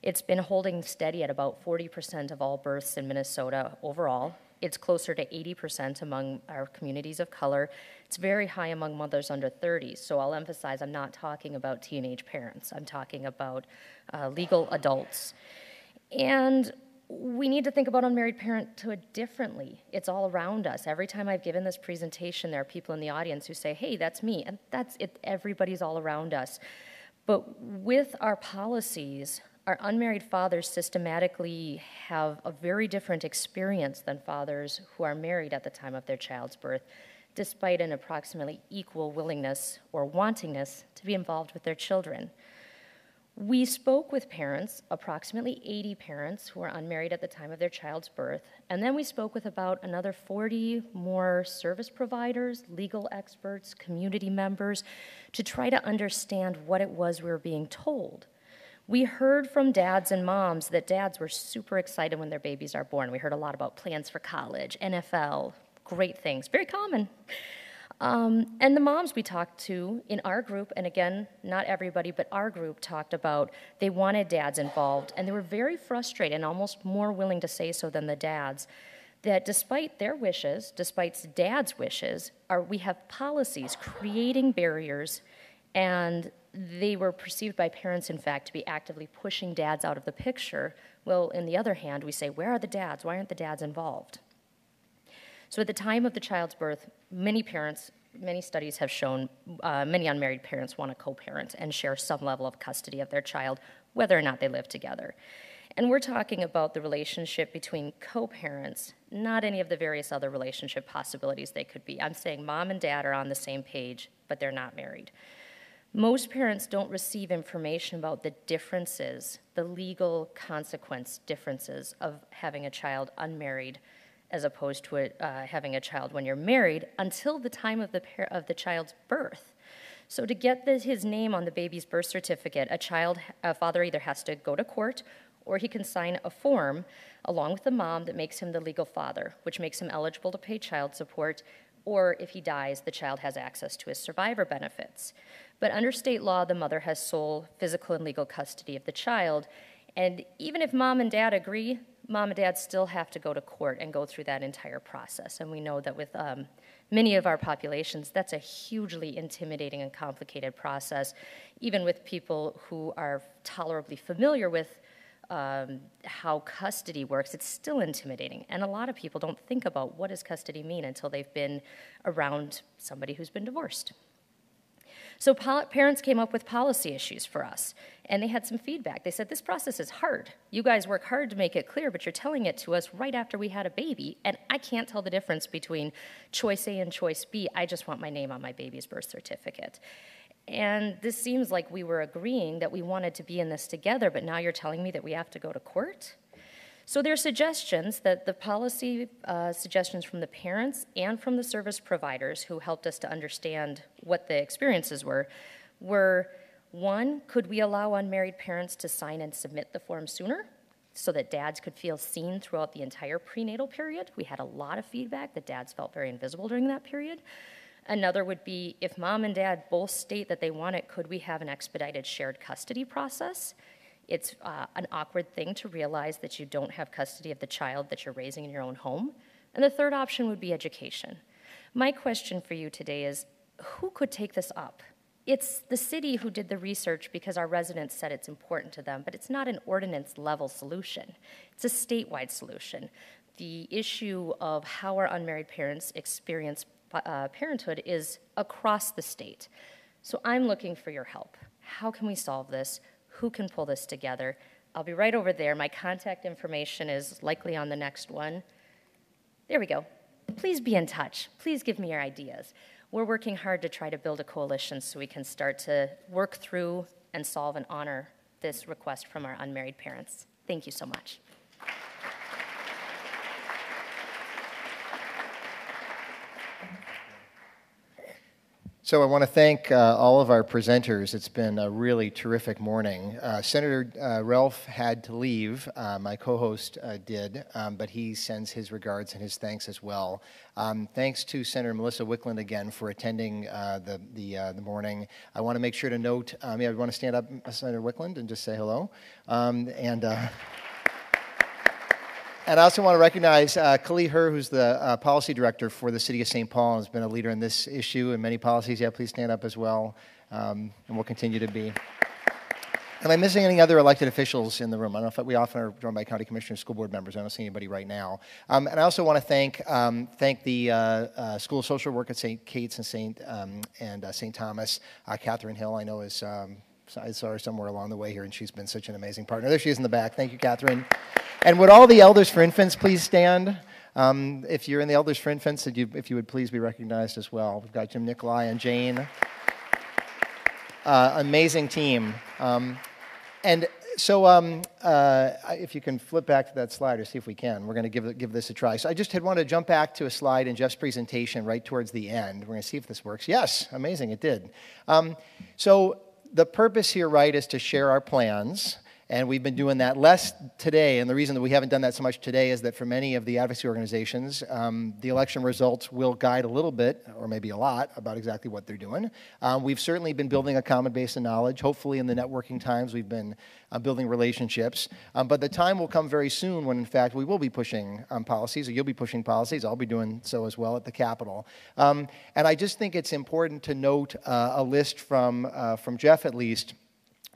It's been holding steady at about 40% of all births in Minnesota overall. It's closer to 80% among our communities of color. It's very high among mothers under 30. So I'll emphasize, I'm not talking about teenage parents. I'm talking about legal adults. And we need to think about unmarried parenthood differently. It's all around us. Every time I've given this presentation, there are people in the audience who say, hey, that's me, and that's it. Everybody's all around us. But with our policies, our unmarried fathers systematically have a very different experience than fathers who are married at the time of their child's birth, despite an approximately equal willingness or wantingness to be involved with their children. We spoke with parents, approximately 80 parents who were unmarried at the time of their child's birth, and then we spoke with about another 40 more service providers, legal experts, community members, to try to understand what it was we were being told. We heard from dads and moms that dads were super excited when their babies are born. We heard a lot about plans for college, NFL, great things, very common. And the moms we talked to in our group, and again, not everybody, but our group talked about they wanted dads involved, and they were very frustrated and almost more willing to say so than the dads, that despite their wishes, despite dads' wishes, we have policies creating barriers, and they were perceived by parents, in fact, to be actively pushing dads out of the picture. Well, on the other hand, we say, where are the dads? Why aren't the dads involved? So at the time of the child's birth, many studies have shown many unmarried parents want to co-parent and share some level of custody of their child, whether or not they live together. And we're talking about the relationship between co-parents, not any of the various other relationship possibilities they could be. I'm saying mom and dad are on the same page, but they're not married. Most parents don't receive information about the differences, the legal consequence differences of having a child unmarried as opposed to having a child when you're married, until the time of the child's birth. So to get his name on the baby's birth certificate, a father either has to go to court, or he can sign a form along with the mom that makes him the legal father, which makes him eligible to pay child support, or if he dies, the child has access to his survivor benefits. But under state law, the mother has sole physical and legal custody of the child, and even if mom and dad agree, mom and dad still have to go to court and go through that entire process. And we know that with many of our populations, that's a hugely intimidating and complicated process, even with people who are tolerably familiar with how custody works. It's still intimidating. And a lot of people don't think about what does custody mean until they've been around somebody who's been divorced. So parents came up with policy issues for us, and they had some feedback. They said, this process is hard. You guys work hard to make it clear, but you're telling it to us right after we had a baby, and I can't tell the difference between choice A and choice B. I just want my name on my baby's birth certificate. And this seems like we were agreeing that we wanted to be in this together, but now you're telling me that we have to go to court? So there are suggestions that the policy suggestions from the parents and from the service providers who helped us to understand what the experiences were, one, could we allow unmarried parents to sign and submit the form sooner so that dads could feel seen throughout the entire prenatal period? We had a lot of feedback that dads felt very invisible during that period. Another would be if mom and dad both state that they want it, could we have an expedited shared custody process? It's an awkward thing to realize that you don't have custody of the child that you're raising in your own home. And the third option would be education. My question for you today is, who could take this up? It's the city who did the research because our residents said it's important to them, but it's not an ordinance-level solution. It's a statewide solution. The issue of how our unmarried parents experience parenthood is across the state. So I'm looking for your help. How can we solve this? Who can pull this together? I'll be right over there. My contact information is likely on the next one. There we go. Please be in touch. Please give me your ideas. We're working hard to try to build a coalition so we can start to work through and solve and honor this request from our unmarried parents. Thank you so much. So I want to thank all of our presenters. It's been a really terrific morning. Senator Relph had to leave. My co-host did, but he sends his regards and his thanks as well. Thanks to Senator Melissa Wickland again for attending the morning. I want to make sure to note, I want to stand up, Senator Wickland, and just say hello. And I also want to recognize Kali Her, who's the policy director for the City of St. Paul, and has been a leader in this issue and many policies. Yeah, please stand up as well, and we'll continue to be. Am I missing any other elected officials in the room? I don't know if we often are joined by county commissioners, school board members. I don't see anybody right now. And I also want to thank the School of Social Work at St. Kate's and St. Thomas. Katharine Hill, I know, is... I saw her somewhere along the way here, and she's been such an amazing partner. There she is in the back. Thank you, Katharine. And would all the elders for infants please stand? If you're in the elders for infants, if you would please be recognized as well. We've got Jim Nikolai and Jane. Amazing team. And so if you can flip back to that slide, or see if we can. We're going to give this a try. So I just had wanted to jump back to a slide in Geoff's presentation right towards the end. We're going to see if this works. Yes, amazing, it did. So the purpose here, right, is to share our plans, and we've been doing that less today, and the reason that we haven't done that so much today is that for many of the advocacy organizations, the election results will guide a little bit, or maybe a lot, about exactly what they're doing. We've certainly been building a common base of knowledge. Hopefully in the networking times we've been building relationships, but the time will come very soon when, in fact, we will be pushing policies, or you'll be pushing policies. I'll be doing so as well at the Capitol. And I just think it's important to note a list from Geoff, at least,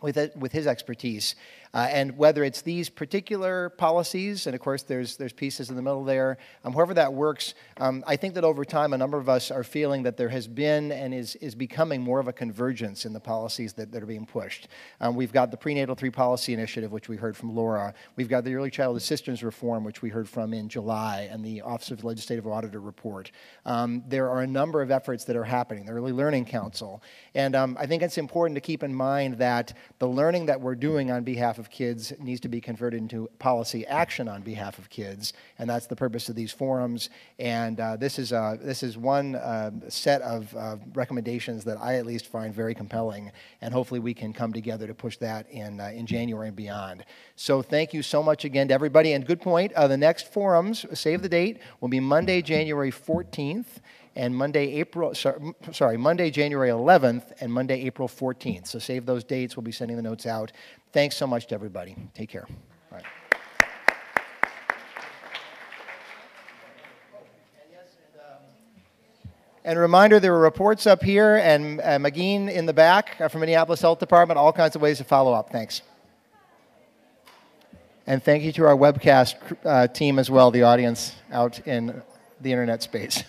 with his expertise. And whether it's these particular policies, and of course there's pieces in the middle there, however that works, I think that over time a number of us are feeling that there has been and is becoming more of a convergence in the policies that are being pushed. We've got the PreNatal 3 policy initiative, which we heard from Laura. We've got the Early Childhood Assistance Reform, which we heard from in July, and the Office of Legislative Auditor report. There are a number of efforts that are happening, the Early Learning Council. And I think it's important to keep in mind that the learning that we're doing on behalf of kids needs to be converted into policy action on behalf of kids, and that's the purpose of these forums. And this is one set of recommendations that I at least find very compelling, and hopefully we can come together to push that in January and beyond. So thank you so much again to everybody, and good point, the next forums, save the date, will be Monday, January 14th, and Monday, January 11th, and Monday, April 14th. So save those dates. We'll be sending the notes out. Thanks so much to everybody. Take care. All right. And a reminder, there are reports up here and Mageen in the back from Minneapolis Health Department, all kinds of ways to follow up. Thanks. And thank you to our webcast team as well, the audience out in the internet space.